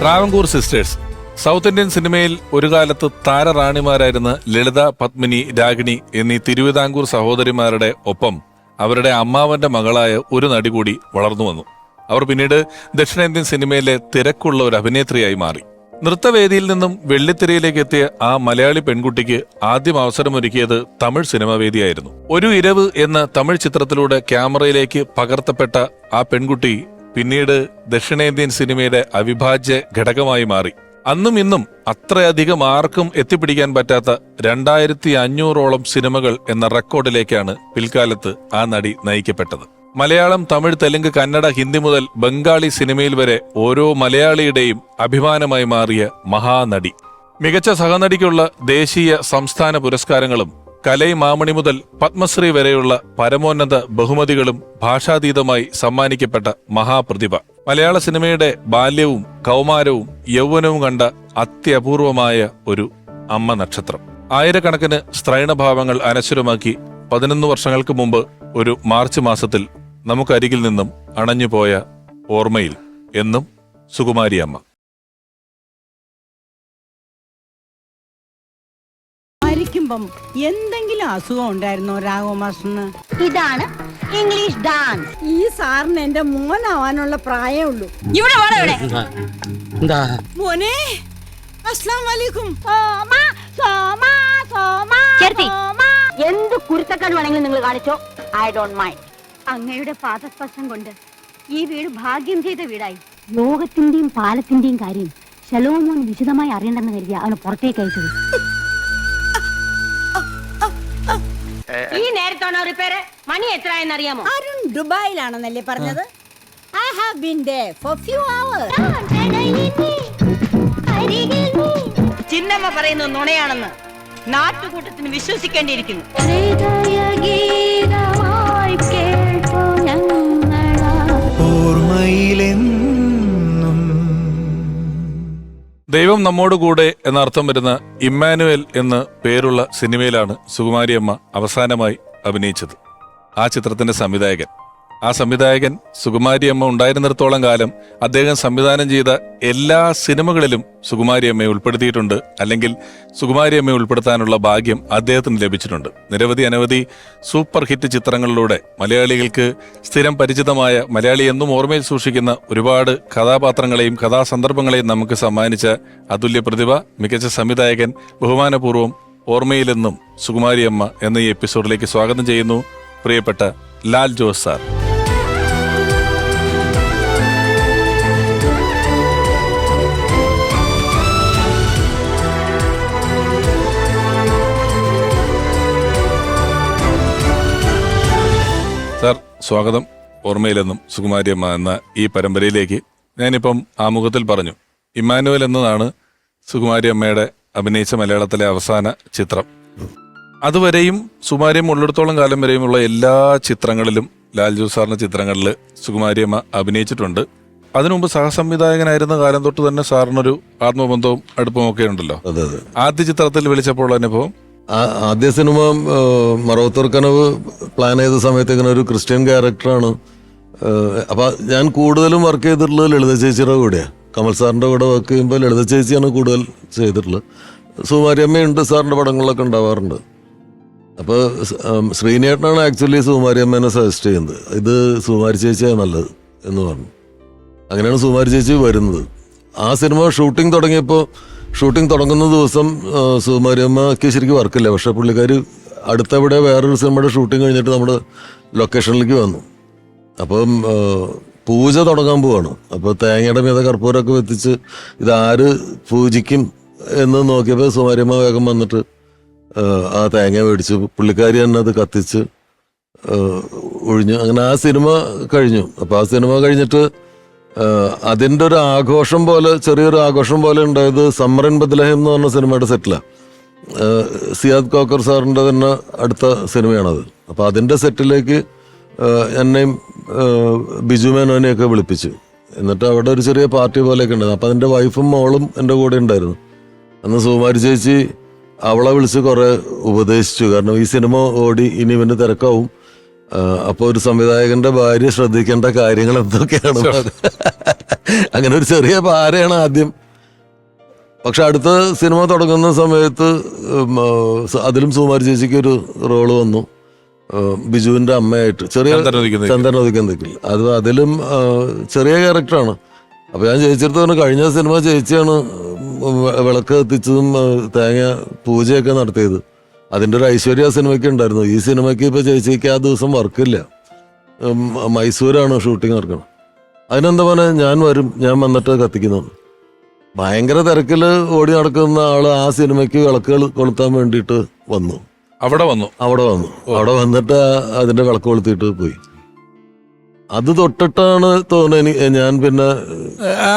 Travancore sisters south Indian സിനിമയിൽ ഒരു കാലത്ത് താരറാണിമാരായിരുന്ന ലളിത, പത്മിനി, രാഗിണി എന്നീ തിരുവിതാംകൂർ സഹോദരിമാരുടെ ഒപ്പം അവരുടെ അമ്മാവന്റെ മകളായ ഒരു നടി കൂടി വളർന്നു വന്നു. അവർ പിന്നീട് ദക്ഷിണേന്ത്യൻ സിനിമയിലെ തിരക്കുള്ള ഒരു അഭിനേത്രിയായി മാറി. നൃത്തവേദിയിൽ നിന്നും വെള്ളിത്തിരയിലേക്ക് എത്തിയ ആ മലയാളി പെൺകുട്ടിക്ക് ആദ്യം അവസരമൊരുക്കിയത് തമിഴ് സിനിമാവേദിയായിരുന്നു. ഒരു ഇരവ് എന്ന തമിഴ് ചിത്രത്തിലൂടെ ക്യാമറയിലേക്ക് പകർത്തപ്പെട്ട ആ പെൺകുട്ടി പിന്നീട് ദക്ഷിണേന്ത്യൻ സിനിമയുടെ അവിഭാജ്യ ഘടകമായി മാറി. അന്നും ഇന്നും അത്രയധികം ആർക്കും എത്തിപ്പിടിക്കാൻ പറ്റാത്ത 2500ഓളം സിനിമകൾ എന്ന റെക്കോർഡിലേക്കാണ് പിൽക്കാലത്ത് ആ നടി നയിക്കപ്പെട്ടത്. മലയാളം, തമിഴ്, തെലുങ്ക്, കന്നഡ, ഹിന്ദി മുതൽ ബംഗാളി സിനിമയിൽ വരെ ഓരോ മലയാളിയുടെയും അഭിമാനമായി മാറിയ മഹാനടി. മികച്ച സഹനടിക്കുള്ള ദേശീയ, സംസ്ഥാന പുരസ്കാരങ്ങളും കലൈമാമണി മുതൽ പത്മശ്രീ വരെയുള്ള പരമോന്നത ബഹുമതികളും ഭാഷാതീതമായി സമ്മാനിക്കപ്പെട്ട മഹാപ്രതിഭ. മലയാള സിനിമയുടെ ബാല്യവും കൗമാരവും യൗവനവും കണ്ട അത്യപൂർവമായ ഒരു അമ്മ നക്ഷത്രം. ആയിരക്കണക്കിന് സ്ത്രൈണഭാവങ്ങൾ അനശ്വരമാക്കി 11 വർഷങ്ങൾക്ക് മുമ്പ് ഒരു മാർച്ച് മാസത്തിൽ നമുക്കരികിൽ നിന്നും അണഞ്ഞുപോയ ഓർമ്മയിൽ എന്നും സുകുമാരി അമ്മ. മരിക്കുമ്പം എന്തെങ്കിലും അസുഖം ഉണ്ടായിരുന്നോ രാഘവ മാസ്റ്ററിന്? ഇതാണ് ഇംഗ്ലീഷ് ഡാൻസ്. ഈ സാറിന് എന്റെ മോനാവാനുള്ള പ്രായമേ ഉള്ളൂ. മോനെ, അസ്സലാമു അലൈക്കും. എന്ത് കുരുത്തക്കാട് വേണമെങ്കിലും നിങ്ങൾ കാണിച്ചോ, ഐ ഡോണ്ട് മൈൻഡ്. അങ്ങയുടെ പാദസ്പർശം കൊണ്ട് ഈ വീട് ഭാഗ്യം ചെയ്ത വീടായി. ലോകത്തിന്റെയും പാലത്തിന്റെയും കാര്യം ശലോമോൻ വിശദമായി അറിയണ്ടെന്ന് കരുതിയ അവന് പുറത്തേക്ക് അയച്ചത്. ഈ നേരത്താണോ റിപ്പയർ? മണി എത്രയെന്ന് അറിയാമോ? അരുൺ ദുബായിലാണെന്നല്ലേ പറഞ്ഞത്? I have been there for few hours. Chinnamma പറയുന്നു നുണയാണെന്ന് നാട്ടുകൂട്ടത്തിന് വിശ്വസിക്കേണ്ടിയിരിക്കുന്നു. ദൈവം നമ്മോടുകൂടെ എന്നർത്ഥം വരുന്ന ഇമ്മാനുവൽ എന്ന് പേരുള്ള സിനിമയിലാണ് സുകുമാരിയമ്മ അവസാനമായി അഭിനയിച്ചത്. ആ ചിത്രത്തിന്റെ സംവിധായകൻ സുകുമാരിയമ്മ ഉണ്ടായിരുന്നിടത്തോളം കാലം അദ്ദേഹം സംവിധാനം ചെയ്ത എല്ലാ സിനിമകളിലും സുകുമാരിയമ്മയെ ഉൾപ്പെടുത്തിയിട്ടുണ്ട്, അല്ലെങ്കിൽ സുകുമാരിയമ്മയെ ഉൾപ്പെടുത്താനുള്ള ഭാഗ്യം അദ്ദേഹത്തിന് ലഭിച്ചിട്ടുണ്ട്. അനവധി സൂപ്പർ ഹിറ്റ് ചിത്രങ്ങളിലൂടെ മലയാളികൾക്ക് സ്ഥിരം പരിചിതമായ, മലയാളി എന്നും ഓർമ്മയിൽ സൂക്ഷിക്കുന്ന ഒരുപാട് കഥാപാത്രങ്ങളെയും കഥാസന്ദർഭങ്ങളെയും നമുക്ക് സമ്മാനിച്ച അതുല്യ പ്രതിഭ, മികച്ച സംവിധായകൻ, ബഹുമാനപൂർവ്വം ഓർമ്മയിലെന്നും സുകുമാരിയമ്മ എന്ന ഈ എപ്പിസോഡിലേക്ക് സ്വാഗതം ചെയ്യുന്നു പ്രിയപ്പെട്ട ലാൽ ജോസ് സാർ. സാർ, സ്വാഗതം ഓർമ്മയിലെന്നും സുകുമാരിയമ്മ എന്ന ഈ പരമ്പരയിലേക്ക്. ഞാനിപ്പം ആമുഖത്തിൽ പറഞ്ഞു, ഇമ്മാനുവൽ എന്നതാണ് സുകുമാരിയമ്മയുടെ അഭിനയിച്ച മലയാളത്തിലെ അവസാന ചിത്രം. അതുവരെയും സുകുമാരിയമ്മ ഉള്ളിടത്തോളം കാലം വരെയുമുള്ള എല്ലാ ചിത്രങ്ങളിലും, ലാൽ ജോസ് സാറിന്റെ ചിത്രങ്ങളിൽ സുകുമാരിയമ്മ അഭിനയിച്ചിട്ടുണ്ട്. അതിനുമുമ്പ് സഹസംവിധായകനായിരുന്ന കാലം തൊട്ട് തന്നെ സാറിനൊരു ആത്മബന്ധവും അടുപ്പവും ഒക്കെ ഉണ്ടല്ലോ. ആദ്യ ചിത്രത്തിൽ വിളിച്ചപ്പോൾ അനുഭവം? ആദ്യ സിനിമ മറവത്തൂർ കനവ് പ്ലാൻ ചെയ്ത സമയത്ത് ഇങ്ങനെ ഒരു ക്രിസ്ത്യൻ ക്യാരക്ടറാണ്. അപ്പൊ ഞാൻ കൂടുതലും വർക്ക് ചെയ്തിട്ടുള്ളത് ലളിത ചേച്ചിയുടെ കൂടെയാണ്. കമൽ സാറിന്റെ കൂടെ വർക്ക് ചെയ്യുമ്പോൾ ലളിത ചേച്ചിയാണ് കൂടുതൽ ചെയ്തിട്ടുള്ളത്. സുകുമാരിയമ്മയുണ്ട്, സാറിന്റെ പടങ്ങളിലൊക്കെ ഉണ്ടാവാറുണ്ട്. അപ്പോൾ ശ്രീനേട്ടനാണ് ആക്ച്വലി സുകുമാരിയമ്മേനെ സജസ്റ്റ് ചെയ്യുന്നത്, ഇത് സുകുമാരി ചേച്ചിയാണ് നല്ലത് എന്ന് പറഞ്ഞു. അങ്ങനെയാണ് സുകുമാരി ചേച്ചി വരുന്നത്. ആ സിനിമ ഷൂട്ടിംഗ് തുടങ്ങുന്ന ദിവസം സുകുമാരിയമ്മക്ക് ശരിക്കും വർക്കില്ല. പക്ഷെ പുള്ളിക്കാർ അടുത്തവിടെ വേറൊരു സിനിമയുടെ ഷൂട്ടിംഗ് കഴിഞ്ഞിട്ട് നമ്മുടെ ലൊക്കേഷനിലേക്ക് വന്നു. അപ്പം പൂജ തുടങ്ങാൻ പോവാണ്. അപ്പോൾ തേങ്ങയുടെ മീത കർപ്പൂരമൊക്കെ വെത്തിച്ച് ഇതാര് പൂജിക്കും എന്ന് നോക്കിയപ്പോൾ സുകുമാരിയമ്മ വേഗം വന്നിട്ട് ആ തേങ്ങ മേടിച്ച് പുള്ളിക്കാരി തന്നെ അത് കത്തിച്ച് ഒഴിഞ്ഞു. അങ്ങനെ ആ സിനിമ കഴിഞ്ഞു. അപ്പോൾ ആ സിനിമ കഴിഞ്ഞിട്ട് അതിൻ്റെ ഒരു ആഘോഷം പോലെ, ചെറിയൊരു ആഘോഷം പോലെ ഉണ്ടായത് സമ്മർ ഇൻ ബത്ലഹേം എന്ന് പറഞ്ഞ സിനിമയുടെ സെറ്റിലാണ്. സിയാദ് കോക്കർ സാറിൻ്റെ തന്നെ അടുത്ത സിനിമയാണത്. അപ്പോൾ അതിൻ്റെ സെറ്റിലേക്ക് എന്നെയും ബിജു മേനോനെയൊക്കെ വിളിപ്പിച്ചു. എന്നിട്ട് അവിടെ ഒരു ചെറിയ പാർട്ടി പോലെയൊക്കെ ഉണ്ടായിരുന്നു. അപ്പം അതിൻ്റെ വൈഫും മോളും എൻ്റെ കൂടെ ഉണ്ടായിരുന്നു. അന്ന് സുകുമാരി ചേച്ചി അവളെ വിളിച്ച് കുറേ ഉപദേശിച്ചു. കാരണം ഈ സിനിമ ഓടി ഇനി ഇവൻ്റെ തിരക്കാവും, അപ്പോൾ ഒരു സംവിധായകന്റെ ഭാര്യ ശ്രദ്ധിക്കേണ്ട കാര്യങ്ങൾ എന്തൊക്കെയാണ് അങ്ങനെ ഒരു ചെറിയ ഭാര്യയാണ് ആദ്യം. പക്ഷെ അടുത്ത സിനിമ തുടങ്ങുന്ന സമയത്ത് അതിലും സുകുമാരി ചേച്ചിക്ക് ഒരു റോള് വന്നു, ബിജുവിന്റെ അമ്മയായിട്ട്. ചെറിയ ചന്ദന ഒതുക്കന്തിക്കില്ല, അത് അതിലും ചെറിയ ക്യാരക്ടറാണ്. അപ്പൊ ഞാൻ ചേച്ചിയെടുത്ത് പറഞ്ഞു, കഴിഞ്ഞ സിനിമ ചേച്ചിയാണ് വിളക്ക് എത്തിച്ചതും തേങ്ങ പൂജയൊക്കെ നടത്തിയത്. അതിന്റെ ഒരു ഐശ്വര്യ സിനിമയ്ക്ക് ഉണ്ടായിരുന്നു. ഈ സിനിമയ്ക്ക് ഇപ്പൊ ചേച്ചിക്ക് ആ ദിവസം വർക്കില്ല, മൈസൂരാണ് ഷൂട്ടിങ് നടക്കണം. അതിനെന്താ പറഞ്ഞ, ഞാൻ വരും, ഞാൻ വന്നിട്ട് കത്തിക്കുന്നു. ഭയങ്കര തിരക്കില് ഓടി നടക്കുന്ന ആള് ആ സിനിമയ്ക്ക് വിളക്കുകൾ കൊളുത്താൻ വേണ്ടിയിട്ട് വന്നു. അവിടെ വന്നിട്ട് അതിന്റെ വിളക്ക് കൊളുത്തിട്ട് പോയി. അത് തൊട്ടിട്ടാണ് തോന്നുന്നത് ഞാൻ പിന്നെ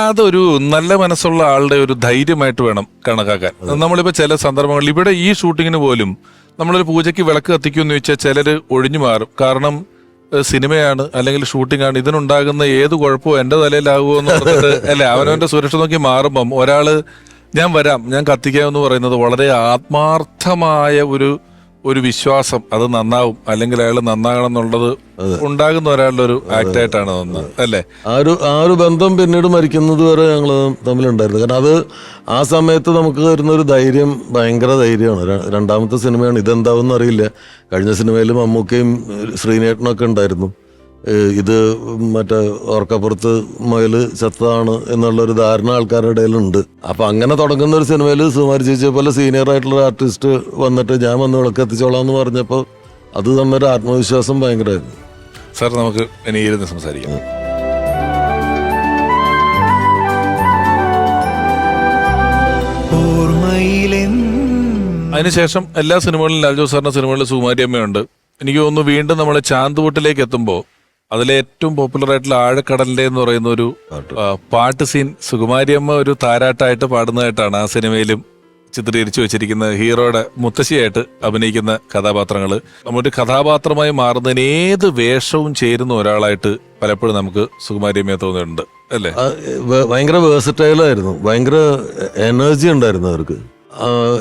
അതൊരു നല്ല മനസ്സുള്ള ആളുടെ ഒരു ധൈര്യമായിട്ട് വേണം കണക്കാക്കാൻ. നമ്മളിപ്പോ ചില സന്ദർഭങ്ങളിൽ ഇവിടെ ഈ ഷൂട്ടിങ്ങിന് പോലും നമ്മളൊരു പൂജയ്ക്ക് വിളക്ക് കത്തിക്കുമെന്ന് വെച്ചാൽ ചിലര് ഒഴിഞ്ഞു മാറും. കാരണം സിനിമയാണ് അല്ലെങ്കിൽ ഷൂട്ടിംഗ് ആണ്, ഇതിനുണ്ടാകുന്ന ഏത് കുഴപ്പവും എന്റെ തലയിലാകുമോ എന്ന് പറഞ്ഞിട്ട് അല്ലെ അവനവന്റെ സുരക്ഷ നോക്കി മാറുമ്പം ഒരാള് ഞാൻ വരാം, ഞാൻ കത്തിക്കാമെന്ന് പറയുന്നത് വളരെ ആത്മാർത്ഥമായ ഒരു വിശ്വാസം, അത് നന്നാവും അല്ലെങ്കിൽ അയാൾ നന്നാകണം എന്നുള്ളത് ഉണ്ടാകുന്ന ഒരാളുടെ ഒരു ആക്ട് ആയിട്ടാണ് തോന്നുന്നത് അല്ലേ? ആ ഒരു ബന്ധം പിന്നീട് മരിക്കുന്നത് വരെ ഞങ്ങൾ തമ്മിലുണ്ടായിരുന്നു. കാരണം അത് ആ സമയത്ത് നമുക്ക് തരുന്ന ഒരു ധൈര്യം ഭയങ്കര ധൈര്യമാണ്. രണ്ടാമത്തെ സിനിമയാണ്, ഇതെന്താവെന്ന് അറിയില്ല. കഴിഞ്ഞ സിനിമയിൽ മമ്മൂക്കയും ശ്രീനേട്ടനൊക്കെ ഉണ്ടായിരുന്നു. ഇത് മറ്റേ ഓർക്കപ്പുറത്ത് മുയല് ചത്താണ് എന്നുള്ളൊരു ധാരണ ആൾക്കാരുടെ ഇടയിലുണ്ട്. അപ്പൊ അങ്ങനെ തുടങ്ങുന്ന ഒരു സിനിമയിൽ സുകുമാരി ചേച്ചിയെ പോലെ സീനിയർ ആയിട്ടുള്ള ആർട്ടിസ്റ്റ് വന്നിട്ട് ഞാൻ വന്ന് വിളക്ക് എത്തിച്ചോളാം എന്ന് പറഞ്ഞപ്പോൾ അത് തന്നൊരു ആത്മവിശ്വാസം ഭയങ്കരമായിരുന്നു. സാർ, നമുക്ക് ഇനി ഇരുന്ന് സംസാരിക്കാം. അതിനുശേഷം എല്ലാ സിനിമകളിലും ലാൽജോ സാറിന്റെ സിനിമകളിൽ സുകുമാരി അമ്മയുണ്ട്. എനിക്ക് തോന്നുന്നു വീണ്ടും നമ്മൾ ചാന്തുവട്ടിലേക്ക് എത്തുമ്പോൾ അതിലെ ഏറ്റവും പോപ്പുലർ ആയിട്ടുള്ള ആഴക്കടലിന്റെ എന്ന് പറയുന്ന ഒരു പാട്ട് സീൻ സുകുമാരിയമ്മ ഒരു താരാട്ടായിട്ട് പാടുന്നതായിട്ടാണ് ആ സിനിമയിലും ചിത്രീകരിച്ചു വെച്ചിരിക്കുന്നത്. ഹീറോയുടെ മുത്തശ്ശിയായിട്ട് അഭിനയിക്കുന്ന കഥാപാത്രങ്ങള് നമ്മുടെ കഥാപാത്രമായി മാറുന്നതിന് ഏത് വേഷവും ചേരുന്ന ഒരാളായിട്ട് പലപ്പോഴും നമുക്ക് സുകുമാരിയമ്മയെ തോന്നുന്നുണ്ട് അല്ലേ? ഭയങ്കര വേഴ്സറ്റൈലായിരുന്നു, ഭയങ്കര എനർജി ഉണ്ടായിരുന്നു അവർക്ക്.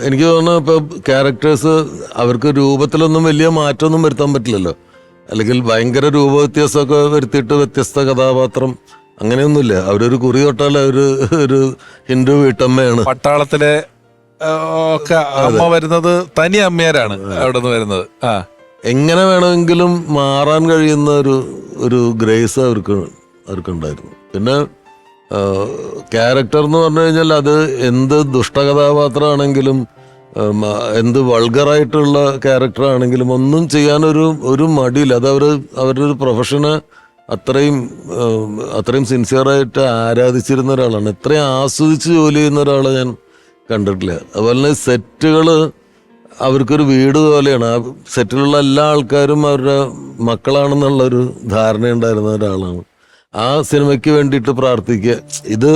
എനിക്ക് തോന്നുന്നു ഇപ്പൊ ക്യാരക്ടേഴ്സ് അവർക്ക് രൂപത്തിലൊന്നും വലിയ മാറ്റമൊന്നും വരുത്താൻ പറ്റില്ലല്ലോ, അല്ലെങ്കിൽ ഭയങ്കര രൂപവ്യത്യാസമൊക്കെ വരുത്തിയിട്ട് വ്യത്യസ്ത കഥാപാത്രം അങ്ങനെയൊന്നുമില്ല. അവരൊരു കുറി തൊട്ടാൽ ഒരു ഹിന്ദു വീട്ടമ്മയാണ്. പട്ടാളത്തിലെ ഒക്കെ അമ്മ വരുന്നത് തനി അമ്മയാരാണ് അവിടെ നിന്ന് വരുന്നത്. എങ്ങനെ വേണമെങ്കിലും മാറാൻ കഴിയുന്ന ഒരു ഗ്രേസ് അവർക്കുണ്ടായിരുന്നു. പിന്നെ ക്യാരക്ടർ എന്ന് പറഞ്ഞു കഴിഞ്ഞാൽ അത് എന്ത് ദുഷ്ടകഥാപാത്രമാണെങ്കിലും എന്ത് വൾഗറായിട്ടുള്ള ക്യാരക്ടർ ആണെങ്കിലും ഒന്നും ചെയ്യാനൊരു മടിയില്ല. അത് അവരുടെ ഒരു പ്രൊഫഷനെ അത്രയും സിൻസിയറായിട്ട് ആരാധിച്ചിരുന്ന ഒരാളാണ്. ഇത്രയും ആസ്വദിച്ച് ജോലി ചെയ്യുന്ന ഒരാളെ ഞാൻ കണ്ടിട്ടില്ല. അതുപോലെ തന്നെ സെറ്റുകള് അവർക്കൊരു വീട് പോലെയാണ്. ആ സെറ്റിലുള്ള എല്ലാ ആൾക്കാരും അവരുടെ മക്കളാണെന്നുള്ളൊരു ധാരണയുണ്ടായിരുന്ന ഒരാളാണ്. ആ സിനിമയ്ക്ക് വേണ്ടിയിട്ട് പ്രാർത്ഥിക്കുക. ഇത്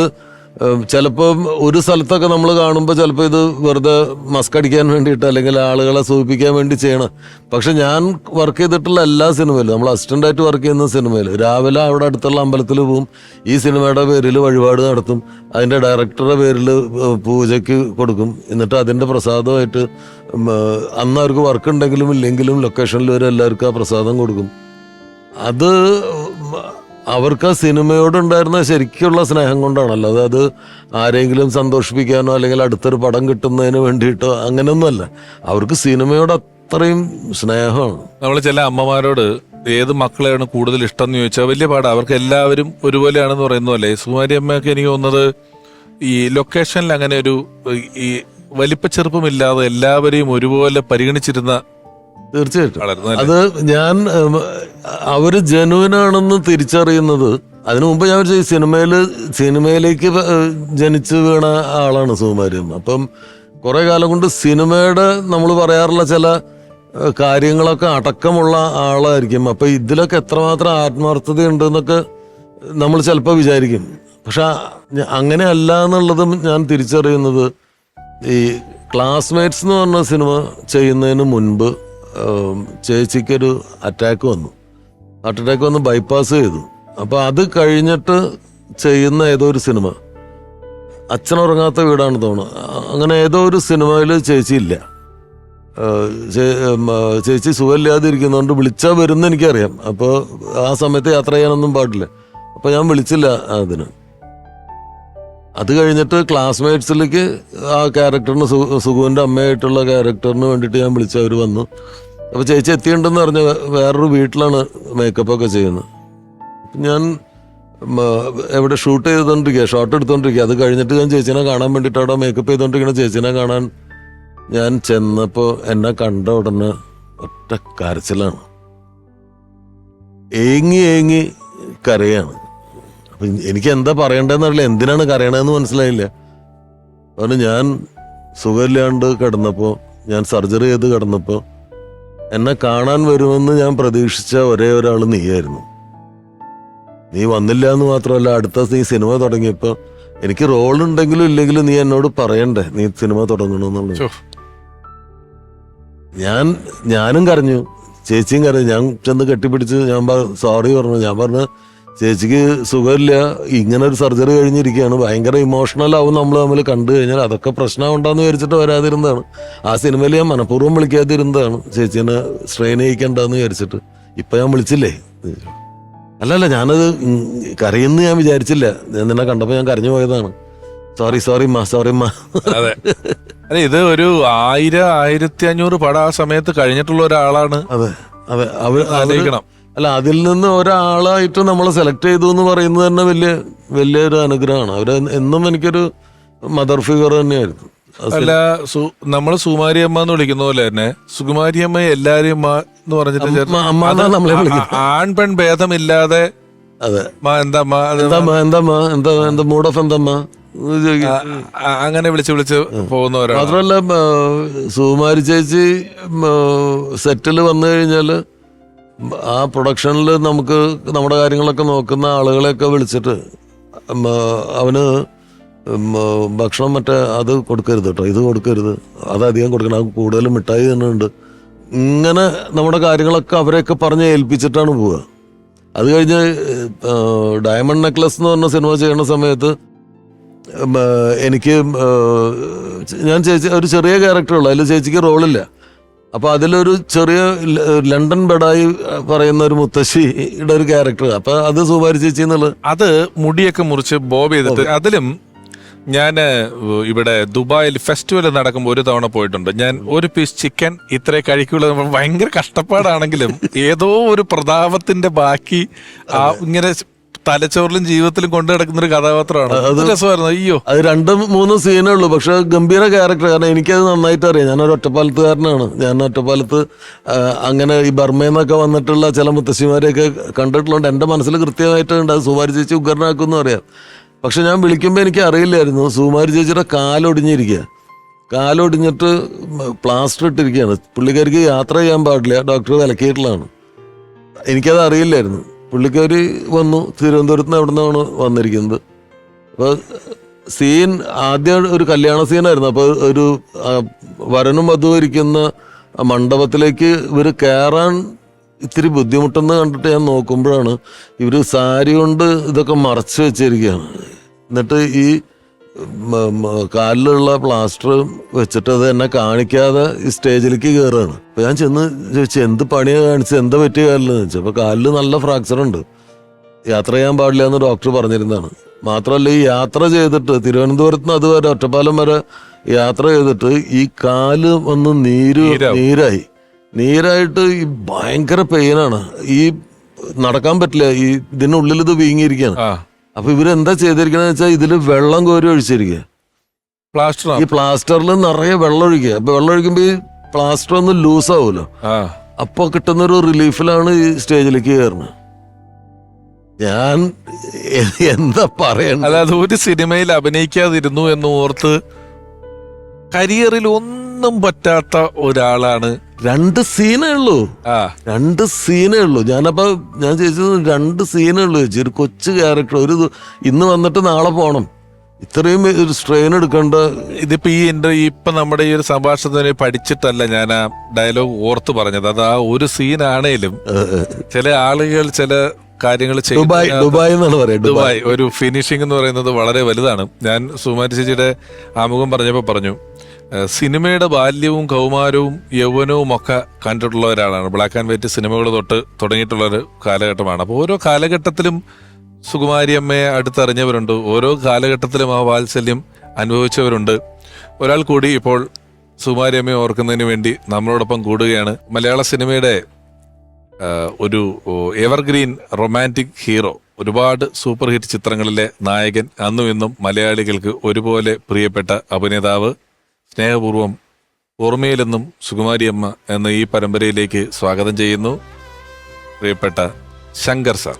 ചിലപ്പോൾ ഒരു സ്ഥലത്തൊക്കെ നമ്മൾ കാണുമ്പോൾ ചിലപ്പോൾ ഇത് വെറുതെ മസ്കടിക്കാൻ വേണ്ടിയിട്ട് അല്ലെങ്കിൽ ആളുകളെ സൂചിപ്പിക്കാൻ വേണ്ടി ചെയ്യണം. പക്ഷെ ഞാൻ വർക്ക് ചെയ്തിട്ടുള്ള എല്ലാ സിനിമയിലും, നമ്മൾ അസിസ്റ്റൻ്റായിട്ട് വർക്ക് ചെയ്യുന്ന സിനിമയിൽ രാവിലെ അവിടെ അടുത്തുള്ള അമ്പലത്തിൽ പോവും, ഈ സിനിമയുടെ പേരിൽ വഴിപാട് നടത്തും, അതിൻ്റെ ഡയറക്ടറുടെ പേരിൽ പൂജയ്ക്ക് കൊടുക്കും, എന്നിട്ട് അതിൻ്റെ പ്രസാദമായിട്ട് അന്ന് അവർക്ക് വർക്ക് ഉണ്ടെങ്കിലും ഇല്ലെങ്കിലും ലൊക്കേഷനിൽ വരെ എല്ലാവർക്കും ആ പ്രസാദം കൊടുക്കും. അത് അവർക്ക് ആ സിനിമയോടുണ്ടായിരുന്ന ശരിക്കുള്ള സ്നേഹം കൊണ്ടാണല്ലോ. അതായത് ആരെങ്കിലും സന്തോഷിപ്പിക്കാനോ അല്ലെങ്കിൽ അടുത്തൊരു പടം കിട്ടുന്നതിന് വേണ്ടിയിട്ടോ അങ്ങനെയൊന്നുമല്ല. അവർക്ക് സിനിമയോട് അത്രയും സ്നേഹമാണ്. നമ്മൾ ചില അമ്മമാരോട് ഏത് മക്കളെയാണ് കൂടുതൽ ഇഷ്ടം എന്ന് ചോദിച്ചാൽ വലിയ പാടാ. അവർക്ക് എല്ലാവരും ഒരുപോലെയാണെന്ന് പറയുന്നതല്ലേ. സുകുമാരി അമ്മയൊക്കെ എനിക്ക് തോന്നുന്നത് ഈ ലൊക്കേഷനിൽ അങ്ങനെ ഈ വലിപ്പച്ചെറുപ്പമില്ലാതെ എല്ലാവരെയും ഒരുപോലെ പരിഗണിച്ചിരുന്ന. തീർച്ചയായിട്ടും അത് ഞാൻ അവര് ജനുവിനാണെന്ന് തിരിച്ചറിയുന്നത് അതിനു മുമ്പ് ഞാൻ സിനിമയിലേക്ക് ജനിച്ചു വീണ ആളാണ് സുകുമാരി അമ്മ. അപ്പം കുറെ കാലം കൊണ്ട് സിനിമയുടെ നമ്മൾ പറയാറുള്ള ചില കാര്യങ്ങളൊക്കെ അടക്കമുള്ള ആളായിരിക്കും. അപ്പൊ ഇതിലൊക്കെ എത്രമാത്രം ആത്മാർത്ഥത ഉണ്ട് എന്നൊക്കെ നമ്മൾ ചിലപ്പോൾ വിചാരിക്കും. പക്ഷെ അങ്ങനെ അല്ല എന്നുള്ളതും ഞാൻ തിരിച്ചറിയുന്നത് ഈ ക്ലാസ്മേറ്റ്സ് എന്ന് പറഞ്ഞ സിനിമ ചെയ്യുന്നതിന് മുൻപ് ചേച്ചിക്കൊരു ഹാർട്ട് അറ്റാക്ക് വന്ന് ബൈപ്പാസ് ചെയ്തു. അപ്പോൾ അത് കഴിഞ്ഞിട്ട് ചെയ്യുന്ന ഏതോ ഒരു സിനിമ, അച്ഛനുറങ്ങാത്ത വീടാണ് തോന്നുന്നത്, അങ്ങനെ ഏതോ ഒരു സിനിമയിൽ ചേച്ചിയില്ല. ചേച്ചി സുഖമില്ലാതിരിക്കുന്നതുകൊണ്ട് വിളിച്ചാൽ വരുന്ന എനിക്കറിയാം. അപ്പോൾ ആ സമയത്ത് യാത്ര ചെയ്യാനൊന്നും പാടില്ല. അപ്പോൾ ഞാൻ വിളിച്ചില്ല അതിന്. അത് കഴിഞ്ഞിട്ട് ക്ലാസ്മേറ്റ്സിലേക്ക് ആ ക്യാരക്ടറിന് സുഖുവിൻ്റെ അമ്മയായിട്ടുള്ള ക്യാരക്ടറിന് വേണ്ടിയിട്ട് ഞാൻ വിളിച്ചു. അവർ വന്നു. അപ്പോൾ ചേച്ചി എത്തിയിട്ടുണ്ടെന്ന് പറഞ്ഞ് വേറൊരു വീട്ടിലാണ് മേക്കപ്പൊക്കെ ചെയ്യുന്നത്. ഞാൻ എവിടെ ഷൂട്ട് ചെയ്തുകൊണ്ടിരിക്കുക, ഷോട്ട് എടുത്തുകൊണ്ടിരിക്കുക. അത് കഴിഞ്ഞിട്ട് ഞാൻ ചേച്ചീനെ കാണാൻ വേണ്ടിയിട്ട് അവിടെ മേക്കപ്പ് ചെയ്തുകൊണ്ടിരിക്കുന്ന ചേച്ചീനെ കാണാൻ ഞാൻ ചെന്നപ്പോൾ എന്നെ കണ്ട ഉടനെ ഒറ്റ കരച്ചിലാണ്. ഏങ്ങി ഏങ്ങി കരയാണ്. അപ്പം എനിക്ക് എന്താ പറയണ്ടതെന്നറിയില്ല, എന്തിനാണ് കരയണതെന്ന് മനസ്സിലായില്ല. അതുകൊണ്ട് ഞാൻ സുഖമില്ലാണ്ട് കിടന്നപ്പോൾ, ഞാൻ സർജറി ചെയ്ത് കിടന്നപ്പോൾ എന്നെ കാണാൻ വരുമെന്ന് ഞാൻ പ്രതീക്ഷിച്ച ഒരേ ഒരാൾ നീയായിരുന്നു. നീ വന്നില്ല എന്ന് മാത്രമല്ല, അടുത്ത നീ സിനിമ തുടങ്ങിയപ്പോൾ എനിക്ക് റോളുണ്ടെങ്കിലും ഇല്ലെങ്കിലും നീ എന്നോട് പറയണ്ടേ നീ സിനിമ തുടങ്ങണമെന്നുള്ളത്. ഞാനും കരഞ്ഞു, ചേച്ചിയും കരഞ്ഞു. ഞാൻ ചെന്ന് കെട്ടിപ്പിടിച്ച് ഞാൻ സോറി പറഞ്ഞു. ഞാൻ പറഞ്ഞു ചേച്ചിക്ക് സുഖമില്ല, ഇങ്ങനെ ഒരു സർജറി കഴിഞ്ഞിരിക്കുകയാണ്, ഭയങ്കര ഇമോഷണൽ ആവും നമ്മൾ തമ്മിൽ കണ്ടു കഴിഞ്ഞാൽ, അതൊക്കെ പ്രശ്നം ഉണ്ടാന്ന് വിചാരിച്ചിട്ട് വരാതിരുന്നതാണ്. ആ സിനിമയിൽ ഞാൻ മനഃപൂർവ്വം വിളിക്കാതിരുന്നതാണ്, ചേച്ചീനെ സ്ട്രെയിൻ ചെയ്യിക്കണ്ടെന്ന് വിചാരിച്ചിട്ട്. ഇപ്പൊ ഞാൻ വിളിച്ചില്ലേ? അല്ലല്ല, ഞാനത് കരയുന്നു ഞാൻ വിചാരിച്ചില്ല. ഞാൻ നിന്നെ കണ്ടപ്പോൾ ഞാൻ കരഞ്ഞു പോയതാണ്. സോറി മാ. അതെ, അതെ, ഇത് ഒരു 1000-1500 പടം ആ സമയത്ത് കഴിഞ്ഞിട്ടുള്ള ഒരാളാണ്. അതെ അതെ, ആലോചിക്കണം. അല്ല, അതിൽ നിന്ന് ഒരാളായിട്ട് നമ്മളെ സെലക്ട് ചെയ്തു എന്ന് പറയുന്നത് തന്നെ വലിയൊരു അനുഗ്രഹമാണ്. അവര് എന്നും എനിക്കൊരു മദർ ഫിഗർ തന്നെയായിരുന്നു. അല്ല, നമ്മള് സുകുമാരിയമ്മ എന്ന് വിളിക്കുന്ന പോലെ തന്നെ സുകുമാരിയമ്മ എല്ലാരെയും എന്ന് പറഞ്ഞിട്ട് ആൺ പെൺ ഭേദമില്ലാതെ അതെ എന്താ മൂഡ് ഓഫ് എന്തമ്മ അങ്ങനെ വിളിച്ച് പോകുന്നവരാണ്. മാത്രമല്ല, സുകുമാരി ചേച്ചി സെറ്റിൽ വന്നു കഴിഞ്ഞാല് ആ പ്രൊഡക്ഷനിൽ നമുക്ക് നമ്മുടെ കാര്യങ്ങളൊക്കെ നോക്കുന്ന ആളുകളെയൊക്കെ വിളിച്ചിട്ട് അവന് ഭക്ഷണം അത് കൊടുക്കരുത് കേട്ടോ, ഇത് കൊടുക്കരുത്, അതധികം കൊടുക്കണം, അത് കൂടുതലും മിഠായി തന്നെ ഉണ്ട്, ഇങ്ങനെ നമ്മുടെ കാര്യങ്ങളൊക്കെ അവരെയൊക്കെ പറഞ്ഞ് ഏൽപ്പിച്ചിട്ടാണ് പോവുക. അത് കഴിഞ്ഞ് ഡയമണ്ട് നെക്ലസ് എന്ന് പറഞ്ഞ സിനിമ ചെയ്യുന്ന സമയത്ത് എനിക്ക് ഞാൻ ചേച്ചി ഒരു ചെറിയ ക്യാരക്ടറുള്ളൂ, അതിൽ ചേച്ചിക്ക് റോളില്ല. അപ്പൊ അതിലൊരു ചെറിയ ലണ്ടൻ ബെഡായി പറയുന്ന ഒരു മുത്തശ്ശിയുടെ ഒരു ക്യാരക്ടർ, അപ്പൊ അത് സുകുമാരി ചേച്ചി എന്നുള്ളത്. അത് മുടിയൊക്കെ മുറിച്ച് ബോബ് ചെയ്തിട്ട്, അതിലും ഞാൻ ഇവിടെ ദുബായിൽ ഫെസ്റ്റിവൽ നടക്കുമ്പോൾ ഒരു തവണ പോയിട്ടുണ്ട്. ഞാൻ ഒരു പീസ് ചിക്കൻ ഇത്രേ കഴിക്കുള്ളൂ, ഭയങ്കര കഷ്ടപ്പാടാണെങ്കിലും ഏതോ ഒരു പ്രതാപത്തിന്റെ ബാക്കി ആ ഇങ്ങനെ തലച്ചോറിലും ജീവിതത്തിലും കൊണ്ടു നടക്കുന്ന ഒരു കഥാപാത്രമാണ്. അത് രസമായിരുന്നു. അയ്യോ, അത് 2-3 സീനേ ഉള്ളൂ, പക്ഷെ ഗംഭീര ക്യാരക്ടർ. കാരണം എനിക്കത് നന്നായിട്ട് അറിയാം. ഞാനൊരു ഒറ്റപ്പാലത്തുകാരനാണ്. ഞാൻ ഒറ്റപ്പാലത്ത് അങ്ങനെ ഈ ബർമയിൽ വന്നിട്ടുള്ള ചില മുത്തശ്ശിമാരെയൊക്കെ കണ്ടിട്ടുള്ളതുകൊണ്ട് എൻ്റെ മനസ്സിൽ കൃത്യമായിട്ടുണ്ട് അത് സുകുമാരി ചേച്ചി ഉഗ്രനാക്കുമെന്ന് അറിയാം. പക്ഷെ ഞാൻ വിളിക്കുമ്പോൾ എനിക്ക് അറിയില്ലായിരുന്നു സുകുമാരി ചേച്ചിയുടെ കാലൊടിഞ്ഞിരിക്കുക. കാലൊടിഞ്ഞിട്ട് പ്ലാസ്റ്റർ ഇട്ടിരിക്കുകയാണ്. പുള്ളിക്കാർക്ക് യാത്ര ചെയ്യാൻ പാടില്ല, ഡോക്ടർ വിലക്കിയിട്ടുള്ളതാണ്. എനിക്കത് അറിയില്ലായിരുന്നു. പുള്ളിക്കാരി വന്നു, തിരുവനന്തപുരത്ത് നിന്ന് എവിടെ നിന്നാണ് വന്നിരിക്കുന്നത്. അപ്പോൾ സീൻ ആദ്യം ഒരു കല്യാണ സീനായിരുന്നു. അപ്പോൾ ഒരു വരനും വധുവും ഇരിക്കുന്ന മണ്ഡപത്തിലേക്ക് ഇവർ കയറാൻ ഇത്തിരി ബുദ്ധിമുട്ടെന്ന് കണ്ടിട്ട് ഞാൻ നോക്കുമ്പോഴാണ് ഇവർ സാരി കൊണ്ട് ഇതൊക്കെ മറച്ച് വെച്ചിരിക്കുകയാണ്. എന്നിട്ട് ഈ കാലിലുള്ള പ്ലാസ്റ്റർ വെച്ചിട്ട് അത് എന്നെ കാണിക്കാതെ ഈ സ്റ്റേജിലേക്ക് കയറുകയാണ്. അപ്പൊ ഞാൻ ചെന്ന് ചോദിച്ചു, എന്ത് പണിയാണ് കാണിച്ചത്, എന്താ പറ്റിയ കാലിലെന്ന് ചോദിച്ചു. അപ്പൊ കാലിൽ നല്ല ഫ്രാക്ചർ ഉണ്ട്, യാത്ര ചെയ്യാൻ പാടില്ല എന്ന് ഡോക്ടർ പറഞ്ഞിരുന്നതാണ്. മാത്രമല്ല, ഈ യാത്ര ചെയ്തിട്ട് തിരുവനന്തപുരത്ത് നിന്ന് അതുവരെ ഒറ്റപ്പാലം വരെ യാത്ര ചെയ്തിട്ട് ഈ കാല് വന്ന് നീരായിട്ട് ഈ ഭയങ്കര പെയിനാണ്. ഈ നടക്കാൻ പറ്റില്ല, ഈ ഇതിനുള്ളിൽ ഇത് വീങ്ങിയിരിക്കുകയാണ്. അപ്പൊ ഇവരെന്താ ചെയ്തിരിക്കണെന്ന് വെച്ചാൽ ഇതില് വെള്ളം കോരി ഒഴിച്ചിരിക്കുക. ഈ പ്ലാസ്റ്ററിൽ നിറയെ വെള്ളം ഒഴിക്കുക. അപ്പൊ വെള്ളം ഒഴിക്കുമ്പോ ഈ പ്ലാസ്റ്റർ ഒന്ന് ലൂസ് ആവുമല്ലോ, അപ്പൊ കിട്ടുന്നൊരു റിലീഫിലാണ് ഈ സ്റ്റേജിലേക്ക് കയറുന്നത്. ഞാൻ എന്താ പറയണത്, അതായത് ഒരു സിനിമയിൽ അഭിനയിക്കാതിരുന്നു എന്ന് ഓർത്ത് കരിയറിൽ ഒന്നും പറ്റാത്ത ഒരാളാണ്. 2 സീനേ ഉള്ളൂ, 2 സീനേ ഉള്ളൂ. ഞാൻ ചോദിച്ചത് 2 സീനേ ഉള്ളൂ ചേച്ചി. ഒരു കൊച്ചു ക്യാരക്ടർ, ഇന്ന് വന്നിട്ട് നാളെ പോണം, ഇത്രയും ഒരു സ്ട്രെയിൻ എടുക്കേണ്ട. ഇതിപ്പോ ഇപ്പൊ നമ്മുടെ ഈ ഒരു സംഭാഷണത്തിന് പഠിച്ചിട്ടല്ല ഞാൻ ആ ഡയലോഗ് ഓർത്ത് പറഞ്ഞത്. അത് ആ ഒരു സീനാണേലും ചില ആളുകൾ ചില കാര്യങ്ങൾ ദുബായ് എന്നാണ് പറയുന്നത്. ദുബായ് ഒരു ഫിനിഷിംഗ് എന്ന് പറയുന്നത് വളരെ വലുതാണ്. ഞാൻ സുകുമാരി ചേച്ചിയുടെ ആമുഖം പറഞ്ഞപ്പോൾ പറഞ്ഞു, സിനിമയുടെ ബാല്യവും കൗമാരവും യൗവനവും ഒക്കെ കണ്ടിട്ടുള്ള ഒരാളാണ്. ബ്ലാക്ക് ആൻഡ് വൈറ്റ് സിനിമകൾ തൊട്ട് തുടങ്ങിയിട്ടുള്ള ഒരു കാലഘട്ടമാണ്. അപ്പോൾ ഓരോ കാലഘട്ടത്തിലും സുകുമാരി അമ്മയെ അടുത്തറിഞ്ഞവരുണ്ട്, ഓരോ കാലഘട്ടത്തിലും ആ വാത്സല്യം അനുഭവിച്ചവരുണ്ട്. ഒരാൾ കൂടി ഇപ്പോൾ സുകുമാരി അമ്മയെ ഓർക്കുന്നതിന് വേണ്ടി നമ്മളോടൊപ്പം കൂടുകയാണ്. മലയാള സിനിമയുടെ ഒരു എവർഗ്രീൻ റൊമാൻറ്റിക് ഹീറോ, ഒരുപാട് സൂപ്പർ ഹിറ്റ് ചിത്രങ്ങളിലെ നായകൻ, അന്നും ഇന്നും മലയാളികൾക്ക് ഒരുപോലെ പ്രിയപ്പെട്ട അഭിനേതാവ്, സ്നേഹപൂർവ്വം ഓർമ്മയിലെന്നും സുകുമാരി അമ്മ എന്ന ഈ പരമ്പരയിലേക്ക് സ്വാഗതം ചെയ്യുന്നു പ്രിയപ്പെട്ട ശങ്കർ സാർ.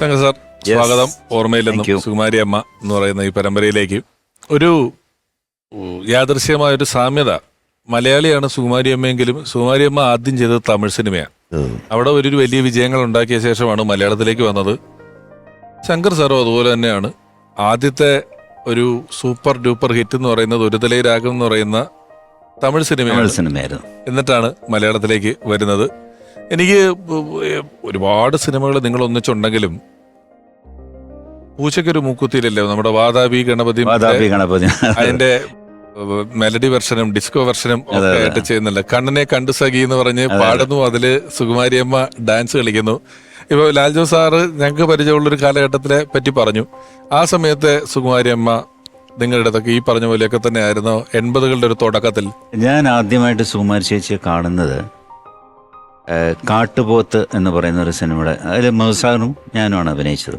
ശങ്കർ സാർ, സ്വാഗതം ഓർമ്മയിലെന്നും സുകുമാരി അമ്മ എന്ന് പറയുന്ന ഈ പരമ്പരയിലേക്ക്. ഒരു യാദൃശ്യമായ ഒരു സാമ്യത, മലയാളിയാണ് സുകുമാരി അമ്മയെങ്കിലും സുകുമാരി അമ്മ ആദ്യം ചെയ്തത് തമിഴ് സിനിമയാണ്. അവിടെ ഒരു വലിയ വിജയങ്ങൾ ഉണ്ടാക്കിയ ശേഷമാണ് മലയാളത്തിലേക്ക് വന്നത്. ശങ്കർ സാറും അതുപോലെ തന്നെയാണ്. ആദ്യത്തെ ഒരു സൂപ്പർ ഡൂപ്പർ ഹിറ്റ് എന്ന് പറയുന്നത് ഒരു തലൈ രാഗം എന്ന് പറയുന്ന തമിഴ് സിനിമയായിരുന്നു. എന്നിട്ടാണ് മലയാളത്തിലേക്ക് വരുന്നത്. എനിക്ക് ഒരുപാട് സിനിമകൾ നിങ്ങൾ ഒന്നിച്ചുണ്ടെങ്കിലും പൂച്ചയ്ക്കൊരു മൂക്കുത്തിയിലല്ലേ നമ്മുടെ വാതാപി ഗണപതി, അതിന്റെ മെലഡി വെർഷനും ഡിസ്കോ വെർഷനും ഒക്കെ ആയിട്ട് ചെയ്യുന്നില്ല. കണ്ണനെ കണ്ടു സഖി എന്ന് പറഞ്ഞ് പാടുന്നു, അതില് സുകുമാരി അമ്മ ഡാൻസ് കളിക്കുന്നു. ഇപ്പൊ ലാൽജോ സാറ് ഞങ്ങൾക്ക് പരിചയമുള്ളൊരു കാലഘട്ടത്തിലെ പറ്റി പറഞ്ഞു. ആ സമയത്തെ സുകുമാരി അമ്മ നിങ്ങളുടെ അടുത്തൊക്കെ ഈ പറഞ്ഞ പോലെയൊക്കെ തന്നെ ആയിരുന്നു 80കളുടെ ഒരു തുടക്കത്തിൽ? ഞാൻ ആദ്യമായിട്ട് സുകുമാരി ചേച്ചിയെ കാണുന്നത് കാട്ടുപോത്ത് എന്ന് പറയുന്ന ഒരു സിനിമയുടെ, അതിൽ മൗസാറും ഞാനുമാണ് അഭിനയിച്ചത്.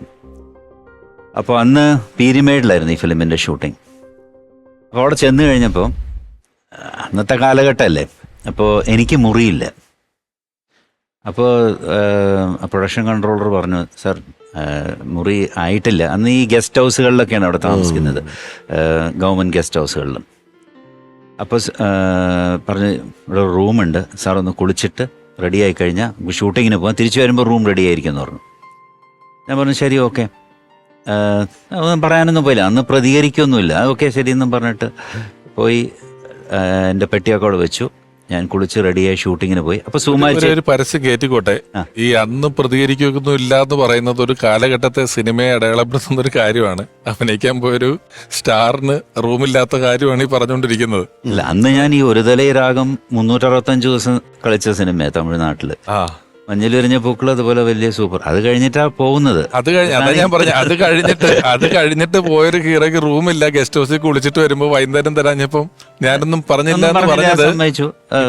അപ്പോൾ അന്ന് പീരിമേഡിലായിരുന്നു ഈ ഫിലിമിൻ്റെ ഷൂട്ടിംഗ്. അപ്പോൾ അവിടെ ചെന്ന് കഴിഞ്ഞപ്പോൾ, അന്നത്തെ കാലഘട്ടമല്ലേ, അപ്പോൾ എനിക്ക് മുറിയില്ല. അപ്പോൾ പ്രൊഡക്ഷൻ കൺട്രോളർ പറഞ്ഞു, സാർ മുറി ആയിട്ടില്ല. അന്ന് ഈ ഗസ്റ്റ് ഹൗസുകളിലൊക്കെയാണ് അവിടെ താമസിക്കുന്നത്, ഗവൺമെൻറ് ഗസ്റ്റ് ഹൗസുകളിലും. അപ്പോൾ പറഞ്ഞ് ഇവിടെ റൂമുണ്ട്, സാർ ഒന്ന് കുളിച്ചിട്ട് റെഡി ആയി കഴിഞ്ഞാൽ ഷൂട്ടിങ്ങിന് പോകാൻ, തിരിച്ചു വരുമ്പോൾ റൂം റെഡി ആയിരിക്കുമെന്ന് പറഞ്ഞു. ഞാൻ പറഞ്ഞു ശരി ഓക്കെ, ഒന്നും പറയാനൊന്നും പോയില്ല, അന്ന് പ്രതികരിക്കൊന്നുമില്ല. ഓക്കെ ശരി എന്നും പറഞ്ഞിട്ട് പോയി എൻ്റെ പെട്ടിയൊക്കെ അവിടെ വെച്ചു. ഞാൻ കുളിച്ച് റെഡിയായി ഷൂട്ടിങ്ങിന് പോയി. അപ്പൊ സുകുമാരി ഒരു പരസ്യം കയറ്റിക്കോട്ടെ, ഈ അന്ന് പ്രതികരിക്കൊന്നും ഇല്ല എന്ന് പറയുന്നത് ഒരു കാലഘട്ടത്തെ സിനിമയെ അടയാളപ്പെടുത്തുന്ന ഒരു കാര്യമാണ്. അഭിനയിക്കാൻ പോയൊരു സ്റ്റാറിന് റൂമില്ലാത്ത കാര്യമാണ് ഈ പറഞ്ഞുകൊണ്ടിരിക്കുന്നത്. ഇല്ല, അന്ന് ഞാൻ ഈ ഒരു തലൈ രാഗം 365 ദിവസം കളിച്ച സിനിമ തമിഴ്നാട്ടില്. മഞ്ഞിൽ വിരിഞ്ഞ പൂക്കൾ അതുപോലെ വലിയ സൂപ്പർ. അത് കഴിഞ്ഞിട്ടാ പോകുന്നത്. അതാ ഞാൻ പറഞ്ഞ, അത് കഴിഞ്ഞിട്ട് പോയൊരു ഹീറോയ്ക്ക് റൂമില്ല, ഗസ്റ്റ് ഹൗസിൽ കുളിച്ചിട്ട് വരുമ്പോ വൈകുന്നേരം തരാഞ്ഞപ്പം ഞാനൊന്നും പറഞ്ഞില്ല എന്ന് പറഞ്ഞത്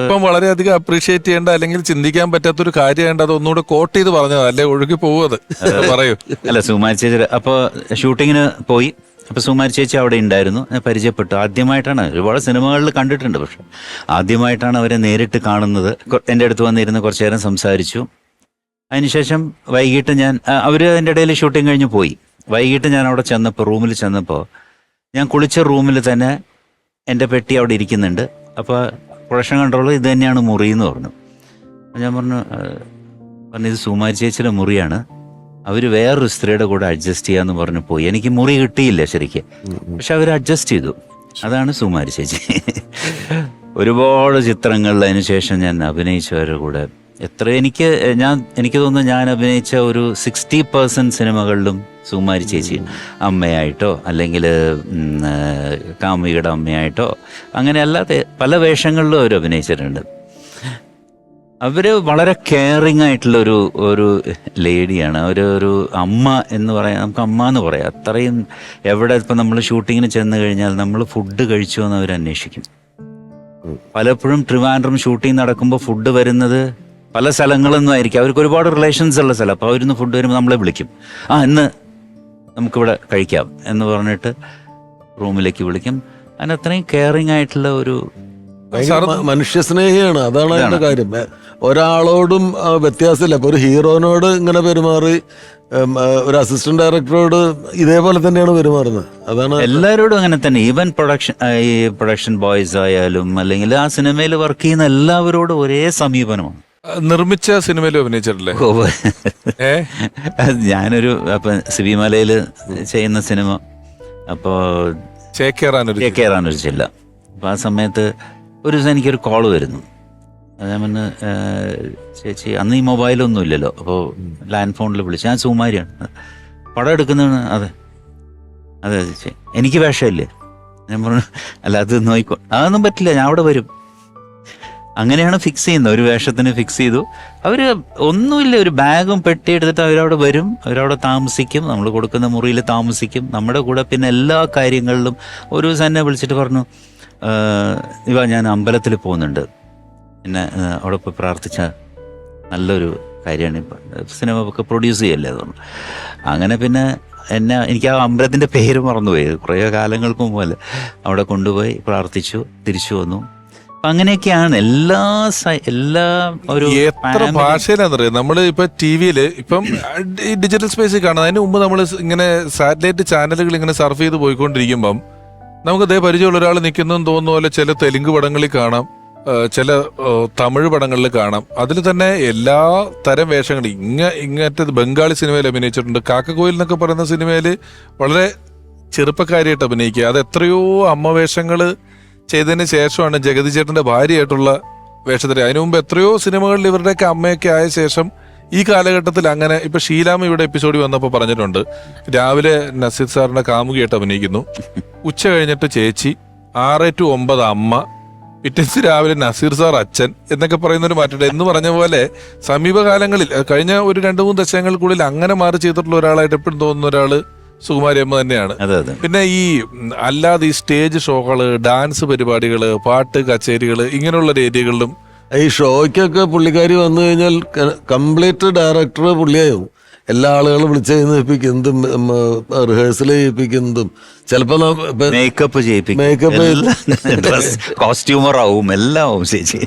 ഇപ്പം വളരെയധികം അപ്രീഷിയേറ്റ് ചെയ്യേണ്ട അല്ലെങ്കിൽ ചിന്തിക്കാൻ പറ്റാത്തൊരു കാര്യമായിട്ട് അത് ഒന്നുകൂടെ കോട്ട് ചെയ്ത് പറഞ്ഞത്, അല്ലെ ഒഴുകി പോവത്. പറയൂ. അല്ല, സുകുമാരി ചേച്ചി അപ്പൊ ഷൂട്ടിങ്ങിന് പോയി. അപ്പോൾ സുകുമാരി ചേച്ചി അവിടെ ഉണ്ടായിരുന്നു, പരിചയപ്പെട്ടു. ആദ്യമായിട്ടാണ്, ഒരുപാട് സിനിമകളിൽ കണ്ടിട്ടുണ്ട്, പക്ഷെ ആദ്യമായിട്ടാണ് അവരെ നേരിട്ട് കാണുന്നത്. എൻ്റെ അടുത്ത് വന്നിരുന്ന് കുറച്ചു നേരം സംസാരിച്ചു. അതിനുശേഷം വൈകിട്ട് അവർ എൻ്റെ ഇടയിൽ ഷൂട്ടിങ് കഴിഞ്ഞ് പോയി. വൈകിട്ട് ഞാൻ അവിടെ റൂമിൽ ചെന്നപ്പോൾ ഞാൻ കുളിച്ച റൂമിൽ തന്നെ എൻ്റെ പെട്ടി അവിടെ ഇരിക്കുന്നുണ്ട്. അപ്പോൾ പ്രൊഡക്ഷൻ കൺട്രോളർ ഇത് തന്നെയാണ് മുറി എന്ന് പറഞ്ഞു. ഞാൻ പറഞ്ഞു ഇത് സുകുമാരി ചേച്ചിയുടെ മുറിയാണ്, അവർ വേറൊരു സ്ത്രീയുടെ കൂടെ അഡ്ജസ്റ്റ് ചെയ്യാന്ന് പറഞ്ഞു പോയി. എനിക്ക് മുറി കിട്ടിയില്ല ശരിക്കും, പക്ഷെ അവർ അഡ്ജസ്റ്റ് ചെയ്തു. അതാണ് സുകുമാരി ചേച്ചി. ഒരുപാട് ചിത്രങ്ങളിൽ അതിന് ശേഷം ഞാൻ അഭിനയിച്ചവരുടെ കൂടെ എനിക്ക് തോന്നുന്നു ഞാൻ അഭിനയിച്ച ഒരു 60% സിനിമകളിലും സുകുമാരി ചേച്ചി അമ്മയായിട്ടോ അല്ലെങ്കിൽ കാമുകിയുടെ അമ്മയായിട്ടോ അങ്ങനെ അല്ലാതെ പല വേഷങ്ങളിലും അവർ അഭിനയിച്ചിട്ടുണ്ട്. അവര് വളരെ കെയറിങ് ആയിട്ടുള്ള ഒരു ലേഡിയാണ്. ഒരു അമ്മ എന്ന് പറയാം, നമുക്ക് അമ്മ എന്ന് പറയാം. അത്രയും എവിടെ ഇപ്പം നമ്മൾ ഷൂട്ടിങ്ങിന് ചെന്ന് കഴിഞ്ഞാൽ നമ്മൾ ഫുഡ് കഴിച്ചു എന്ന് അവർ അന്വേഷിക്കും. പലപ്പോഴും ട്രിവാൻഡ്രം ഷൂട്ടിംഗ് നടക്കുമ്പോൾ ഫുഡ് വരുന്നത് പല സ്ഥലങ്ങളൊന്നും ആയിരിക്കും, അവർക്ക് ഒരുപാട് റിലേഷൻസ് ഉള്ള സ്ഥലം. അപ്പോൾ അവരിന്ന് ഫുഡ് വരുമ്പോൾ നമ്മളെ വിളിക്കും, ഇന്ന് നമുക്കിവിടെ കഴിക്കാം എന്ന് പറഞ്ഞിട്ട് റൂമിലേക്ക് വിളിക്കും. അതിന് അത്രയും കെയറിങ് ആയിട്ടുള്ള ഒരു മനുഷ്യസ്നേഹിയാണ്. അതാണ് അതിന്റെ കാര്യം. ഒരാളോടും വ്യത്യാസമില്ല. ഇപ്പൊ ഒരു ഹീറോനോട് ഇങ്ങനെ പെരുമാറി ഒരു അസിസ്റ്റന്റ് ഡയറക്ടറോട് ഇതേപോലെ തന്നെയാണ് പെരുമാറുന്നത്. അതാണ് എല്ലാവരോടും അങ്ങനെ തന്നെ. ഈവൻ പ്രൊഡക്ഷൻ ബോയ്സ് ആയാലും അല്ലെങ്കിൽ ആ സിനിമയിൽ വർക്ക് ചെയ്യുന്ന എല്ലാവരോടും ഒരേ സമീപനമാണ്. നിർമ്മിച്ച സിനിമയിൽ അഭിനയിച്ചിട്ടില്ലേ? ഞാനൊരു സിബിമലയിൽ ചെയ്യുന്ന സിനിമ, അപ്പോൾ ചേക്കേറാനൊരു ചില്ല. അപ്പോൾ ആ സമയത്ത് ഒരു ദിവസം എനിക്കൊരു കോള് വരുന്നു. ഞാൻ പറഞ്ഞു ചേച്ചി അന്ന് ഈ മൊബൈലൊന്നും ഇല്ലല്ലോ, അപ്പോൾ ലാൻഡ് ഫോണിൽ വിളിച്ചു. ഞാൻ സുകുമാരിയാണ്, പടം എടുക്കുന്നതാണ്. അതെ അതെ ചേച്ചി, എനിക്ക് വേഷമില്ലേ? ഞാൻ പറഞ്ഞു അല്ല അത് നോയിക്കോ, അതൊന്നും പറ്റില്ല, ഞാൻ അവിടെ വരും. അങ്ങനെയാണ് ഫിക്സ് ചെയ്യുന്നത്. ഒരു വേഷത്തിന് ഫിക്സ് ചെയ്തു. അവർ ഒന്നുമില്ല, ഒരു ബാഗും പെട്ടി എടുത്തിട്ട് അവരവിടെ വരും, അവരവിടെ താമസിക്കും, നമ്മൾ കൊടുക്കുന്ന മുറിയിൽ താമസിക്കും, നമ്മുടെ കൂടെ. പിന്നെ എല്ലാ കാര്യങ്ങളിലും ഒരു ദിവസം എന്നെ വിളിച്ചിട്ട് പറഞ്ഞു, ഇവ ഞാൻ അമ്പലത്തിൽ പോകുന്നുണ്ട്, പിന്നെ അവിടെ പോയി പ്രാർത്ഥിച്ച നല്ലൊരു കാര്യമാണ്, ഇപ്പം സിനിമ ഒക്കെ പ്രൊഡ്യൂസ് ചെയ്യല്ലേ തോന്നുന്നു. അങ്ങനെ പിന്നെ എനിക്ക് ആ അമ്പലത്തിൻ്റെ പേര് മറന്നുപോയി, കുറേ കാലങ്ങൾക്ക് മുമ്പ്. അവിടെ കൊണ്ടുപോയി പ്രാർത്ഥിച്ചു, തിരിച്ചു വന്നു. അപ്പം അങ്ങനെയൊക്കെയാണ് എല്ലാ ഒരു എത്ര ഭാഷയിലാണെന്നറിയാം. നമ്മൾ ഇപ്പൊ ടി വിയിൽ ഇപ്പം ഈ ഡിജിറ്റൽ സ്പേസിൽ കാണുന്നത്. അതിന് മുമ്പ് നമ്മൾ ഇങ്ങനെ സാറ്റലൈറ്റ് ചാനലുകൾ ഇങ്ങനെ സർഫ് ചെയ്ത് പോയിക്കൊണ്ടിരിക്കുമ്പം നമുക്ക് അതേ പരിചയമുള്ള ഒരാൾ നിൽക്കുന്നതെന്ന് തോന്നുന്ന പോലെ ചില തെലുങ്ക് പടങ്ങളിൽ കാണാം, ചില തമിഴ് പടങ്ങളിൽ കാണാം. അതിൽ തന്നെ എല്ലാ തരം വേഷങ്ങളും ഇങ്ങനത്തെ ബംഗാളി സിനിമയിൽ അഭിനയിച്ചിട്ടുണ്ട്. കാക്കക്കോയിൽ എന്നൊക്കെ പറയുന്ന സിനിമയിൽ വളരെ ചെറുപ്പക്കാരിയായിട്ട് അഭിനയിക്കുക. അത് എത്രയോ അമ്മ വേഷങ്ങൾ ചെയ്തതിന് ശേഷമാണ് ജഗതി ചേട്ടന്റെ ഭാര്യയായിട്ടുള്ള വേഷത്തിൽ. അതിനു മുമ്പ് എത്രയോ സിനിമകളിൽ ഇവരുടെയൊക്കെ അമ്മയൊക്കെ ആയ ശേഷം ഈ കാലഘട്ടത്തിൽ അങ്ങനെ ഇപ്പൊ ഷീലാമ ഇവിടെ എപ്പിസോഡിൽ വന്നപ്പോൾ പറഞ്ഞിട്ടുണ്ട്, രാവിലെ നസീർ സാറിന്റെ കാമുകിയായിട്ട് അഭിനയിക്കുന്നു, ഉച്ച കഴിഞ്ഞിട്ട് ചേച്ചി, 6 to 9 അമ്മ, പിറ്റേന്ന് രാവിലെ നസീർ സാർ അച്ഛൻ എന്നൊക്കെ പറയുന്നൊരു മാറ്റം എന്ന് പറഞ്ഞ പോലെ സമീപകാലങ്ങളിൽ കഴിഞ്ഞ ഒരു 2-3 ദശകങ്ങൾക്കുള്ളിൽ അങ്ങനെ മാറി ചെയ്തിട്ടുള്ള ഒരാളായിട്ട് എപ്പോഴും തോന്നുന്ന ഒരാള് സുകുമാരി അമ്മ തന്നെയാണ്. പിന്നെ ഈ അല്ലാതെ ഈ സ്റ്റേജ് ഷോകള്, ഡാൻസ് പരിപാടികള്, പാട്ട് കച്ചേരികള്, ഇങ്ങനെയുള്ള ഏരിയകളിലും ഈ ഷോയ്ക്കൊക്കെ പുള്ളിക്കാരി വന്നു കഴിഞ്ഞാൽ കംപ്ലീറ്റ് ഡയറക്ടർ പുള്ളിയാവും. എല്ലാ ആളുകളും വിളിച്ച് ചെയ്യിപ്പിക്കുന്നതും റിഹേഴ്സൽ ചെയ്യിപ്പിക്കുന്നതും ചിലപ്പോ മേക്കപ്പ് കോസ്റ്റ്യൂമർ ആവും, എല്ലാം ആവും ചേച്ചി.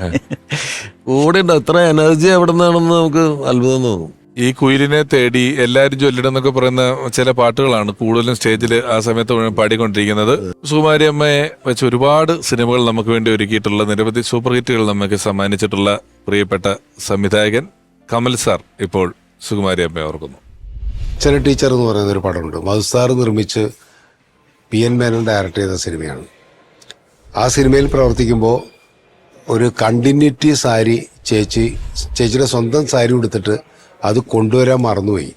കൂടെ അത്ര എനർജി എവിടെ നിന്നാണെന്ന് നമുക്ക് അത്ഭുതം തോന്നും. ഈ കുയിലിനെ തേടി എല്ലാവരും ചൊല്ലിടുന്നൊക്കെ പറയുന്ന ചില പാട്ടുകളാണ് കൂടുതലും സ്റ്റേജിൽ ആ സമയത്ത് മുഴുവൻ പാടിക്കൊണ്ടിരിക്കുന്നത്. സുകുമാരി അമ്മയെ വെച്ച് ഒരുപാട് സിനിമകൾ നമുക്ക് വേണ്ടി ഒരുക്കിയിട്ടുള്ള, നിരവധി സൂപ്പർ ഹിറ്റുകൾ നമുക്ക് സമ്മാനിച്ചിട്ടുള്ള പ്രിയപ്പെട്ട സംവിധായകൻ കമൽ സാർ ഇപ്പോൾ സുകുമാരി അമ്മയെ ഓർക്കുന്നു. അച്ഛന ടീച്ചർ എന്ന് പറയുന്ന ഒരു പടമുണ്ട്, മധുസാർ നിർമ്മിച്ച് PN മേനോൻ ഡയറക്റ്റ് ചെയ്ത സിനിമയാണ്. ആ സിനിമയിൽ പ്രവർത്തിക്കുമ്പോൾ ഒരു കണ്ടിന്യൂറ്റി സാരി ചേച്ചിയുടെ സ്വന്തം സാരി ഉടുത്തിട്ട് അത് കൊണ്ടുവരാൻ മറന്നുപോയി.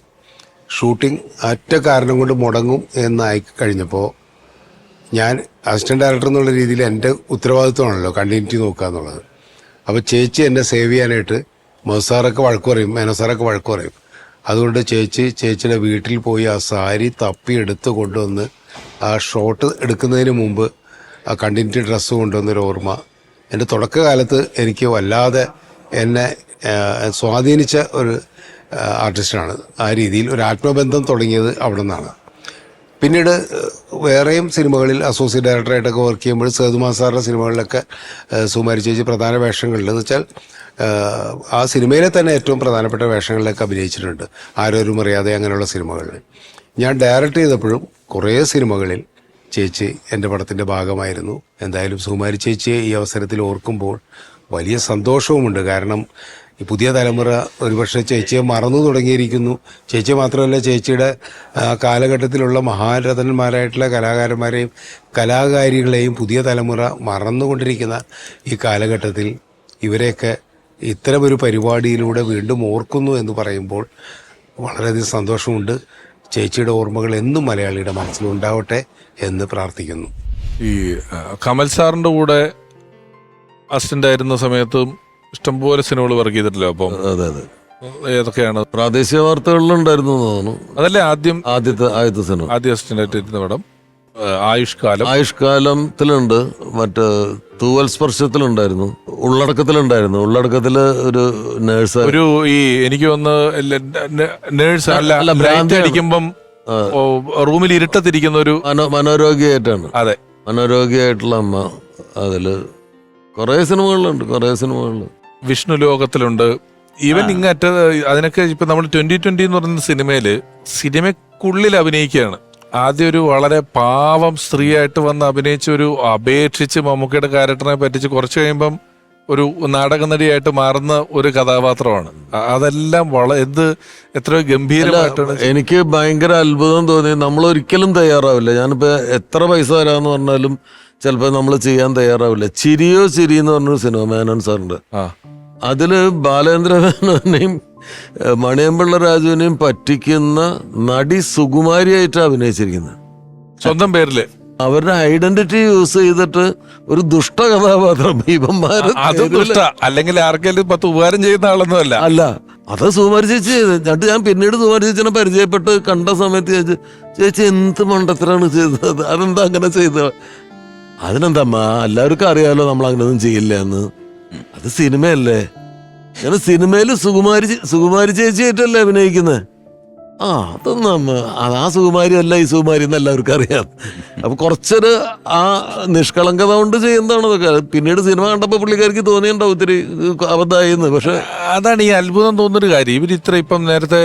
ഷൂട്ടിംഗ് ഒറ്റ കാരണം കൊണ്ട് മുടങ്ങും എന്നായി കഴിഞ്ഞപ്പോൾ ഞാൻ അസിസ്റ്റന്റ് ഡയറക്ടർ എന്നുള്ള രീതിയിൽ എൻ്റെ ഉത്തരവാദിത്വമാണല്ലോ കണ്ടിന്യൂറ്റി നോക്കുക എന്നുള്ളത്. അപ്പോൾ ചേച്ചി എന്നെ സേവ് ചെയ്യാനായിട്ട് മധുസാറൊക്കെ വഴക്ക് പറയും, മേനോസാറൊക്കെ വഴക്ക് പറയും. അതുകൊണ്ട് ചേച്ചിയുടെ വീട്ടിൽ പോയി ആ സാരി തപ്പി എടുത്ത് കൊണ്ടുവന്ന് ആ ഷോട്ട് എടുക്കുന്നതിന് മുമ്പ് ആ കണ്ടിന്യൂറ്റി ഡ്രസ്സ് കൊണ്ടുവന്നൊരു ഓർമ്മ എൻ്റെ തുടക്കകാലത്ത് എനിക്ക് വല്ലാതെ എന്നെ സ്വാധീനിച്ച ഒരു ആർട്ടിസ്റ്റാണ്. ആ രീതിയിൽ ഒരു ആത്മബന്ധം തുടങ്ങിയത് അവിടെ നിന്നാണ്. പിന്നീട് വേറെയും സിനിമകളിൽ അസോസിയേറ്റ് ഡയറക്ടറായിട്ടൊക്കെ വർക്ക് ചെയ്യുമ്പോൾ സേതുമാ സാറിൻ്റെ സിനിമകളിലൊക്കെ സുകുമാരി ചേച്ചി പ്രധാന വേഷങ്ങളിൽ എന്ന് വെച്ചാൽ ആ സിനിമയിലെ തന്നെ ഏറ്റവും പ്രധാനപ്പെട്ട വേഷങ്ങളിലൊക്കെ അഭിനയിച്ചിട്ടുണ്ട്. ആരോരും അറിയാതെ അങ്ങനെയുള്ള സിനിമകളിൽ. ഞാൻ ഡയറക്റ്റ് ചെയ്തപ്പോഴും കുറേ സിനിമകളിൽ ചേച്ചി എൻ്റെ പടത്തിൻ്റെ ഭാഗമായിരുന്നു. എന്തായാലും സുകുമാരി ചേച്ചിയെ ഈ അവസരത്തിൽ ഓർക്കുമ്പോൾ വലിയ സന്തോഷവുമുണ്ട്. കാരണം ഈ പുതിയ തലമുറ ഒരുപക്ഷെ ചേച്ചിയെ മറന്നു തുടങ്ങിയിരിക്കുന്നു. ചേച്ചി മാത്രമല്ല, ചേച്ചിയുടെ കാലഘട്ടത്തിലുള്ള മഹാരഥന്മാരായിട്ടുള്ള കലാകാരന്മാരെയും കലാകാരികളെയും പുതിയ തലമുറ മറന്നുകൊണ്ടിരിക്കുന്ന ഈ കാലഘട്ടത്തിൽ ഇവരെയൊക്കെ ഇത്തരമൊരു പരിപാടിയിലൂടെ വീണ്ടും ഓർക്കുന്നു എന്ന് പറയുമ്പോൾ വളരെയധികം സന്തോഷമുണ്ട്. ചേച്ചിയുടെ ഓർമ്മകൾ എന്നും മലയാളിയുടെ മനസ്സിലുണ്ടാവട്ടെ എന്ന് പ്രാർത്ഥിക്കുന്നു. ഈ കമൽ സാറിന്റെ കൂടെ അസിസ്റ്റന്റ് ആയിരുന്ന സമയത്തും ഇഷ്ടംപോലെ സിനിമകൾ വർക്ക് ചെയ്തിട്ടില്ല. അപ്പം അതെ അതെ, ഏതൊക്കെയാണ്? പ്രാദേശിക വാർത്തകളിലുണ്ടായിരുന്നു തോന്നുന്നു. അതല്ലേ ആദ്യത്തെ സിനിമ, ആദ്യ അസിസ്റ്റന്റ് ആയിട്ട് ഇരുന്ന പടം ആയുഷ്കാലത്തിലുണ്ട്, മറ്റേ തൂവൽ സ്പർശത്തിലുണ്ടായിരുന്നു, ഉള്ളടക്കത്തില് ഒരു നേഴ്സ്, ഒരു ഈ എനിക്ക് വന്ന് നേഴ്സ് അല്ല, ഭ്രാന്തി അടിക്കുമ്പം റൂമിൽ ഇരുട്ടത്തിരിക്കുന്ന ഒരു മനോരോഗിയായിട്ടാണ്. അതെ, മനോരോഗിയായിട്ടുള്ള അമ്മ. അതില് കുറേ സിനിമകളുണ്ട്. വിഷ്ണു ലോകത്തിലുണ്ട്. ഈവൻ ഇങ്ങറ്റ അതിനൊക്കെ ഇപ്പൊ നമ്മൾ 2020 എന്ന് പറയുന്ന സിനിമയ്ക്കുള്ളിൽ അഭിനയിക്കുകയാണ്. ആദ്യം ഒരു വളരെ പാവം സ്ത്രീയായിട്ട് വന്ന് അഭിനയിച്ച ഒരു അപേക്ഷിച്ച് മമ്മൂക്കയുടെ ക്യാരക്ടറിനെ പറ്റിച്ച് കുറച്ച് കഴിയുമ്പം ഒരു നാടക നടിയായിട്ട് മാറുന്ന ഒരു കഥാപാത്രമാണ്. അതെല്ലാം എത്രയോ ഗംഭീരമായിട്ടാണ്. എനിക്ക് ഭയങ്കര അത്ഭുതം തോന്നി. നമ്മൾ ഒരിക്കലും തയ്യാറാവില്ല. ഞാനിപ്പോ എത്ര പൈസ തരാന്ന് പറഞ്ഞാലും ചിലപ്പോൾ നമ്മൾ ചെയ്യാൻ തയ്യാറാവില്ല. ചിരിയോ ചിരി എന്ന് പറഞ്ഞൊരു സിനിമ മേനോൻ സാറിൻ്റെ, ആ അതില് ബാലേന്ദ്ര മേനോനെയും മണിയമ്പിള്ള രാജുവിനെയും പറ്റിക്കുന്ന നടി സുകുമാരിയായിട്ടാണ് അഭിനയിച്ചിരിക്കുന്നത്. സ്വന്തം പേരില് അവരുടെ ഐഡന്റിറ്റി യൂസ് ചെയ്തിട്ട് ഒരു ദുഷ്ട കഥാപാത്രം ഇവന്മാര് അത് ദുഷ്ട, അല്ലെങ്കിൽ ആർക്കെങ്കിലും 10 ഉപകാരം ചെയ്യുന്ന ആളൊന്നും അല്ല. അല്ല, അത് സുകുമാരി ചേച്ചി ചെയ്ത്. എന്നിട്ട് ഞാൻ പിന്നീട് സുകുമാരി ചേച്ചിനെ പരിചയപ്പെട്ട് കണ്ട സമയത്ത് ചേച്ചി ചേച്ചി എന്ത് മണ്ടത്തരാണ് ചെയ്തത്, അതെന്താ അങ്ങനെ ചെയ്തത്? അതിനെന്താ എല്ലാവർക്കും അറിയാലോ നമ്മൾ അങ്ങനെയൊന്നും ചെയ്യില്ല എന്ന്. അത് സിനിമയല്ലേ, ഞാൻ സിനിമയില് സുകുമാരി ചേച്ചിയായിട്ടല്ലേ അഭിനയിക്കുന്നത്. അതൊന്നും ആ സുകുമാരി അല്ല ഈ സുകുമാരി എന്ന് എല്ലാവർക്കും അറിയാം. അപ്പൊ കുറച്ചൊരു ആ നിഷ്കളങ്കത കൊണ്ട് ചെയ്യുന്നതാണ് അതൊക്കെ. പിന്നീട് സിനിമ കണ്ടപ്പോ പുള്ളിക്കാർക്ക് തോന്നിയുണ്ടാവും ഒത്തിരി അബദ്ധമായിന്ന്. പക്ഷെ അതാണ് ഈ അത്ഭുതം തോന്നുന്നൊരു കാര്യം. ഇവർ ഇപ്പം നേരത്തെ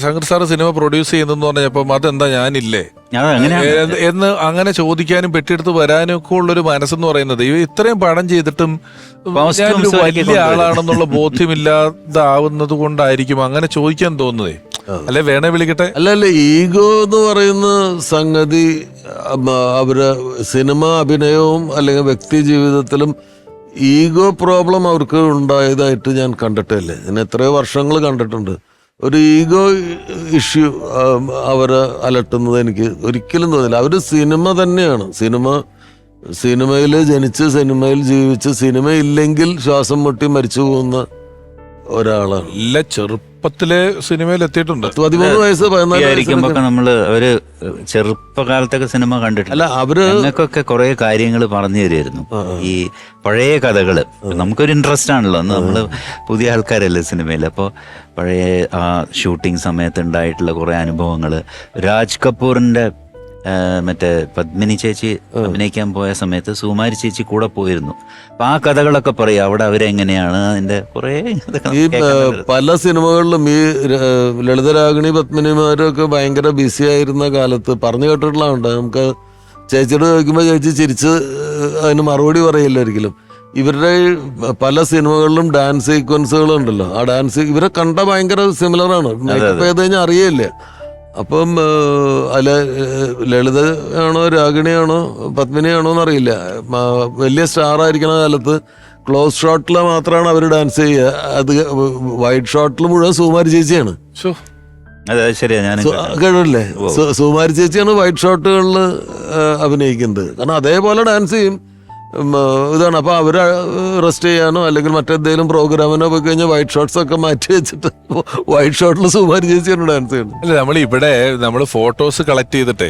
ശങ്കർ സാറ് സിനിമ പ്രൊഡ്യൂസ് ചെയ്യുന്നെന്ന് പറഞ്ഞപ്പം അതെന്താ ഞാനില്ലേ എന്ന് അങ്ങനെ ചോദിക്കാനും പെട്ടിയെടുത്ത് വരാനും ഒക്കെ ഉള്ളൊരു മനസ്സെന്ന് പറയുന്നത്, ഇവർ ഇത്രയും പണം ചെയ്തിട്ടും ഞാനൊരു വലിയ ആളാണെന്നുള്ള ബോധ്യമില്ലാതാവുന്നത് കൊണ്ടായിരിക്കും അങ്ങനെ ചോദിക്കാൻ തോന്നുന്നതേ. അല്ലെ വേണേ വിളിക്കട്ടെ. അല്ല, ഈഗോ എന്ന് പറയുന്ന സംഗതി അവര് സിനിമ അഭിനയവും അല്ലെങ്കിൽ വ്യക്തി ജീവിതത്തിലും ഈഗോ പ്രോബ്ലം അവർക്ക് ഉണ്ടായതായിട്ട് ഞാൻ കണ്ടിട്ടില്ലേ. ഞാൻ എത്രയോ വർഷങ്ങൾ കണ്ടിട്ടുണ്ട്. ഒരു ഈഗോ ഇഷ്യൂ അവരെ അലട്ടുന്നത് എനിക്ക് ഒരിക്കലും തോന്നില്ല. അവര് സിനിമ തന്നെയാണ്. സിനിമയിൽ ജനിച്ച് സിനിമയിൽ ജീവിച്ച് സിനിമ ഇല്ലെങ്കിൽ ശ്വാസം മുട്ടി മരിച്ചു പോകുന്ന ഒരാളാണ്. നല്ല ചെറുപ്പത്തിലെ സിനിമയിൽ എത്തിയിട്ടുണ്ട്. 13 വയസ്സ് 14 ആയിരിക്കുമ്പോ നമ്മള് അവര് ചെറുപ്പകാലത്തൊക്കെ സിനിമ കണ്ടിട്ടില്ല. അല്ല, അവര് ഞങ്ങൾക്കൊക്കെ കുറെ കാര്യങ്ങൾ പറഞ്ഞു തരുമായിരുന്നു. ഈ പഴയ കഥകള് നമുക്കൊരു ഇൻട്രസ്റ്റ് ആണല്ലോ, അന്ന് നമ്മള് പുതിയ ആൾക്കാരല്ലേ സിനിമയിൽ. അപ്പോൾ പഴയ ആ ഷൂട്ടിംഗ് സമയത്ത് ഉണ്ടായിട്ടുള്ള കുറെ അനുഭവങ്ങള്, രാജ് കപൂറിന്റെ മറ്റേ പത്മിനി ചേച്ചി അഭിനയിക്കാൻ പോയ സമയത്ത് സുകുമാരി ചേച്ചി കൂടെ പോയിരുന്നു. അപ്പൊ ആ കഥകളൊക്കെ പറയാം, അവിടെ അവരെങ്ങനെയാണ് അതിന്റെ കുറെ ഈ പല സിനിമകളിലും ഈ ലളിതരാഗിണി പത്മിനിമാരൊക്കെ ഭയങ്കര ബിസി ആയിരുന്ന കാലത്ത് പറഞ്ഞു കേട്ടിട്ടുള്ളതുണ്ട്. നമുക്ക് ചേച്ചിയോട് ചോദിക്കുമ്പോൾ ചേച്ചി ചിരിച്ച് അതിന് മറുപടി പറയില്ല ഒരിക്കലും. ഇവരുടെ പല സിനിമകളിലും ഡാൻസ് സീക്വൻസുകളുണ്ടല്ലോ, ആ ഡാൻസ് ഇവരെ കണ്ട ഭയങ്കര സിമിലറാണ്. മേക്കപ്പ് ചെയ്ത് കഴിഞ്ഞാൽ അറിയില്ല. അപ്പം അല്ല, ലളിത ആണോ രാഗിണിയാണോ പത്മിനിയാണോ എന്നറിയില്ല, വലിയ സ്റ്റാർ ആയിരിക്കണ കാലത്ത് ക്ലോസ് ഷോട്ടിൽ മാത്രമാണ് അവർ ഡാൻസ് ചെയ്യുക. അത് വൈഡ് ഷോട്ടിൽ മുഴുവൻ സുകുമാരി ചേച്ചിയാണ്. അതെ, ശരിയാ. ഞാൻ കേട്ടില്ലേ, സുകുമാരി ചേച്ചിയാണ് വൈഡ് ഷോട്ടുകളിൽ അഭിനയിക്കുന്നത്. കാരണം അതേപോലെ ഡാൻസ് ചെയ്യും. ഇതാണ്. അപ്പൊ അവര് റെസ്റ്റ് ചെയ്യാനോ അല്ലെങ്കിൽ മറ്റെന്തെങ്കിലും പ്രോഗ്രാമിനോ പോയി കഴിഞ്ഞാൽ വൈറ്റ് ഷോട്ട്സ് ഒക്കെ മാറ്റി വെച്ചിട്ട് വൈറ്റ് ഷോട്ടിൽ സുകുമാരി ചേച്ചിയാണ് ഡാൻസ് ചെയ്യുന്നത്. അല്ല, നമ്മൾ ഫോട്ടോസ് കളക്ട് ചെയ്തിട്ടേ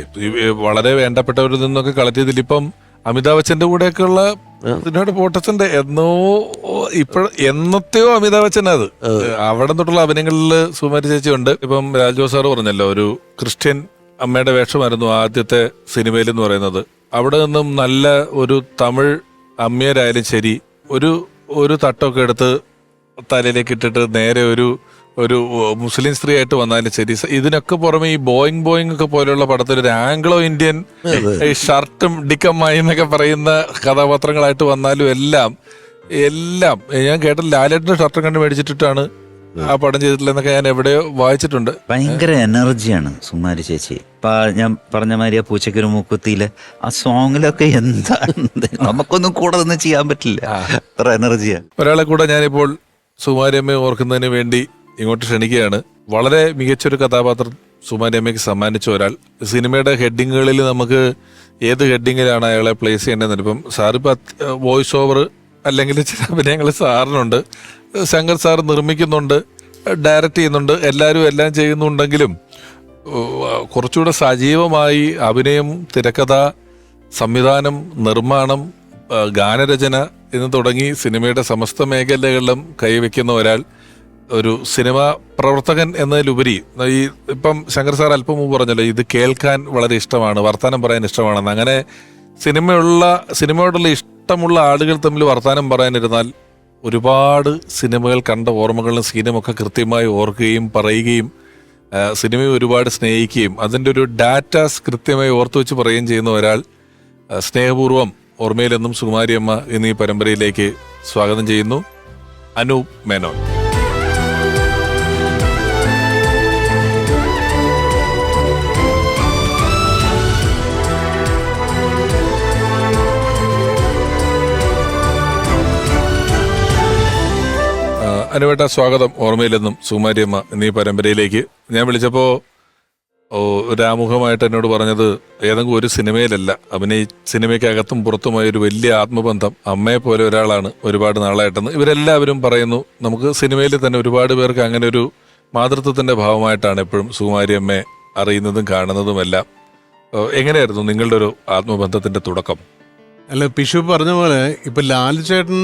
വളരെ വേണ്ടപ്പെട്ടവരിൽ നിന്നൊക്കെ കളക്ട് ചെയ്തില്ല. ഇപ്പം അമിതാഭ് ബച്ചന്റെ കൂടെയൊക്കെ ഉള്ള ഇതിനോട് ഫോട്ടോസ് ഉണ്ട്. എന്നത്തെയോ അമിതാഭ് ബച്ചൻ അത് അവിടെ തൊട്ടുള്ള അഭിനയങ്ങളിൽ സുകുമാരി ചേച്ചി ഉണ്ട്. ഇപ്പം രാജു സാറ് പറഞ്ഞല്ലോ, ഒരു ക്രിസ്ത്യൻ അമ്മയുടെ വേഷമായിരുന്നു ആദ്യത്തെ സിനിമയിൽ എന്ന് പറയുന്നത്. അവിടെ നിന്നും നല്ല ഒരു തമിഴ് അമ്മയരായാലും ശരി, ഒരു തട്ടൊക്കെ എടുത്ത് തലയിലേക്ക് ഇട്ടിട്ട് നേരെ ഒരു മുസ്ലിം സ്ത്രീ ആയിട്ട് വന്നാലും ശരി, ഇതിനൊക്കെ പുറമെ ഈ ബോയിങ് ഒക്കെ പോലെയുള്ള പടത്തിൽ ഒരു ആംഗ്ലോ ഇന്ത്യൻ ഈ ഷർട്ടും ഡിക്കമ്മായി എന്നൊക്കെ പറയുന്ന കഥാപാത്രങ്ങളായിട്ട് വന്നാലും എല്ലാം ഞാൻ കേട്ട ലാലേട്ടന്റെ ഷർട്ടും കണ്ട് മേടിച്ചിട്ടിട്ടാണ് ആ പടം ചെയ്തിട്ടില്ല എന്നൊക്കെ ഞാൻ എവിടെയോ വായിച്ചിട്ടുണ്ട്. ഭയങ്കര എനർജിയാണ് സുകുമാരി ചേച്ചി. ഞാൻ പറഞ്ഞ മാതിരി ആ പൂച്ചക്കൊരു മൂക്കുത്തിയില് ആ സോങ്ങിലൊക്കെ എന്താ നമുക്കൊന്നും കൂടെ ഒന്നും ചെയ്യാൻ പറ്റില്ല, അത്ര എനർജിയാണ്. ഒരാളെ കൂടെ ഞാനിപ്പോൾ സുകുമാരി അമ്മയെ ഓർക്കുന്നതിന് വേണ്ടി ഇങ്ങോട്ട് ക്ഷണിക്കുകയാണ്. വളരെ മികച്ചൊരു കഥാപാത്രം സുകുമാരി അമ്മയ്ക്ക് സമ്മാനിച്ച ഒരാൾ. സിനിമയുടെ ഹെഡിങ്ങുകളിൽ നമുക്ക് ഏത് ഹെഡിങ്ങിലാണ് അയാളെ പ്ലേസ് ചെയ്യേണ്ടതെന്ന്. ഇപ്പം സാറിപ്പോൾ വോയിസ് ഓവർ അല്ലെങ്കിൽ ചില അഭിനയങ്ങൾ സാറിനുണ്ട്, ശങ്കർ സാർ നിർമ്മിക്കുന്നുണ്ട്, ഡയറക്റ്റ് ചെയ്യുന്നുണ്ട്, എല്ലാവരും എല്ലാം ചെയ്യുന്നുണ്ടെങ്കിലും കുറച്ചുകൂടെ സജീവമായി അഭിനയം, തിരക്കഥ, സംവിധാനം, നിർമ്മാണം, ഗാനരചന എന്ന് തുടങ്ങി സിനിമയുടെ സമസ്ത മേഖലകളിലും കൈവയ്ക്കുന്ന ഒരാൾ, ഒരു സിനിമാ പ്രവർത്തകൻ എന്നതിലുപരി ഇപ്പം ശങ്കർ സാർ അല്പം മുമ്പ് പറഞ്ഞല്ലോ, ഇത് കേൾക്കാൻ വളരെ ഇഷ്ടമാണ്, വർത്തമാനം പറയാൻ ഇഷ്ടമാണെന്ന്. അങ്ങനെ സിനിമയോടുള്ള ഇഷ്ടമുള്ള ആളുകൾ തമ്മിൽ വർത്തമാനം പറയാനിരുന്നാൽ ഒരുപാട് സിനിമകൾ കണ്ട ഓർമ്മകളും സീനുമൊക്കെ കൃത്യമായി ഓർക്കുകയും പറയുകയും സിനിമയെ ഒരുപാട് സ്നേഹിക്കുകയും അതിൻ്റെ ഒരു ഡാറ്റാസ് കൃത്യമായി ഓർത്തു വെച്ച് പറയുകയും ചെയ്യുന്ന ഒരാൾ സ്നേഹപൂർവ്വം ഓർമ്മയിലെന്നും സുകുമാരി അമ്മ എന്നീ പരമ്പരയിലേക്ക് സ്വാഗതം ചെയ്യുന്നു. അനൂപ് മേനോൻ. അനുവേട്ട സ്വാഗതം ഓർമ്മയിലെന്നും സുകുമാരിയമ്മ എന്നീ പരമ്പരയിലേക്ക്. ഞാൻ വിളിച്ചപ്പോൾ ഒരാമുഖമായിട്ട് എന്നോട് പറഞ്ഞത് ഏതെങ്കിലും ഒരു സിനിമയിലല്ല സിനിമയ്ക്കകത്തും പുറത്തുമായ ഒരു വലിയ ആത്മബന്ധം, അമ്മയെ പോലെ ഒരാളാണ് ഒരുപാട് നാളായിട്ടെന്ന്. ഇവരെല്ലാവരും പറയുന്നു. നമുക്ക് സിനിമയിൽ തന്നെ ഒരുപാട് പേർക്ക് അങ്ങനെ ഒരു മാതൃത്വത്തിന്റെ ഭാവമായിട്ടാണ് എപ്പോഴും സുകുമാരിയമ്മയെ അറിയുന്നതും കാണുന്നതുമെല്ലാം. എങ്ങനെയായിരുന്നു നിങ്ങളുടെ ഒരു ആത്മബന്ധത്തിന്റെ തുടക്കം? അല്ല, പിഷു പറഞ്ഞ പോലെ ഇപ്പൊ ലാൽചേട്ടൻ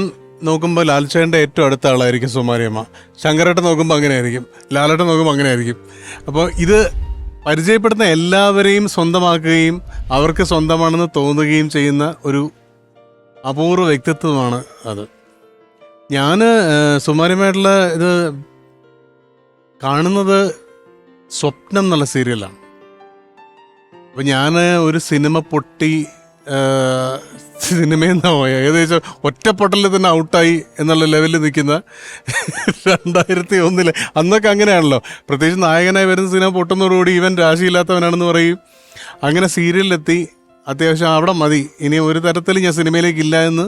നോക്കുമ്പോൾ ലാൽചേട്ടൻ്റെ ഏറ്റവും അടുത്ത ആളായിരിക്കും സുകുമാരിയമ്മ. ശങ്കരേട്ടൻ നോക്കുമ്പോൾ അങ്ങനെ ആയിരിക്കും, ലാലേട്ടൻ നോക്കുമ്പോൾ അങ്ങനെ ആയിരിക്കും. അപ്പോൾ ഇത് പരിചയപ്പെടുന്ന എല്ലാവരെയും സ്വന്തമാക്കുകയും അവർക്ക് സ്വന്തമാണെന്ന് തോന്നുകയും ചെയ്യുന്ന ഒരു അപൂർവ വ്യക്തിത്വമാണ് അത്. ഞാൻ സുകുമാരിയമ്മയായിട്ടുള്ള ഇത് കാണുന്നത് സ്വപ്നം എന്നുള്ള സീരിയലാണ്. അപ്പം ഞാൻ ഒരു സിനിമ പൊട്ടി സിനിമയിൽ നിന്നാണ് പോയ ഏകദേശം ഒറ്റപ്പൊട്ടലിൽ തന്നെ ഔട്ടായി എന്നുള്ള ലെവലിൽ നിൽക്കുന്ന 2001 അന്നൊക്കെ അങ്ങനെയാണല്ലോ. പ്രത്യേകിച്ച് നായകനായി വരുന്ന സിനിമ പൊട്ടുന്നതോടുകൂടി ഇവൻ രാശിയില്ലാത്തവനാണെന്ന് പറയും. അങ്ങനെ സീരിയലിലെത്തി അത്യാവശ്യം അവിടെ മതി, ഇനി ഒരു തരത്തിൽ ഞാൻ സിനിമയിലേക്ക് ഇല്ല എന്ന്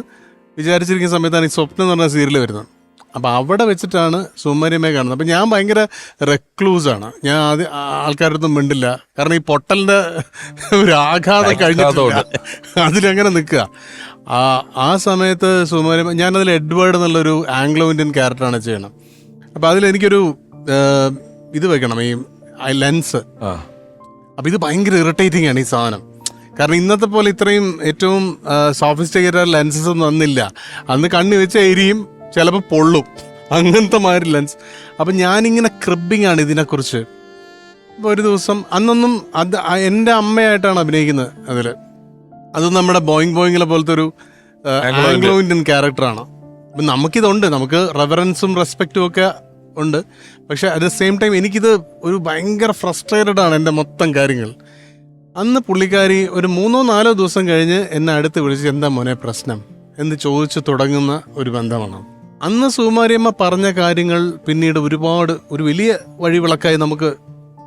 വിചാരിച്ചിരിക്കുന്ന സമയത്താണ് ഈ സ്വപ്നം എന്ന് പറഞ്ഞ സീരിയൽ വരുന്നത്. അപ്പം അവിടെ വെച്ചിട്ടാണ് സുകുമാരിയമ്മയെ കാണുന്നത്. അപ്പം ഞാൻ ഭയങ്കര റെക്ലൂസാണ്. ഞാൻ ആദ്യം ആൾക്കാരുടെ അടുത്തും മിണ്ടില്ല, കാരണം ഈ പൊട്ടലിൻ്റെ ഒരു ആഘാതം കഴിഞ്ഞിട്ടില്ല, അതിലങ്ങനെ നിൽക്കുക. ആ സമയത്ത് സുകുമാരിയമ്മ, ഞാനതിൽ എഡ്വേർഡ് എന്നുള്ളൊരു ആംഗ്ലോ ഇന്ത്യൻ ക്യാരക്ടറാണ് ചെയ്യണം. അപ്പം അതിലെനിക്കൊരു ഇത് വെക്കണം, ഈ ലെൻസ്. അപ്പം ഇത് ഭയങ്കര ഇറിറ്റേറ്റിംഗ് ആണ് ഈ സാധനം. കാരണം ഇന്നത്തെ പോലെ ഇത്രയും ഏറ്റവും സോഫിസ്റ്റിക്കേറ്റഡ് ലെൻസസ് ഒന്നും അന്നില്ല. അന്ന് കണ്ണി വെച്ച എരിയും ചിലപ്പോൾ പൊള്ളും, അങ്ങനത്തെ മാതിരി ലെൻസ്. അപ്പം ഞാനിങ്ങനെ ക്രിബിങ് ആണ് ഇതിനെക്കുറിച്ച്. അപ്പോൾ ഒരു ദിവസം അന്നൊന്നും അത് എൻ്റെ അമ്മയായിട്ടാണ് അഭിനയിക്കുന്നത് അതിൽ. അത് നമ്മുടെ ബോയിങ്ങിലെ പോലത്തെ ഒരു ആംഗ്ലോ ഇന്ത്യൻ ക്യാരക്ടറാണ്. അപ്പം നമുക്കിതുണ്ട്, നമുക്ക് റെവറൻസും റെസ്പെക്റ്റും ഒക്കെ ഉണ്ട്. പക്ഷെ അറ്റ് ദ സെയിം ടൈം എനിക്കിത് ഒരു ഭയങ്കര ഫ്രസ്ട്രേറ്റഡ് ആണ് എൻ്റെ മൊത്തം കാര്യങ്ങൾ. അന്ന് പുള്ളിക്കാരി ഒരു 3-4 ദിവസം കഴിഞ്ഞ് എന്നെ അടുത്ത് വിളിച്ച് എന്താ മോനെ പ്രശ്നം എന്ന് ചോദിച്ചു തുടങ്ങുന്ന ഒരു ബന്ധമാണ്. അന്ന് സുകുമാരിയമ്മ പറഞ്ഞ കാര്യങ്ങൾ പിന്നീട് ഒരു വലിയ വഴിവിളക്കായി നമുക്ക്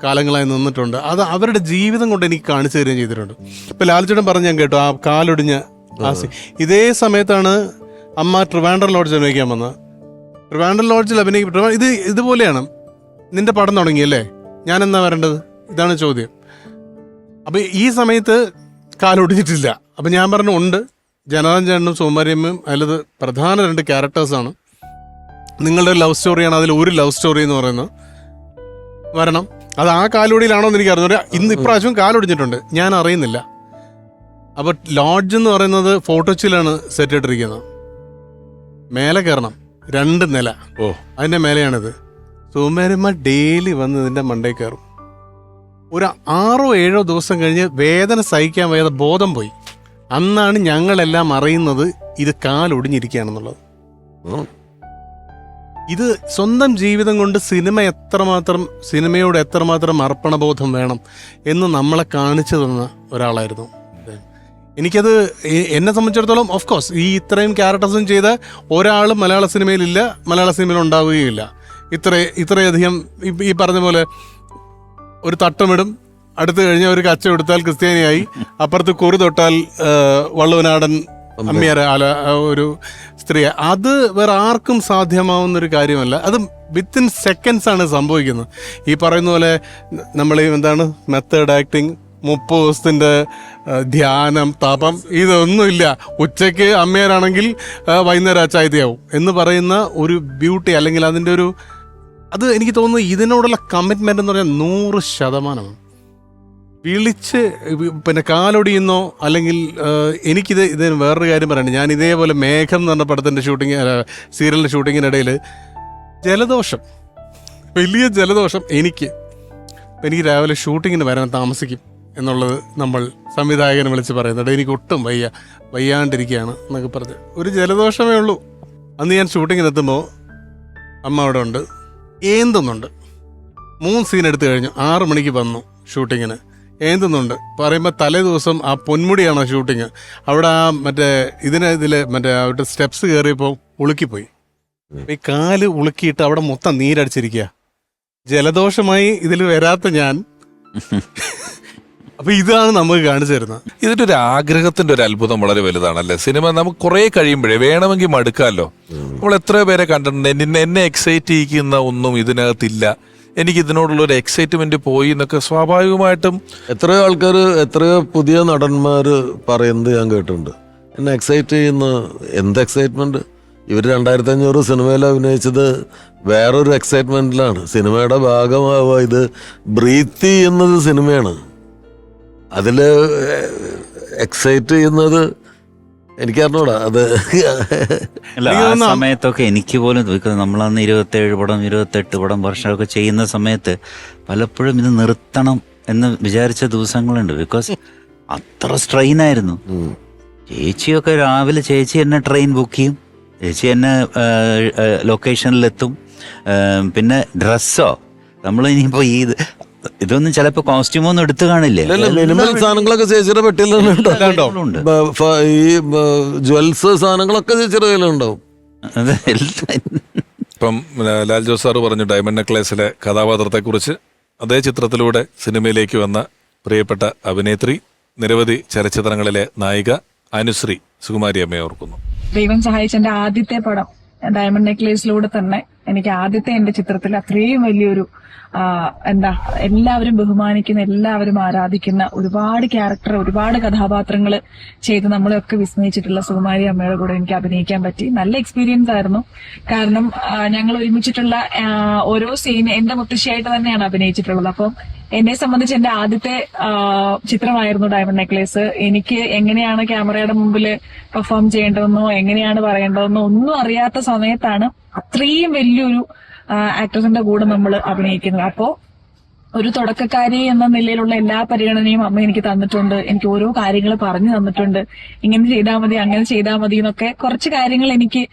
കാലങ്ങളായി നിന്നിട്ടുണ്ട്. അത് അവരുടെ ജീവിതം കൊണ്ട് എനിക്ക് കാണിച്ചു തരികയും ചെയ്തിട്ടുണ്ട്. ഇപ്പം ലാൽചേട്ടൻ പറഞ്ഞ് ഞാൻ കേട്ടു, ആ കാലൊടിഞ്ഞ ഇതേ സമയത്താണ് അമ്മ ട്രിവാൻഡ്രം ലോഡ്ജിൽ അഭിനയിക്കാൻ വന്നത്. ട്രിവാൻഡ്രം ലോഡ്ജിൽ ഇതുപോലെയാണ്. നിന്റെ പടം തുടങ്ങിയല്ലേ, ഞാൻ എന്നാ വരേണ്ടത്, ഇതാണ് ചോദ്യം. അപ്പം ഈ സമയത്ത് കാലൊടിഞ്ഞിട്ടില്ല. അപ്പം ഞാൻ പറഞ്ഞു ഉണ്ട്, ജനാർദ്ദൻ ചേട്ടനും സുകുമാരിയമ്മയും അതിലത് പ്രധാന 2 ക്യാരക്ടേഴ്സാണ്. നിങ്ങളുടെ ലവ് സ്റ്റോറിയാണ് അതിൽ ഒരു ലവ് സ്റ്റോറി എന്ന് പറയുന്നത്. വരണം. അത് ആ കാലൊടിയിലാണോ എന്ന് എനിക്ക് അറിഞ്ഞു. ഇപ്രാവശ്യം കാലൊടിഞ്ഞിട്ടുണ്ട്, ഞാൻ അറിയുന്നില്ല. അപ്പോൾ ലോഡ്ജ് എന്ന് പറയുന്നത് ഫോട്ടോച്ചിലാണ് സെറ്റ് ഇട്ടിരിക്കുന്നത്. മേലെ കയറണം, 2 നില. അതിൻ്റെ മേലെയാണിത്. സുകുമാരിയമ്മ ഡെയിലി വന്ന് ഇതിൻ്റെ മണ്ടയിൽ കയറും. ഒരു 6-7 ദിവസം കഴിഞ്ഞ് വേദന സഹിക്കാൻ വയ്യാതെ ബോധം പോയി. അന്നാണ് ഞങ്ങളെല്ലാം അറിയുന്നത് ഇത് കാലൊടിഞ്ഞിരിക്കുകയാണെന്നുള്ളത്. ഇത് സ്വന്തം ജീവിതം കൊണ്ട് സിനിമയോട് എത്രമാത്രം അർപ്പണബോധം വേണം എന്ന് നമ്മളെ കാണിച്ചു തന്ന ഒരാളായിരുന്നു. എനിക്കത് എന്നെ സംബന്ധിച്ചിടത്തോളം ഓഫ് കോഴ്സ് ഈ ഇത്രയും ക്യാരക്ടേഴ്സും ചെയ്ത ഒരാളും മലയാള സിനിമയിലില്ല, മലയാള സിനിമയിൽ ഉണ്ടാവുകയില്ല. ഇത്രയധികം ഈ പറഞ്ഞ പോലെ ഒരു തട്ടമിടും, അടുത്ത് കഴിഞ്ഞ ഒരു കച്ച എടുത്താൽ ക്രിസ്ത്യാനിയായി, അപ്പുറത്ത് കുറി തൊട്ടാൽ വള്ളുവനാടൻ അമ്മിയാര ഒരു സ്ത്രീ. അത് വേറെ ആർക്കും സാധ്യമാവുന്നൊരു കാര്യമല്ല. അത് വിത്തിൻ സെക്കൻഡ്സ് ആണ് സംഭവിക്കുന്നത്. ഈ പറയുന്ന പോലെ നമ്മൾ എന്താണ് മെത്തേഡ് ആക്ടിങ്, 30 ദിവസത്തിൻ്റെ ധ്യാനം, തപം, ഇതൊന്നുമില്ല. ഉച്ചയ്ക്ക് അമ്മയാരാണെങ്കിൽ വൈകുന്നേരം അച്ചായത്തിയാവും എന്ന് പറയുന്ന ഒരു ബ്യൂട്ടി, അല്ലെങ്കിൽ അതിൻ്റെ ഒരു അത് എനിക്ക് തോന്നുന്നു ഇതിനോടുള്ള കമ്മിറ്റ്മെൻ്റ് എന്ന് പറഞ്ഞാൽ 100%. വിളിച്ച് പിന്നെ കാലൊടിയുന്നോ അല്ലെങ്കിൽ ഇതിന് വേറൊരു കാര്യം പറയണ്ട. ഞാൻ ഇതേപോലെ മേഘം എന്ന് പറഞ്ഞ പടത്തിൻ്റെ സീരിയലിൻ്റെ ഷൂട്ടിങ്ങിനിടയിൽ ജലദോഷം, വലിയ ജലദോഷം എനിക്ക് രാവിലെ ഷൂട്ടിങ്ങിന് വരാൻ താമസിക്കും എന്നുള്ളത് നമ്മൾ സംവിധായകനെ വിളിച്ച് പറയുന്നുണ്ട്. എനിക്ക് ഒട്ടും വയ്യാണ്ടിരിക്കുകയാണ് എന്നൊക്കെ പറഞ്ഞ് ഒരു ജലദോഷമേ ഉള്ളൂ. അന്ന് ഞാൻ ഷൂട്ടിങ്ങിനെത്തുമ്പോൾ അമ്മ അവിടെ ഉണ്ട്, ഏന്തുന്നുണ്ട്. 3 സീൻ എടുത്തു കഴിഞ്ഞു, 6 മണിക്ക് വന്നു ഷൂട്ടിങ്ങിന്, ഏന്തുന്നുണ്ട്. പറയുമ്പോൾ തലേ ദിവസം ആ പൊന്മുടിയാണ് ഷൂട്ടിങ്. അവിടെ ആ മറ്റേ സ്റ്റെപ്സ് കയറിയപ്പോൾ ഉളുക്കിപ്പോയി. ഈ കാല് ഉളുക്കിയിട്ട് അവിടെ മൊത്തം നീരടിച്ചിരിക്കുക. ജലദോഷമായി ഇതിൽ വരാത്ത ഞാൻ അപ്പൊ ഇതാണ് നമുക്ക് കാണിച്ചു തരുന്നത്. ഇതിന്റെ ഒരു ആഗ്രഹത്തിന്റെ ഒരു അത്ഭുതം വളരെ വലുതാണല്ലേ. സിനിമ നമുക്ക് കുറെ കഴിയുമ്പോഴേ വേണമെങ്കിൽ മടുക്കാമല്ലോ. നമ്മൾ എത്രയോ പേരെ കണ്ടിട്ടുണ്ട്, എന്നെ എക്സൈറ്റ് ചെയ്യിക്കുന്ന ഒന്നും ഇതിനകത്തില്ല, എനിക്ക് ഇതിനോടുള്ള ഒരു എക്സൈറ്റ്മെന്റ് പോയി എന്നൊക്കെ സ്വാഭാവികമായിട്ടും എത്രയോ ആൾക്കാർ, എത്രയോ പുതിയ നടന്മാർ പറയുന്നത് ഞാൻ കേട്ടിട്ടുണ്ട്. എന്നെ എക്സൈറ്റ് ചെയ്യുന്ന എന്ത് എക്സൈറ്റ്മെന്റ്? ഇവർ 2500 സിനിമയിൽ അഭിനയിച്ചത് വേറൊരു എക്സൈറ്റ്മെന്റിലാണ്. സിനിമയുടെ ഭാഗമാവുക, ഇത് ബ്രീത്ത് ചെയ്യുന്നത് സിനിമയാണ്. അതിൽ എക്സൈറ്റ് ചെയ്യുന്നത് എനിക്കറിഞ്ഞൂടാ. അത് അല്ല, ആ സമയത്തൊക്കെ എനിക്ക് പോലും നമ്മളന്ന് 27 പടം 28 പടം വർഷമൊക്കെ ചെയ്യുന്ന സമയത്ത് പലപ്പോഴും ഇത് നിർത്തണം എന്ന് വിചാരിച്ച ദിവസങ്ങളുണ്ട്. ബിക്കോസ് അത്ര സ്ട്രെയിൻ ആയിരുന്നു. ചേച്ചിയൊക്കെ രാവിലെ ചേച്ചി എന്നെ ട്രെയിൻ ബുക്ക് ചെയ്യും, ചേച്ചി എന്നെ ലൊക്കേഷനിലെത്തും. പിന്നെ ഡ്രസ്സോ നമ്മൾ ഇനിയിപ്പോ ഇതൊന്നും ചിലപ്പോ കോസ്റ്റ്യൂമൊന്നും എടുത്തു കാണില്ലേ. മിനിമൽ സാധനങ്ങളൊക്കെ ചേച്ചിയുടെ പെട്ടിയിലുണ്ട്. ഈ ജ്വൽസ് സാധനങ്ങളൊക്കെ ചേച്ചിയുടെ കയ്യിലുണ്ടാവും. ഇപ്പം ലാൽ ജോസ് സാറ് പറഞ്ഞു ഡയമണ്ട് നെക്ലേസിലെ കഥാപാത്രത്തെ കുറിച്ച്. അതേ ചിത്രത്തിലൂടെ സിനിമയിലേക്ക് വന്ന പ്രിയപ്പെട്ട അഭിനേത്രി, നിരവധി ചലച്ചിത്രങ്ങളിലെ നായിക അനുശ്രീ സുകുമാരി അമ്മയെ ഓർക്കുന്നു. ദൈവം സഹായിച്ച എന്റെ ആദ്യത്തെ പടം ഡയമണ്ട് നെക്ലേസിലൂടെ തന്നെ എനിക്ക് ആദ്യത്തെ എന്റെ ചിത്രത്തിൽ അത്രയും വലിയൊരു എല്ലാവരും ബഹുമാനിക്കുന്ന, എല്ലാവരും ആരാധിക്കുന്ന ഒരുപാട് ക്യാരക്ടർ, ഒരുപാട് കഥാപാത്രങ്ങൾ ചെയ്ത് നമ്മളെയൊക്കെ വിസ്മയിച്ചിട്ടുള്ള സുകുമാരി അമ്മയുടെ കൂടെ എനിക്ക് അഭിനയിക്കാൻ പറ്റി. നല്ല എക്സ്പീരിയൻസ് ആയിരുന്നു. കാരണം ഞങ്ങൾ ഒരുമിച്ചിട്ടുള്ള ഓരോ സീൻ എന്റെ മുത്തശ്ശിയായിട്ട് തന്നെയാണ് അഭിനയിച്ചിട്ടുള്ളത്. അപ്പം എന്നെ സംബന്ധിച്ച് എന്റെ ആദ്യത്തെ ചിത്രമായിരുന്നു ഡയമണ്ട് നെക്ലേസ്. എനിക്ക് എങ്ങനെയാണ് ക്യാമറയുടെ മുമ്പിൽ പെർഫോം ചെയ്യേണ്ടതെന്നോ എങ്ങനെയാണ് പറയേണ്ടതെന്നോ ഒന്നും അറിയാത്ത സമയത്താണ് അത്രയും വലിയൊരു ആക്ടേഴ്സിന്റെ കൂടെ നമ്മൾ അഭിനയിക്കുന്നത്. അപ്പോ ഒരു തുടക്കക്കാരി എന്ന നിലയിലുള്ള എല്ലാ പരിഗണനയും അമ്മ എനിക്ക് തന്നിട്ടുണ്ട്. എനിക്ക് ഓരോ കാര്യങ്ങൾ പറഞ്ഞു തന്നിട്ടുണ്ട്. ഇങ്ങനെ ചെയ്താൽ മതി, അങ്ങനെ ചെയ്താൽ മതി എന്നൊക്കെ കുറച്ച് കാര്യങ്ങൾ എനിക്ക്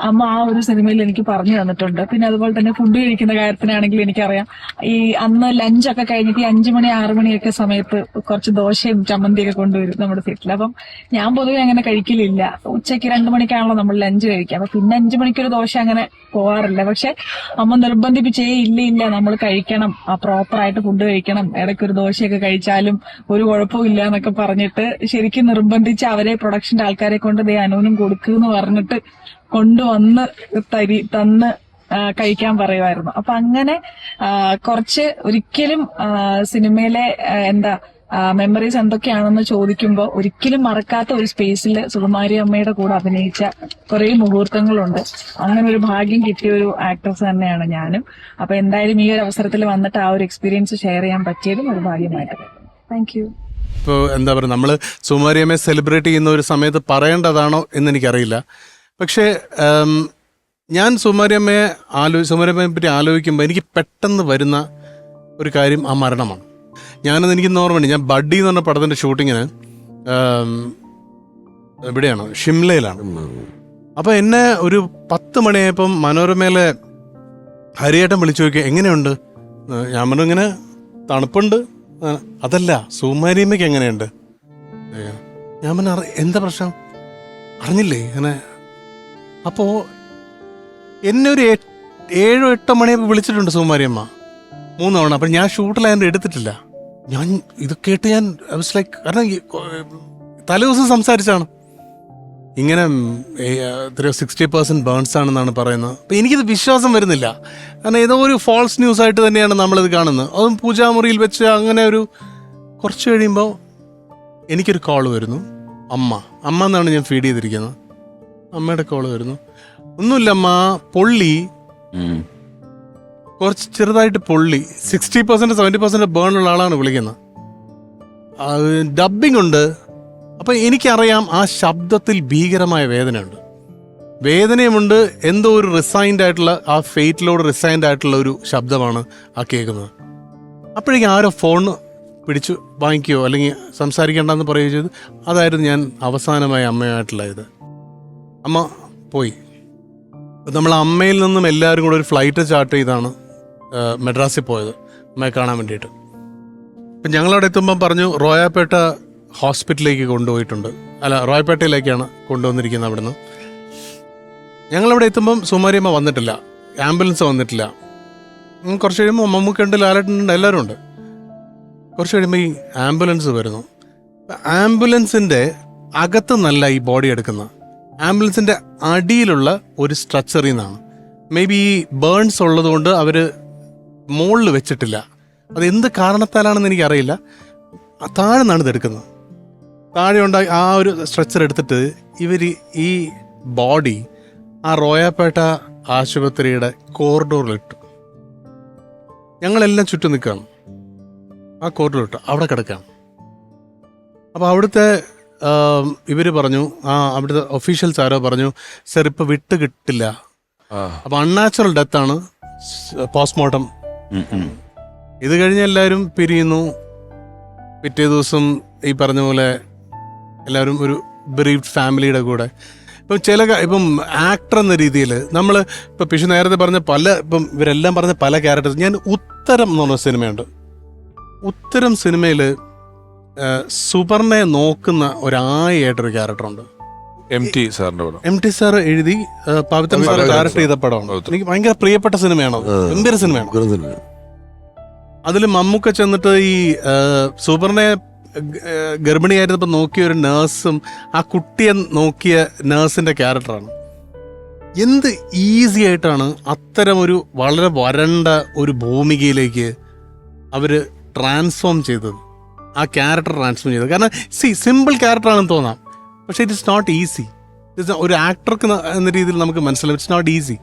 അമ്മ ആ ഒരു സിനിമയിൽ എനിക്ക് പറഞ്ഞു തന്നിട്ടുണ്ട്. പിന്നെ അതുപോലെ തന്നെ ഫുഡ് കഴിക്കുന്ന കാര്യത്തിനാണെങ്കിൽ എനിക്കറിയാം, ഈ അന്ന് ലഞ്ചൊക്കെ കഴിഞ്ഞിട്ട് 5 മണി 6 മണിയൊക്കെ സമയത്ത് കുറച്ച് ദോശയും ചമ്മന്തിയൊക്കെ കൊണ്ടുവരും നമ്മുടെ വീട്ടിൽ. അപ്പം ഞാൻ പൊതുവെ അങ്ങനെ കഴിക്കലില്ല. ഉച്ചയ്ക്ക് 2 മണിക്കാണല്ലോ നമ്മൾ ലഞ്ച് കഴിക്കുക. അപ്പൊ പിന്നെ 5 മണിക്കൊരു ദോശ അങ്ങനെ പോവാറില്ല. പക്ഷെ അമ്മ നിർബന്ധിപ്പിച്ചേ ഇല്ല നമ്മൾ കഴിക്കണം, പ്രോപ്പറായിട്ട് ഫുഡ് കഴിക്കണം, ഇടയ്ക്കൊരു ദോശയൊക്കെ കഴിച്ചാലും ഒരു കുഴപ്പവും ഇല്ല എന്നൊക്കെ പറഞ്ഞിട്ട് ശരിക്കും നിർബന്ധിച്ച് അവരെ പ്രൊഡക്ഷന്റെ ആൾക്കാരെ കൊണ്ട് ദേ അനുവിനും കൊടുക്കുന്ന് പറഞ്ഞിട്ട് കൊണ്ടുവന്ന് തന്ന് കഴിക്കാൻ പറയുമായിരുന്നു. അപ്പൊ അങ്ങനെ കുറച്ച് ഒരിക്കലും സിനിമയിലെ മെമ്മറീസ് എന്തൊക്കെയാണെന്ന് ചോദിക്കുമ്പോൾ ഒരിക്കലും മറക്കാത്ത ഒരു സ്പേസിൽ സുകുമാരി അമ്മയുടെ കൂടെ അഭിനയിച്ച കുറെ മുഹൂർത്തങ്ങളുണ്ട്. അങ്ങനെ ഒരു ഭാഗ്യം കിട്ടിയ ഒരു ആക്ട്രസ് തന്നെയാണ് ഞാനും. അപ്പൊ എന്തായാലും ഈ ഒരു അവസരത്തിൽ വന്നിട്ട് ആ ഒരു എക്സ്പീരിയൻസ് ഷെയർ ചെയ്യാൻ പറ്റിയതും ഒരു ഭാഗ്യമായിട്ട്. Thank you. ഇപ്പോൾ എന്താ പറയുക, നമ്മൾ സുകുമാരി അമ്മയെ സെലിബ്രേറ്റ് ചെയ്യുന്ന ഒരു സമയത്ത് പറയേണ്ടതാണോ എന്ന് എനിക്കറിയില്ല. പക്ഷേ ഞാൻ സുകുമാരി അമ്മയെ പറ്റി ആലോചിക്കുമ്പോൾ എനിക്ക് പെട്ടെന്ന് വരുന്ന ഒരു കാര്യം ആ മരണമാണ്. എനിക്ക് ഓർമ്മയുണ്ട്, ഞാൻ ബഡ്ഡി എന്ന് പറഞ്ഞ പടത്തിൻ്റെ ഷൂട്ടിങ്ങിന് എവിടെയാണ്, ഷിംലയിലാണ്. അപ്പോൾ എന്നെ ഒരു 10 മണിയായപ്പം മനോരമയിലെ ഹരിയേട്ടൻ വിളിച്ചു നോക്കിയാൽ എങ്ങനെയുണ്ട്. ഞാൻ പറഞ്ഞു ഇങ്ങനെ തണുപ്പുണ്ട്. അതല്ല, സുകുമാരിയമ്മയ്ക്ക് എങ്ങനെയുണ്ട്. ഞാൻ പറഞ്ഞു എന്താ പ്രശ്നം അറിഞ്ഞില്ലേ അങ്ങനെ. അപ്പോൾ എന്നെ ഒരു 7-8 മണിയായപ്പോൾ വിളിച്ചിട്ടുണ്ട് സുകുമാരിയമ്മ 3 തവണ. അപ്പം ഞാൻ ഷൂട്ടിലായതുകൊണ്ട് എടുത്തിട്ടില്ല. ഞാൻ ഇത് കേട്ട് ഞാൻ ലൈക്ക്, കാരണം തലേദിവസം സംസാരിച്ചാണ് ഇങ്ങനെ 60% ബേൺസ് ആണെന്നാണ് പറയുന്നത്. അപ്പം എനിക്കിത് വിശ്വാസം വരുന്നില്ല. കാരണം ഏതോ ഒരു ഫോൾസ് ന്യൂസ് ആയിട്ട് തന്നെയാണ് നമ്മളിത് കാണുന്നത്. അതും പൂജാമുറിയിൽ വെച്ച്. അങ്ങനെ ഒരു കുറച്ച് കഴിയുമ്പോൾ എനിക്കൊരു കോള് വരുന്നു. അമ്മ എന്നാണ് ഞാൻ ഫീഡ് ചെയ്തിരിക്കുന്നത്. അമ്മയുടെ കോള് വരുന്നു. ഒന്നുമില്ല അമ്മ, പൊള്ളി, കുറച്ച് ചെറുതായിട്ട് പൊള്ളി, 60% 70% ബേണുള്ള ആളാണ് വിളിക്കുന്നത്. ഡബ്ബിംഗ് ഉണ്ട്. അപ്പം എനിക്കറിയാം ആ ശബ്ദത്തിൽ ഭീകരമായ വേദനയുണ്ട്, വേദനയുമുണ്ട്. എന്തോ ഒരു റിസൈൻഡ് ആയിട്ടുള്ള, ആ ഫെയ്റ്റിലോട് റിസൈൻഡ് ആയിട്ടുള്ള ഒരു ശബ്ദമാണ് ആ കേൾക്കുന്നത്. അപ്പോഴേക്കും ആരോ ഫോൺ പിടിച്ചു വാങ്ങിക്കുകയോ അല്ലെങ്കിൽ സംസാരിക്കേണ്ടെന്ന് പറയുകയോ ചെയ്തു. അതായിരുന്നു ഞാൻ അവസാനമായി അമ്മയുമായിട്ടുള്ള ഇത്. അമ്മ പോയി. നമ്മൾ അമ്മയിൽ നിന്നും എല്ലാവരും കൂടെ ഒരു ഫ്ലൈറ്റ് ചാർട്ട് ചെയ്താണ് മദ്രാസിൽ പോയത് അമ്മയെ കാണാൻ വേണ്ടിയിട്ട്. അപ്പം ഞങ്ങളവിടെ എത്തുമ്പം പറഞ്ഞു റോയാപേട്ട ഹോസ്പിറ്റലിലേക്ക് കൊണ്ടുപോയിട്ടുണ്ട്. അല്ല, റോയപേട്ടയിലേക്കാണ് കൊണ്ടുവന്നിരിക്കുന്നത് അവിടുന്ന്. ഞങ്ങളവിടെ എത്തുമ്പം സുകുമാരിയമ്മ വന്നിട്ടില്ല, ആംബുലൻസ് വന്നിട്ടില്ല. കുറച്ച് കഴിയുമ്പോൾ മമ്മൂക്കുണ്ട്, ലാലേട്ടനുണ്ട്, എല്ലാവരും ഉണ്ട്. കുറച്ച് കഴിയുമ്പോൾ ഈ ആംബുലൻസ് വരുന്നു. ആംബുലൻസിന്റെ അകത്ത് നല്ല ഈ ബോഡി എടുക്കുന്ന ആംബുലൻസിന്റെ അടിയിലുള്ള ഒരു സ്ട്രക്ചറിൽ നിന്നാണ്. മേ ബി ഈ ബേൺസ് ഉള്ളത് കൊണ്ട് അവര് മുകളിൽ വെച്ചിട്ടില്ല. അത് എന്ത് കാരണത്താലാണെന്ന് എനിക്കറിയില്ല. താഴെ നിന്നാണ് ഇതെടുക്കുന്നത്. താഴെ ഉണ്ടായി ആ ഒരു സ്ട്രക്ചർ എടുത്തിട്ട് ഇവർ ഈ ബോഡി ആ റോയാപേട്ട ആശുപത്രിയുടെ കോറിഡോറിലിട്ടു. ഞങ്ങളെല്ലാം ചുറ്റും നിൽക്കുകയാണ്. ആ കോറിഡോറിലിട്ട് അവിടെ കിടക്കുകയാണ്. അപ്പോൾ അവിടുത്തെ ഇവർ പറഞ്ഞു, അവിടുത്തെ ഒഫീഷ്യൽസ് ആരോ പറഞ്ഞു, സർ ഇപ്പോൾ വിട്ട് കിട്ടില്ല. അപ്പോൾ അൺനാച്ചുറൽ ഡെത്താണ്, പോസ്റ്റ്മോർട്ടം. ഇത് കഴിഞ്ഞ് എല്ലാവരും പിരിയുന്നു. പിറ്റേ ദിവസം ഈ പറഞ്ഞ പോലെ എല്ലാവരും ഒരു ബ്രീഫ്ഡ് ഫാമിലിയുടെ കൂടെ. ഇപ്പം ആക്ടർ എന്ന രീതിയിൽ നമ്മൾ ഇപ്പം പിഷു നേരത്തെ പറഞ്ഞ ഇപ്പം ഇവരെല്ലാം പറഞ്ഞ പല ക്യാരക്ടേഴ്സ്. ഞാൻ ഉത്തരം എന്ന് പറഞ്ഞ സിനിമയുണ്ട്. ഉത്തരം സിനിമയിൽ സുപർണയെ നോക്കുന്ന ഒരായിട്ടൊരു ക്യാരക്ടറുണ്ട്. MT സാറിന്റെ പടം. MT സാർ എഴുതി പവിത്രൻ സാർ ഡയറക്ട് ചെയ്ത പടമാണ്. എനിക്ക് ഭയങ്കര പ്രിയപ്പെട്ട സിനിമയാണ്. ഗംഭീര സിനിമയാണ്. അതിൽ മമ്മൂക്ക ചെന്നിട്ട് ഈ സുപർണയെ ഗർഭിണിയായിരുന്നപ്പോൾ നോക്കിയ ഒരു നേഴ്സും ആ കുട്ടിയെ നോക്കിയ നേഴ്സിന്റെ ക്യാരക്ടറാണ്. എന്ത് ഈസി ആയിട്ടാണ് അത്തരം ഒരു വളരെ വരണ്ട ഒരു ഭൂമികയിലേക്ക് അവര് ട്രാൻസ്ഫോം ചെയ്തത്, ആ ക്യാരക്ടർ ട്രാൻസ്ഫോം ചെയ്തത്. കാരണം സിമ്പിൾ ക്യാരക്ടറാണെന്ന് തോന്നാം, പക്ഷെ ഇറ്റ് ഇസ് നോട്ട് ഈസി. ഒരു ആക്ടർക്ക് എന്ന രീതിയിൽ നമുക്ക് മനസ്സിലാവും, ഇറ്റ്സ് നോട്ട് ഈസി.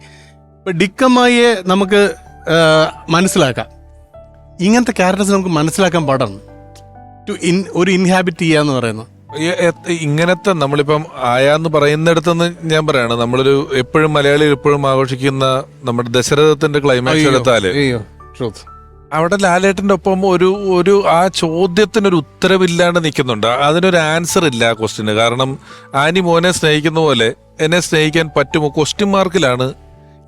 ഇപ്പം ഡിക്കമ്മായിയെ നമുക്ക് മനസ്സിലാക്കാം, ഇങ്ങനത്തെ ക്യാരക്ടേഴ്സ് നമുക്ക് മനസ്സിലാക്കാൻ പാടാണ് ഒരു ഇൻഹാബിറ്റ് ചെയ്യാന്ന് പറയുന്നത്. ഇങ്ങനത്തെ നമ്മളിപ്പം ആയാന്ന് പറയുന്നിടത്തുനിന്ന് ഞാൻ പറയാണ്, നമ്മളൊരു എപ്പോഴും മലയാളികൾ എപ്പോഴും ആഘോഷിക്കുന്ന നമ്മുടെ ദശരഥത്തിന്റെ ക്ലൈമാക്സ് എടുത്താല് അവിടെ ലാലേട്ടന്റെ ഒപ്പം ഒരു ആ ചോദ്യത്തിനൊരു ഉത്തരവില്ലാണ്ട് നിൽക്കുന്നുണ്ട്. അതിനൊരു ആൻസർ ഇല്ല ആ ക്വസ്റ്റ്യന്. കാരണം ആനി മോനെ സ്നേഹിക്കുന്ന പോലെ എന്നെ സ്നേഹിക്കാൻ പറ്റുമോ, ക്വസ്റ്റ്യൻ മാർക്കിലാണ്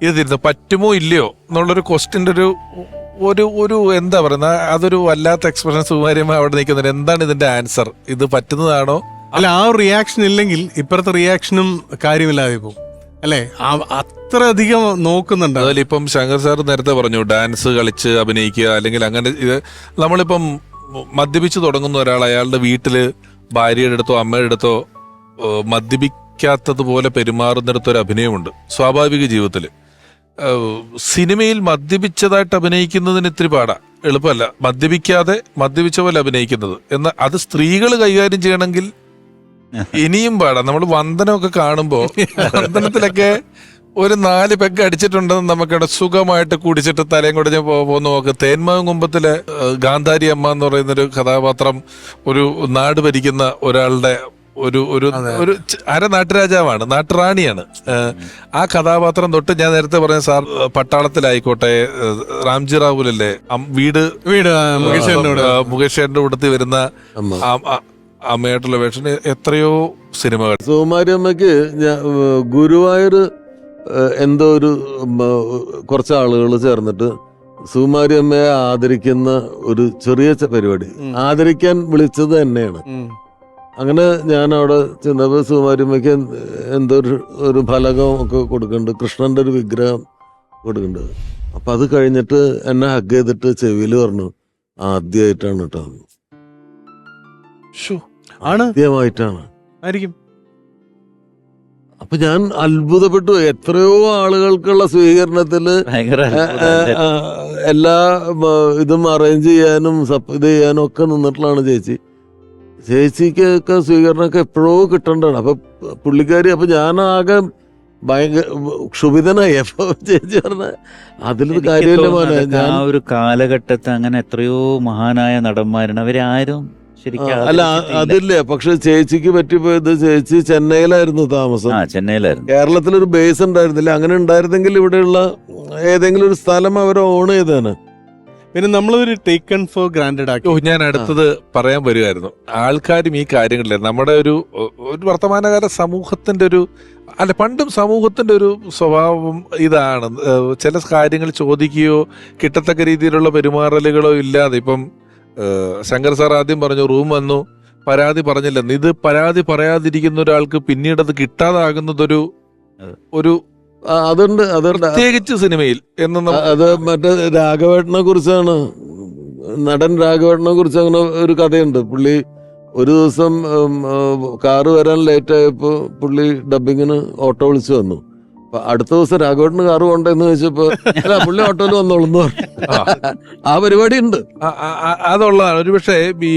ഇത് തിരുന്നത്. പറ്റുമോ ഇല്ലയോ എന്നുള്ളൊരു ക്വസ്റ്റ്യൻ്റെ ഒരു എന്താ പറയുന്ന അതൊരു വല്ലാത്ത എക്സ്പ്രഷൻ സുകുമാരിയമ്മ അവിടെ നിൽക്കുന്നുണ്ട്. എന്താണ് ഇതിന്റെ ആൻസർ? ഇത് പറ്റുന്നതാണോ? അല്ല, ആ ഒരു റിയാക്ഷൻ ഇല്ലെങ്കിൽ ഇപ്പുറത്തെ റിയാക്ഷനും കാര്യമില്ലാതെ പോകും അല്ലേ? അത്ര അധികം നോക്കുന്നുണ്ട്. അതുപോലെ ഇപ്പം ശങ്കർ സാർ നേരത്തെ പറഞ്ഞു ഡാൻസ് കളിച്ച് അഭിനയിക്കുക, അല്ലെങ്കിൽ അങ്ങനെ ഇത് നമ്മളിപ്പം മദ്യപിച്ച് തുടങ്ങുന്ന ഒരാൾ അയാളുടെ വീട്ടില് ഭാര്യയുടെ അടുത്തോ അമ്മയുടെ അടുത്തോ മദ്യപിക്കാത്തതുപോലെ പെരുമാറുന്നിടത്തൊരു അഭിനയമുണ്ട് സ്വാഭാവിക ജീവിതത്തിൽ. സിനിമയിൽ മദ്യപിച്ചതായിട്ട് അഭിനയിക്കുന്നതിന് ഇത്തിരി പാടാ, എളുപ്പമല്ല. മദ്യപിക്കാതെ മദ്യപിച്ച പോലെ അഭിനയിക്കുന്നത് എന്നാൽ അത് സ്ത്രീകൾ കൈകാര്യം ചെയ്യണമെങ്കിൽ ഇനിയും പാടാം. നമ്മൾ വന്ദനമൊക്കെ കാണുമ്പോൾ വന്ദനത്തിലൊക്കെ ഒരു 4 പെഗ് അടിച്ചിട്ടുണ്ടെന്ന് നമുക്കിവിടെ സുഖമായിട്ട് കുടിച്ചിട്ട് തലയും കുടഞ്ഞ് പോകുന്ന നോക്ക്. തേന്മാവും കുമ്പത്തിലെ ഗാന്ധാരി അമ്മ എന്ന് പറയുന്നൊരു കഥാപാത്രം ഒരു നാട് ഭരിക്കുന്ന ഒരാളുടെ ഒരു നാട്ടുരാജാവാണ്, നാട്ടുറാണിയാണ്. ആ കഥാപാത്രം തൊട്ട് ഞാൻ നേരത്തെ പറഞ്ഞ സാർ പട്ടാളത്തിലായിക്കോട്ടെ, റാംജി റാവുലല്ലേ വീട് മുകേഷ് കൂടത്തിൽ വരുന്ന അമ്മയായിട്ടുള്ള വേഷം, എത്രയോ സിനിമകൾ. സുകുമാരി അമ്മയ്ക്ക് ഗുരുവായൂർ എന്തോ കുറച്ച് ആളുകൾ ചേർന്നിട്ട് സുകുമാരി അമ്മയെ ആദരിക്കുന്ന ഒരു ചെറിയ പരിപാടി ആദരിക്കാൻ വിളിച്ചത് തന്നെയാണ്. അങ്ങനെ ഞാൻ അവിടെ ചെന്നപ്പോൾ സുകുമാരിയമ്മയ്ക്ക് എന്തോ ഒരു ഫലകം ഒക്കെ കൊടുക്കുന്നുണ്ട്, കൃഷ്ണന്റെ ഒരു വിഗ്രഹം കൊടുക്കുന്നുണ്ട്. അപ്പൊ അത് കഴിഞ്ഞിട്ട് എന്നെ ഹഗ് ചെയ്തിട്ട് ചെവിയിൽ പറഞ്ഞു, ആദ്യമായിട്ടാണ് കേട്ടോ, ആദ്യമായിട്ടാണ് ആയിരിക്കും. അപ്പൊ ഞാൻ അത്ഭുതപ്പെട്ടു. എത്രയോ ആളുകൾക്കുള്ള സ്വീകരണത്തില് എല്ലാ ഇതും അറേഞ്ച് ചെയ്യാനും ഇത് ചെയ്യാനും ഒക്കെ നിന്നിട്ടുള്ളതാണ് ചേച്ചി. ചേച്ചിക്കൊക്കെ സ്വീകരണമൊക്കെ എപ്പോഴോ കിട്ടേണ്ടതാണ്. അപ്പൊ പുള്ളിക്കാരി, അപ്പൊ ഞാനാകെ ഭയങ്കര ക്ഷുഭിതനായി. അപ്പൊ ചേച്ചി പറഞ്ഞ അതിലൊരു കാര്യമില്ല മോനെ. ആ ഒരു കാലഘട്ടത്ത് അങ്ങനെ എത്രയോ മഹാനായ നടന്മാരാണ്, അവരാരും അല്ല അതില്ലേ. പക്ഷെ ചേച്ചിക്ക് പറ്റിപ്പോയത്, ചേച്ചി ചെന്നൈയിലായിരുന്നു താമസം. ചെന്നൈയിലായിരുന്നു. കേരളത്തിലൊരു ബേസ് ഉണ്ടായിരുന്നില്ല. അങ്ങനെ ഉണ്ടായിരുന്നെങ്കിൽ ഇവിടെയുള്ള ഏതെങ്കിലും ഒരു സ്ഥലം അവർ ഓൺ ചെയ്താണ്. പിന്നെ നമ്മളൊരു ടേക്കൺ ഫോർ ഗ്രാൻഡഡ് ആക്കി. ഞാൻ അടുത്തത് പറയാൻ വരുമായിരുന്നു. ആൾക്കാരും ഈ കാര്യങ്ങളിലെ നമ്മുടെ ഒരു വർത്തമാനകാല സമൂഹത്തിന്റെ പണ്ടും സമൂഹത്തിന്റെ ഒരു സ്വഭാവം ഇതാണ്. ചില കാര്യങ്ങൾ ചോദിക്കുകയോ കിട്ടത്തക്ക രീതിയിലുള്ള പെരുമാറലുകളോ ഇല്ലാതെ, ഇപ്പം ശങ്കർ സാർ ആദ്യം പറഞ്ഞു റൂം വന്നു പരാതി പറഞ്ഞില്ലെന്ന്. ഇത് പരാതി പറയാതിരിക്കുന്ന ഒരാൾക്ക് പിന്നീട് അത് കിട്ടാതാകുന്നതൊരു അതുണ്ട് പ്രത്യേകിച്ച് സിനിമയിൽ എന്ന് അത് മറ്റേ രാഘവേട്ടനെ കുറിച്ചാണ് നടൻ രാഘവേട്ടനെ കുറിച്ച് അങ്ങനെ ഒരു കഥയുണ്ട്. പുള്ളി ഒരു ദിവസം കാറ് വരാൻ ലേറ്റ് ആയപ്പോ പുള്ളി ഡബിങ്ങിന് ഓട്ടോ വിളിച്ചു വന്നു. അപ്പൊ അടുത്ത ദിവസം രാഘവേട്ടന് കാറ് പോണ്ടെന്ന് ചോദിച്ചപ്പോ അല്ല പുള്ളി ഓട്ടോയിൽ വന്നോളെന്ന് പറഞ്ഞു. ആ പരിപാടി ഉണ്ട്. അതുള്ളതാണ്. ഒരുപക്ഷെ ഈ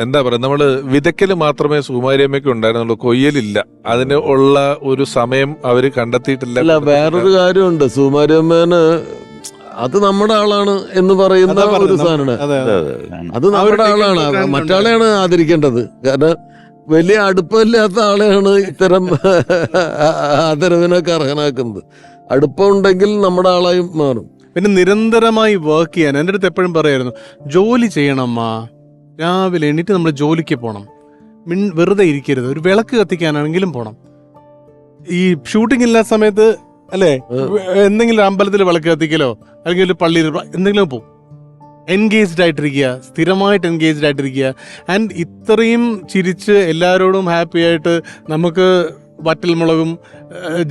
എന്താ പറയാ, നമ്മള് വിതയ്ക്കല് മാത്രമേ സുകുമാരിയമ്മയ്ക്ക് ഉണ്ടായിരുന്നുള്ളൂ, കൊയ്യലില്ല. അതിന് ഉള്ള ഒരു സമയം അവര് കണ്ടെത്തിയിട്ടില്ല. അല്ല, വേറൊരു കാര്യമുണ്ട്. സുകുമാരിയമ്മേന് അത് നമ്മുടെ ആളാണ് എന്ന് പറയുന്ന ഒരു സാധനമാണ്. അത് നമ്മുടെ ആളാണ്, മറ്റാളെയാണ് ആദരിക്കേണ്ടത്. കാരണം വലിയ അടുപ്പമില്ലാത്ത ആളെയാണ് ഇത്തരം ആദരവിനൊക്കെ അർഹനാക്കുന്നത്. അടുപ്പം ഉണ്ടെങ്കിൽ നമ്മുടെ ആളായി മാറും. പിന്നെ നിരന്തരമായി വർക്ക് ചെയ്യാൻ എൻ്റെ അടുത്ത് എപ്പോഴും പറയായിരുന്നു, ജോലി ചെയ്യണമ്മ, രാവിലെ എണീറ്റ് നമ്മൾ ജോലിക്ക് പോകണം, വെറുതെ ഇരിക്കരുത്, ഒരു വിളക്ക് കത്തിക്കാനാണെങ്കിലും പോകണം. ഈ ഷൂട്ടിംഗ് ഇല്ലാത്ത സമയത്ത് അല്ലേ എന്തെങ്കിലും അമ്പലത്തിൽ വിളക്ക് കത്തിക്കലോ അല്ലെങ്കിൽ ഒരു പള്ളിയിൽ എന്തെങ്കിലും പോകും. എൻഗേജ്ഡ് ആയിട്ടിരിക്കുക, സ്ഥിരമായിട്ട് എൻഗേജ്ഡ് ആയിട്ടിരിക്കുക. ആൻഡ് ഇത്രയും ചിരിച്ച് എല്ലാവരോടും ഹാപ്പി ആയിട്ട് നമുക്ക് വറ്റൽമുളകും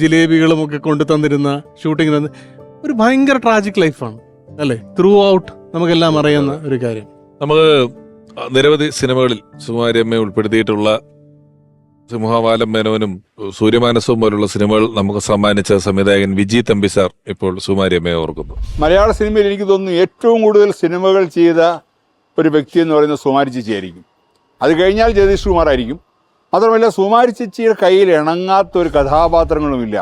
ജിലേബികളും ഒക്കെ കൊണ്ടു തന്നിരുന്ന ഷൂട്ടിംഗ് തന്ന് ഒരു ഭയങ്കര ട്രാജിക് ലൈഫാണ് അല്ലേ, ത്രൂ ഔട്ട് നമുക്കെല്ലാം അറിയുന്ന ഒരു കാര്യം. നമുക്ക് നിരവധി സിനിമകളിൽ സുകുമാരിയമ്മയെ ഉൾപ്പെടുത്തിയിട്ടുള്ള സിംഹവാലം മേനോനും സൂര്യമാനസവും പോലുള്ള സിനിമകൾ നമുക്ക് സമ്മാനിച്ച സംവിധായകൻ വിജി തമ്പിസാർ ഇപ്പോൾ സുകുമാരിയമ്മയെ ഓർക്കുന്നു. മലയാള സിനിമയിൽ എനിക്ക് തോന്നുന്നു ഏറ്റവും കൂടുതൽ സിനിമകൾ ചെയ്ത ഒരു വ്യക്തി എന്ന് പറയുന്നത് സുകുമാരി ചേച്ചിയായിരിക്കും. അത് കഴിഞ്ഞാൽ ജഗദീഷ് കുമാറായിരിക്കും. മാത്രമല്ല സുകുമാരി ചേച്ചിയുടെ കയ്യിൽ ഇണങ്ങാത്ത ഒരു കഥാപാത്രങ്ങളുമില്ല.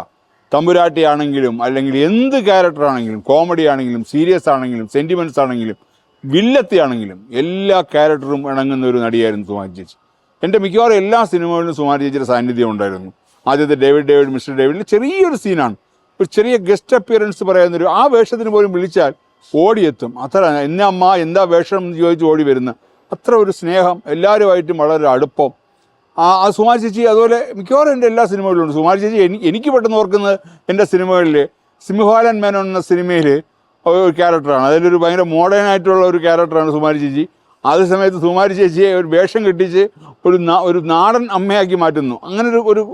തമ്പുരാട്ടിയാണെങ്കിലും അല്ലെങ്കിൽ എന്ത് ക്യാരക്ടറാണെങ്കിലും, കോമഡി ആണെങ്കിലും സീരിയസ് ആണെങ്കിലും സെൻറ്റിമെൻറ്റ്സ് ആണെങ്കിലും വില്ലത്തിയാണെങ്കിലും എല്ലാ ക്യാരക്ടറും ഇണങ്ങുന്ന ഒരു നടിയായിരുന്നു സുകുമാരി ചേച്ചി. എൻ്റെ മിക്കവാറും എല്ലാ സിനിമകളിലും സുകുമാരി ചേച്ചിയുടെ സാന്നിധ്യം ഉണ്ടായിരുന്നു. ആദ്യത്തെ ഡേവിഡ് മിസ്റ്റർ ഡേവിഡിൽ ചെറിയൊരു സീനാണ്, ഒരു ചെറിയ ഗസ്റ്റ് അപ്പിയറൻസ് പറയുന്നൊരു, ആ വേഷത്തിന് പോലും വിളിച്ചാൽ ഓടിയെത്തും. അത്ര എന്നെ അമ്മ എന്താ വേഷം എന്ന് ചോദിച്ച് ഓടി വരുന്ന അത്ര ഒരു സ്നേഹം, എല്ലാവരുമായിട്ടും വളരെ അടുപ്പം. ആ സുകുമാരി ചേച്ചി അതുപോലെ മിക്കവാറും എൻ്റെ എല്ലാ സിനിമകളിലും ഉണ്ട്. സുകുമാരി ചേച്ചി എനിക്ക് പെട്ടെന്ന് ഓർക്കുന്നത് എൻ്റെ സിനിമകളിൽ സിംഹവാലൻ മേനോൻ എന്ന സിനിമയിൽ ഒരു ക്യാരക്ടറാണ്. അതിലൊരു ഭയങ്കര മോഡേൺ ആയിട്ടുള്ള ഒരു ക്യാരക്ടറാണ് സുകുമാരി ചേച്ചി. അതേ സമയത്ത് സുകുമാരി ചേച്ചിയെ ഒരു വേഷം കെട്ടിച്ച് ഒരു നാടൻ അമ്മയാക്കി മാറ്റുന്നു. അങ്ങനെ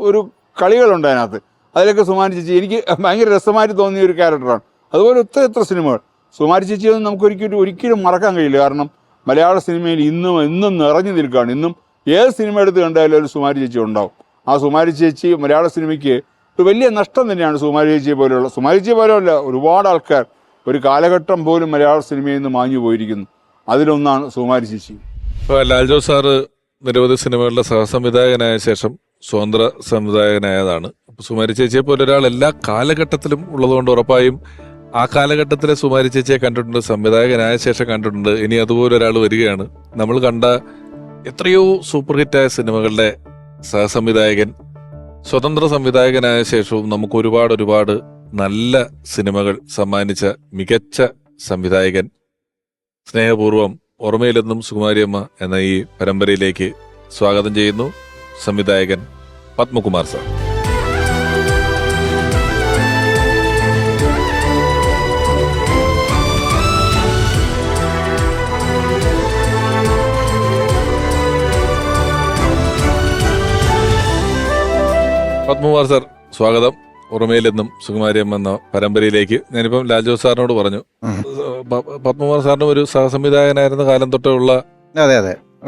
ഒരു കളികളുണ്ട് അതിനകത്ത്. അതിലൊക്കെ സുകുമാരി ചേച്ചി എനിക്ക് ഭയങ്കര രസമായിട്ട് തോന്നിയ ഒരു ക്യാരക്ടറാണ്. അതുപോലെ എത്ര സിനിമകൾ സുകുമാരി ചേച്ചിയൊന്നും നമുക്ക് ഒരിക്കലും മറക്കാൻ കഴിയില്ല. കാരണം മലയാള സിനിമയിൽ ഇന്നും നിറഞ്ഞു നിൽക്കുകയാണ്. ഇന്നും ഏത് സിനിമ എടുത്ത് കണ്ടാലും ഒരു സുകുമാരി ചേച്ചി ഉണ്ടാവും. ആ സുകുമാരി ചേച്ചി മലയാള സിനിമയ്ക്ക് ഒരു വലിയ നഷ്ടം തന്നെയാണ്. സുകുമാരി ചേച്ചിയെ പോലെയല്ല ഒരുപാട് ആൾക്കാർ ഒരു കാലഘട്ടം പോലും മലയാള സിനിമയിൽ നിന്ന് മാഞ്ഞു പോയിരിക്കുന്നു. അതിലൊന്നാണ് സുകുമാരി ചേച്ചി. ഇപ്പോൾ ലാൽജോ സാറ് നിരവധി സിനിമകളുടെ സഹസംവിധായകനായ ശേഷം സ്വതന്ത്ര സംവിധായകനായതാണ്. അപ്പോൾ സുകുമാരി ചേച്ചിയെ പോലെ ഒരാൾ എല്ലാ കാലഘട്ടത്തിലും ഉള്ളതുകൊണ്ട് ഉറപ്പായും ആ കാലഘട്ടത്തിലെ സുകുമാരി ചേച്ചിയെ കണ്ടിട്ടുണ്ട്, സംവിധായകനായ ശേഷം കണ്ടിട്ടുണ്ട്. ഇനി അതുപോലെ ഒരാൾ വരികയാണ്. നമ്മൾ കണ്ട എത്രയോ സൂപ്പർ ഹിറ്റായ സിനിമകളുടെ സഹസംവിധായകൻ, സ്വതന്ത്ര സംവിധായകനായ ശേഷവും നമുക്ക് ഒരുപാട് നല്ല സിനിമകൾ സമ്മാനിച്ച മികച്ച സംവിധായകൻ. സ്നേഹപൂർവം ഓർമ്മയിലെന്നും സുകുമാരിയമ്മ എന്ന ഈ പരമ്പരയിലേക്ക് സ്വാഗതം ചെയ്യുന്നു സംവിധായകൻ പത്മകുമാർ സാർ. പത്മകുമാർ സാർ, സ്വാഗതം ഓർമ്മയിലെന്നും സുകുമാരിയമ്മ എന്ന പരമ്പരയിലേക്ക്. ഞാനിപ്പം ലാൽജോ സാറിനോട് പറഞ്ഞു, പത്മകുമാർ സാറിനും ഒരു സഹസംവിധായകനായിരുന്ന കാലം തൊട്ടുള്ള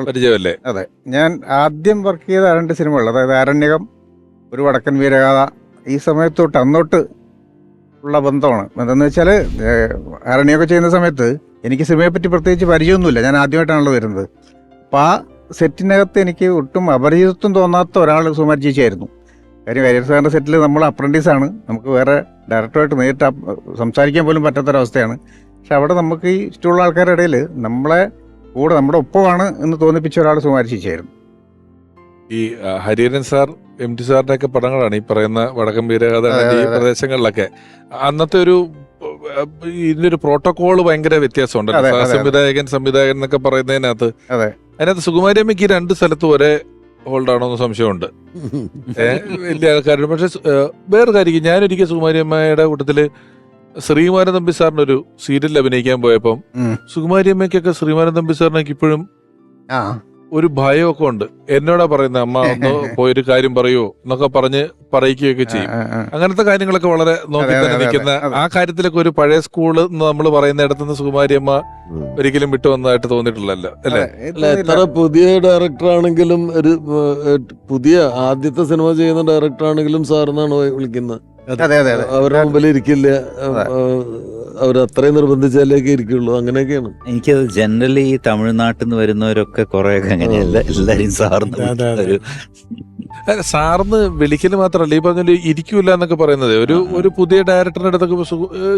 പരിചയമല്ലേ? അതെ, ഞാൻ ആദ്യം വർക്ക് ചെയ്ത 2 സിനിമകൾ, അതായത് ആരണ്യകം, ഒരു വടക്കൻ വീരഗാഥ, ഈ സമയത്തൊട്ട് അന്നോട്ട് ഉള്ള ബന്ധമാണ്. എന്താണെന്ന് വെച്ചാൽ ആരണ്യമൊക്കെ ചെയ്യുന്ന സമയത്ത് എനിക്ക് സിനിമയെ പറ്റി പ്രത്യേകിച്ച് പരിചയമൊന്നുമില്ല. ഞാൻ ആദ്യമായിട്ടാണല്ലോ വരുന്നത്. അപ്പോൾ ആ സെറ്റിനകത്ത് എനിക്ക് ഒട്ടും അപരിചിതത്വം തോന്നാത്ത ഒരാൾ സുകുമാരി ചേച്ചിയായിരുന്നു. കാര്യം കരിയർ സാറിൻ്റെ സെറ്റിൽ നമ്മൾ അപ്രൻറ്റീസാണ്, നമുക്ക് വേറെ ഡയറക്ടറായിട്ട് നേരിട്ട് സംസാരിക്കാൻ പോലും പറ്റാത്തൊരവസ്ഥയാണ്. പക്ഷെ അവിടെ നമുക്ക് ഈ ഇഷ്ടമുള്ള ആൾക്കാരുടെ ഇടയിൽ നമ്മുടെ കൂടെ നമ്മുടെ ഒപ്പമാണ് എന്ന് തോന്നിപ്പിച്ച ഒരാൾ സുകുമാരി ചേച്ചിയായിരുന്നു. ഈ ഹരിഹരൻ സാർ, MT സാറിന്റെ ഒക്കെ പടങ്ങളാണ് ഈ പറയുന്ന വടക്കൻ വീരഗാഥ ഈ പ്രദേശങ്ങളിലൊക്കെ. അന്നത്തെ ഇതിന്റെ ഒരു പ്രോട്ടോകോള് ഭയങ്കര വ്യത്യാസമുണ്ടല്ലോ. സംവിധായകൻ എന്നൊക്കെ പറയുന്നതിനകത്ത് അതിനകത്ത് സുകുമാരിയമ്മയ്ക്ക് 2 സ്ഥലത്തും ഒരേ ഹോൾഡാണോ എന്ന് സംശയമുണ്ട് വലിയ ആൾക്കാരുടെ. പക്ഷെ വേറെ കാര്യം, ഞാനൊരിക്കൽ സുകുമാരിയമ്മയുടെ കൂട്ടത്തില് ശ്രീമാരൻ തമ്പി സാറിന്റെ ഒരു സീരിയലിൽ അഭിനയിക്കാൻ പോയപ്പം സുകുമാരിയമ്മയ്ക്കൊക്കെ ശ്രീമാരൻ തമ്പി സാറിനൊക്കെ ഇപ്പോഴും ഒരു ഭയമൊക്കെ ഉണ്ട്. എന്നോടാ പറയുന്നത്, അമ്മ ഒന്ന് പോയൊരു കാര്യം പറയൂ എന്നൊക്കെ പറഞ്ഞ് പറയിക്കുകയൊക്കെ ചെയ്യും. അങ്ങനത്തെ കാര്യങ്ങളൊക്കെ വളരെ നോക്കി തന്നെ നിൽക്കുന്ന ആ കാര്യത്തിലൊക്കെ ഒരു പഴയ സ്കൂള് നമ്മൾ പറയുന്ന ഇടത്തുനിന്ന് സുകുമാരി അമ്മ ഒരിക്കലും വിട്ടു വന്നതായിട്ട് തോന്നിയിട്ടില്ലല്ലോ അല്ലേ? അല്ല, എത്ര പുതിയ ഡയറക്ടർ ആണെങ്കിലും ഒരു പുതിയ ആദ്യത്തെ സിനിമ ചെയ്യുന്ന ഡയറക്ടർ ആണെങ്കിലും സാറിനാണ് വിളിക്കുന്നത്. അതെ അതെ അതെ. അവരുടെ മുമ്പിൽ ഇരിക്കില്ല, അവർ അത്രയും നിർബന്ധിച്ചാലേക്ക് ഇരിക്കുള്ളൂ. അങ്ങനെയൊക്കെയാണ്. എനിക്കത് ജനറലി ഈ തമിഴ്നാട്ടിൽ നിന്ന് വരുന്നവരൊക്കെ കുറെയൊക്കെ അങ്ങനെയല്ല, എല്ലാരും സാറിന് ഒരു സാറിന് വിളിക്കല് മാത്രമല്ല, ഈ പറഞ്ഞ ഇരിക്കൂല എന്നൊക്കെ പറയുന്നത് ഒരു പുതിയ ഡയറക്ടറിന്റെ അടുത്തൊക്കെ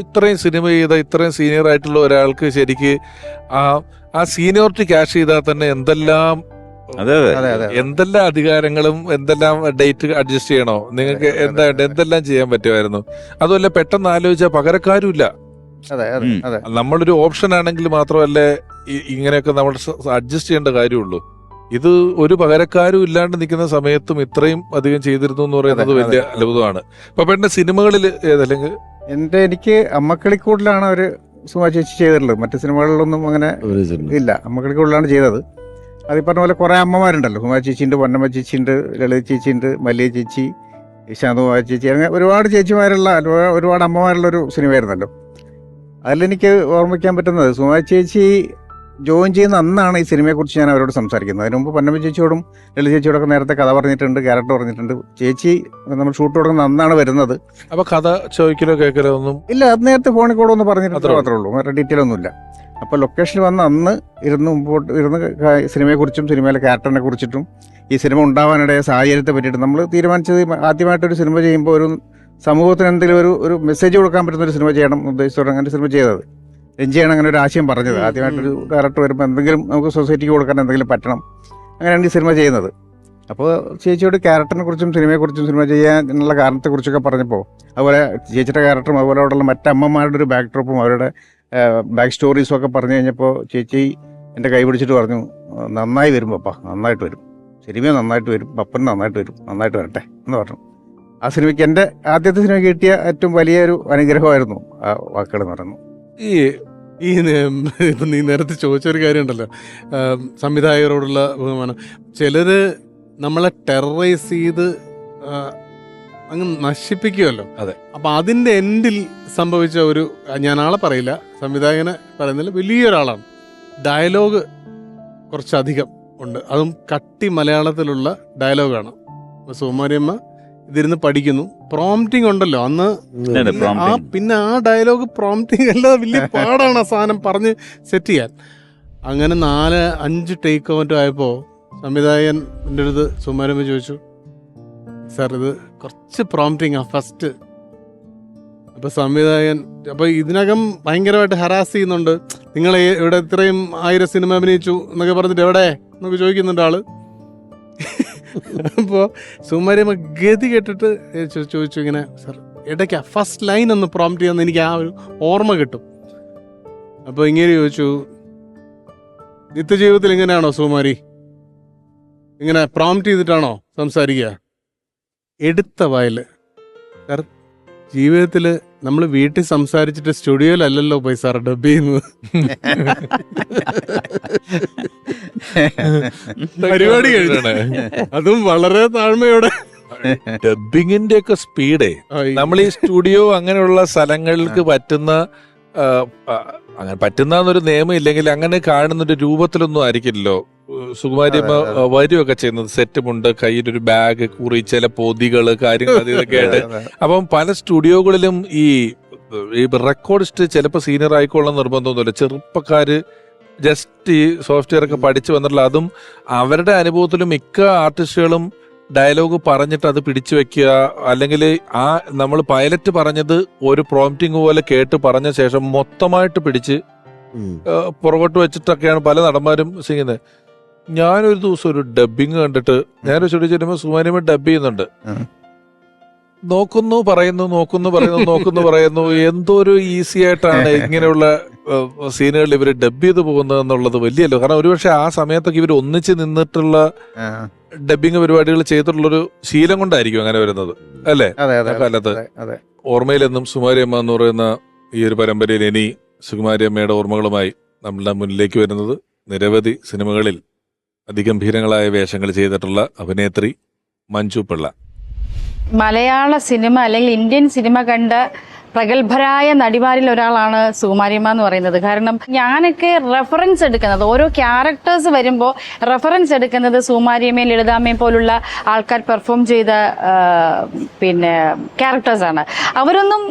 ഇത്രയും സിനിമ ചെയ്ത ഇത്രയും സീനിയർ ആയിട്ടുള്ള ഒരാൾക്ക് ശരിക്ക് ആ സീനിയോറിറ്റി ക്യാഷ് ചെയ്താൽ തന്നെ എന്തെല്ലാം എന്തെല്ലാം അധികാരങ്ങളും എന്തെല്ലാം ഡേറ്റ് അഡ്ജസ്റ്റ് ചെയ്യണോ, നിങ്ങൾക്ക് എന്തെല്ലാം ചെയ്യാൻ പറ്റുമായിരുന്നു. അതുമല്ല പെട്ടെന്ന് ആലോചിച്ചാൽ പകരക്കാരും ഇല്ല. നമ്മളൊരു ഓപ്ഷൻ ആണെങ്കിൽ മാത്രമല്ലേ ഇങ്ങനെയൊക്കെ നമ്മൾ അഡ്ജസ്റ്റ് ചെയ്യേണ്ട കാര്യമുള്ളൂ. ഇത് ഒരു പകരക്കാരും ഇല്ലാണ്ട് നിൽക്കുന്ന സമയത്തും ഇത്രയും അധികം ചെയ്തിരുന്നു എന്ന് പറയുന്നത് വലിയ അത്ഭുതമാണ്. അപ്പൊ പെട്ടെന്ന് സിനിമകളിൽ ഏതല്ലെങ്കിൽ എനിക്ക് അമ്മക്കളിക്കൂടിലാണ് ഒരു സുമാ ചേച്ചി ചെയ്തിട്ടുള്ളത്. മറ്റു സിനിമകളിലൊന്നും അങ്ങനെ ഇല്ല. അമ്മക്കളിക്കൂടിലാണ് ചെയ്തത്. അത് പറഞ്ഞ പോലെ കുറെ അമ്മമാരുണ്ടല്ലോ. സുമാ ചേച്ചിയുണ്ട്, പൊന്നമ്മ ചേച്ചിയുണ്ട്, ലളിത ചേച്ചിയുണ്ട്, മല്ലിയ ചേച്ചി, ശാന്തുമാ ചേച്ചി, അങ്ങനെ ഒരുപാട് ചേച്ചിമാരുള്ള ഒരുപാട് അമ്മമാരുള്ളൊരു സിനിമയായിരുന്നല്ലോ. അതിലെനിക്ക് ഓർമ്മിക്കാൻ പറ്റുന്നത് സുമാ ചേച്ചി ജോയിൻ ചെയ്യുന്ന അന്നാണ് ഈ സിനിമയെക്കുറിച്ച് ഞാൻ അവരോട് സംസാരിക്കുന്നത്. അതിന് മുമ്പ് പൊന്നമ്മ ചേച്ചിയോടും ലളിത ചേച്ചിയോടൊക്കെ നേരത്തെ കഥ പറഞ്ഞിട്ടുണ്ട്, ക്യാരക്ടർ പറഞ്ഞിട്ടുണ്ട്. ചേച്ചി നമ്മൾ ഷൂട്ട് തുടങ്ങുന്ന അന്നാണ് വരുന്നത്. അപ്പൊ കഥ ചോദിക്കലോ കേൾക്കലോ ഒന്നും ഇല്ല, അത് നേരത്തെ ഫോണിൽ കൂടെ ഒന്ന് പറഞ്ഞിട്ട് മാത്രമേ ഉള്ളൂ, വേറെ ഡീറ്റെയിൽ ഒന്നുമില്ല. അപ്പോൾ ലൊക്കേഷനിൽ വന്ന് അന്ന് ഇരുന്ന് സിനിമയെക്കുറിച്ചും സിനിമയിലെ ക്യാരക്ടറിനെ കുറിച്ചിട്ടും ഈ സിനിമ ഉണ്ടാവാനിടയ സാഹചര്യത്തെ പറ്റിയിട്ട് നമ്മൾ തീരുമാനിച്ചത് ആദ്യമായിട്ടൊരു സിനിമ ചെയ്യുമ്പോൾ ഒരു സമൂഹത്തിന് എന്തെങ്കിലും ഒരു മെസ്സേജ് കൊടുക്കാൻ പറ്റുന്ന ഒരു സിനിമ ചെയ്യണം ഉദ്ദേശിച്ചോടെ അങ്ങനെ സിനിമ ചെയ്തത്. രഞ്ജിയാണ് അങ്ങനെ ഒരു ആശയം പറഞ്ഞത്. ആദ്യമായിട്ടൊരു ഡയറക്ടർ വരുമ്പോൾ എന്തെങ്കിലും നമുക്ക് സൊസൈറ്റിക്ക് കൊടുക്കാൻ എന്തെങ്കിലും പറ്റണം, അങ്ങനെയാണ് ഈ സിനിമ ചെയ്യുന്നത്. അപ്പോൾ ചേച്ചിയോട് ക്യാരക്ടറിനെ കുറിച്ചും സിനിമയെക്കുറിച്ചും സിനിമ ചെയ്യാനുള്ള കാരണത്തെക്കുറിച്ചൊക്കെ പറഞ്ഞപ്പോൾ, അതുപോലെ ചേച്ചിയുടെ ക്യാരക്ടറും അതുപോലെ അവിടെയുള്ള മറ്റമ്മമാരുടെ ഒരു ബാക്ക് ഡ്രോപ്പും അവരുടെ ബാക്ക് സ്റ്റോറീസും ഒക്കെ പറഞ്ഞു കഴിഞ്ഞപ്പോൾ ചേച്ചി എൻ്റെ കൈ പിടിച്ചിട്ട് പറഞ്ഞു, നന്നായി വരും പപ്പ, നന്നായിട്ട് വരും, സിനിമ നന്നായിട്ട് വരും, പപ്പൻ നന്നായിട്ട് വരും, നന്നായിട്ട് വരട്ടെ എന്ന് പറഞ്ഞു. ആ സിനിമയ്ക്ക് എൻ്റെ ആദ്യത്തെ സിനിമ കിട്ടിയ ഏറ്റവും വലിയൊരു അനുഗ്രഹമായിരുന്നു ആ വാക്കുകൾ എന്ന് പറയുന്നത്. ഈ ഇപ്പം നീ നേരത്തെ ചോദിച്ചൊരു കാര്യമുണ്ടല്ലോ, സംവിധായകരോടുള്ള ബഹുമാനം. ചിലര് നമ്മളെ ടെററൈസ് ചെയ്ത് അങ്ങ് നശിപ്പിക്കുമല്ലോ. അതെ. അപ്പൊ അതിന്റെ എൻഡിൽ സംഭവിച്ച ഒരു, ഞാൻ ആളെ പറയില്ല, സംവിധായകനെ പറയുന്നില്ല, വലിയൊരാളാണ്. ഡയലോഗ് കുറച്ചധികം ഉണ്ട്, അതും കട്ടി മലയാളത്തിലുള്ള ഡയലോഗാണ്. സുകുമാരിയമ്മ ഇതിരുന്ന് പഠിക്കുന്നു, പ്രോംപ്റ്റിംഗ് ഉണ്ടല്ലോ അന്ന്. പിന്നെ ആ ഡയലോഗ് പ്രോംപ്റ്റിംഗ് അല്ലാതെ വലിയ പാടാണ് ആ സാധനം പറഞ്ഞ് സെറ്റ് ചെയ്യാൻ. അങ്ങനെ 4-5 ടേക്ക് മറ്റോ ആയപ്പോൾ സംവിധായകൻ എൻ്റെ അടുത്ത് സുകുമാരമ്മ ചോദിച്ചു, സാർ ഇത് കുറച്ച് പ്രോംപ്റ്റിംഗ് ആ ഫസ്റ്റ്. അപ്പൊ സംവിധായകൻ അപ്പൊ ഇതിനകം ഭയങ്കരമായിട്ട് ഹറാസ് ചെയ്യുന്നുണ്ട്, നിങ്ങൾ ഇവിടെ ഇത്രയും 1000 സിനിമ അഭിനയിച്ചു എന്നൊക്കെ പറഞ്ഞിട്ട് എവിടെ എന്നൊക്കെ ചോദിക്കുന്നുണ്ട് ആള്. അപ്പോൾ സുകുമാരിയമ്മ ഗതി കേട്ടിട്ട് ചോദിച്ചു ഇങ്ങനെ, സാർ ഇടയ്ക്ക് ഫസ്റ്റ് ലൈൻ ഒന്ന് പ്രോംപ്റ്റ് ചെയ്യാന്ന് എനിക്ക് ആ ഒരു ഓർമ്മ കിട്ടും. അപ്പോൾ ഇങ്ങനെ ചോദിച്ചു, നിത്യജീവിതത്തിൽ ഇങ്ങനെയാണോ സുകുമാരി, ഇങ്ങനെ പ്രോംപ്റ്റ് ചെയ്തിട്ടാണോ സംസാരിക്കുക? എടുത്ത വായില്, സാർ ജീവിതത്തിൽ നമ്മൾ വീട്ടിൽ സംസാരിച്ചിട്ട് സ്റ്റുഡിയോയിലല്ലല്ലോ പോയി സാർ ഡബ് ചെയ്യുന്നത്. പരിപാടി കഴിഞ്ഞേ, അതും വളരെ താഴ്മയോടെ. ഡബിങ്ങിന്റെ ഒക്കെ സ്പീഡേ നമ്മൾ ഈ സ്റ്റുഡിയോ അങ്ങനെയുള്ള സ്ഥലങ്ങൾക്ക് പറ്റുന്ന അങ്ങനെ പറ്റുന്നൊരു നിയമം ഇല്ലെങ്കിൽ അങ്ങനെ കാണുന്നൊരു രൂപത്തിലൊന്നും ആയിരിക്കില്ലല്ലോ സുകുമാരിയമ്മ വരുമൊക്കെ ചെയ്യുന്നത്. സെറ്റുമുണ്ട്, കയ്യിലൊരു ബാഗ്, കുറി, ചില പൊതികള്, കാര്യങ്ങൾ ഇതൊക്കെ ആയിട്ട്. അപ്പം പല സ്റ്റുഡിയോകളിലും ഈ റെക്കോർഡിസ്റ്റ് ചിലപ്പോൾ സീനിയർ ആയിക്കോളാൻ നിർബന്ധമൊന്നുമില്ല, ചെറുപ്പക്കാര് ജസ്റ്റ് ഈ സോഫ്റ്റ്വെയർ ഒക്കെ പഠിച്ചു വന്നിട്ടുള്ള, അതും അവരുടെ അനുഭവത്തിലും മിക്ക ആർട്ടിസ്റ്റുകളും ഡയലോഗ് പറഞ്ഞിട്ട് അത് പിടിച്ചു വെക്കുക, അല്ലെങ്കിൽ ആ നമ്മൾ പൈലറ്റ് പറഞ്ഞത് ഒരു പ്രോംപ്റ്റിംഗ് പോലെ കേട്ട് പറഞ്ഞ ശേഷം മൊത്തമായിട്ട് പിടിച്ച് പുറകോട്ട് വെച്ചിട്ടൊക്കെയാണ് പല നടന്മാരും ചെയ്യുന്നത്. ഞാനൊരു ദിവസം ഒരു ഡബിങ് കണ്ടിട്ട് ഞാനൊരു ചെടി ചെല്ലുമ്പോൾ സുകുമാരിയമ്മ ഡബ് ചെയ്യുന്നുണ്ട്. നോക്കുന്നു പറയുന്നു എന്തോ ഒരു ഈസി ആയിട്ടാണ് ഇങ്ങനെയുള്ള സീനുകളിൽ ഇവര് ഡബ് ചെയ്ത് പോകുന്നത് എന്നുള്ളത് വലിയല്ലോ. കാരണം ഒരുപക്ഷെ ആ സമയത്തൊക്കെ ഇവർ ഒന്നിച്ച് നിന്നിട്ടുള്ള ഡബിങ് പരിപാടികൾ ചെയ്തിട്ടുള്ളൊരു ശീലം കൊണ്ടായിരിക്കും അങ്ങനെ വരുന്നത് അല്ലേ? കാലത്ത് ഓർമ്മയിലെന്നും സുകുമാരിയമ്മ എന്ന് പറയുന്ന ഈ ഒരു പരമ്പരയിൽ ഇനി സുകുമാരിയമ്മയുടെ ഓർമ്മകളുമായി നമ്മളുടെ മുന്നിലേക്ക് വരുന്നത് നിരവധി സിനിമകളിൽ അതിഗംഭീരങ്ങളായ വേഷങ്ങൾ ചെയ്തിട്ടുള്ള അഭിനേത്രി മഞ്ജു പിള്ള. മലയാള സിനിമ അല്ലെങ്കിൽ ഇന്ത്യൻ സിനിമ കണ്ട പ്രഗത്ഭരായ നടിമാരിൽ ഒരാളാണ് സുകുമാരിയമ്മ എന്ന് പറയുന്നത്. കാരണം ഞാനൊക്കെ റെഫറൻസ് എടുക്കുന്നത്, ഓരോ ക്യാരക്ടേഴ്സ് വരുമ്പോൾ റെഫറൻസ് എടുക്കുന്നത് സുകുമാരിയമ്മയും ലളിതാമ്മയും പോലുള്ള ആൾക്കാർ പെർഫോം ചെയ്ത പിന്നെ ക്യാരക്ടേഴ്സാണ്. അവരൊന്നും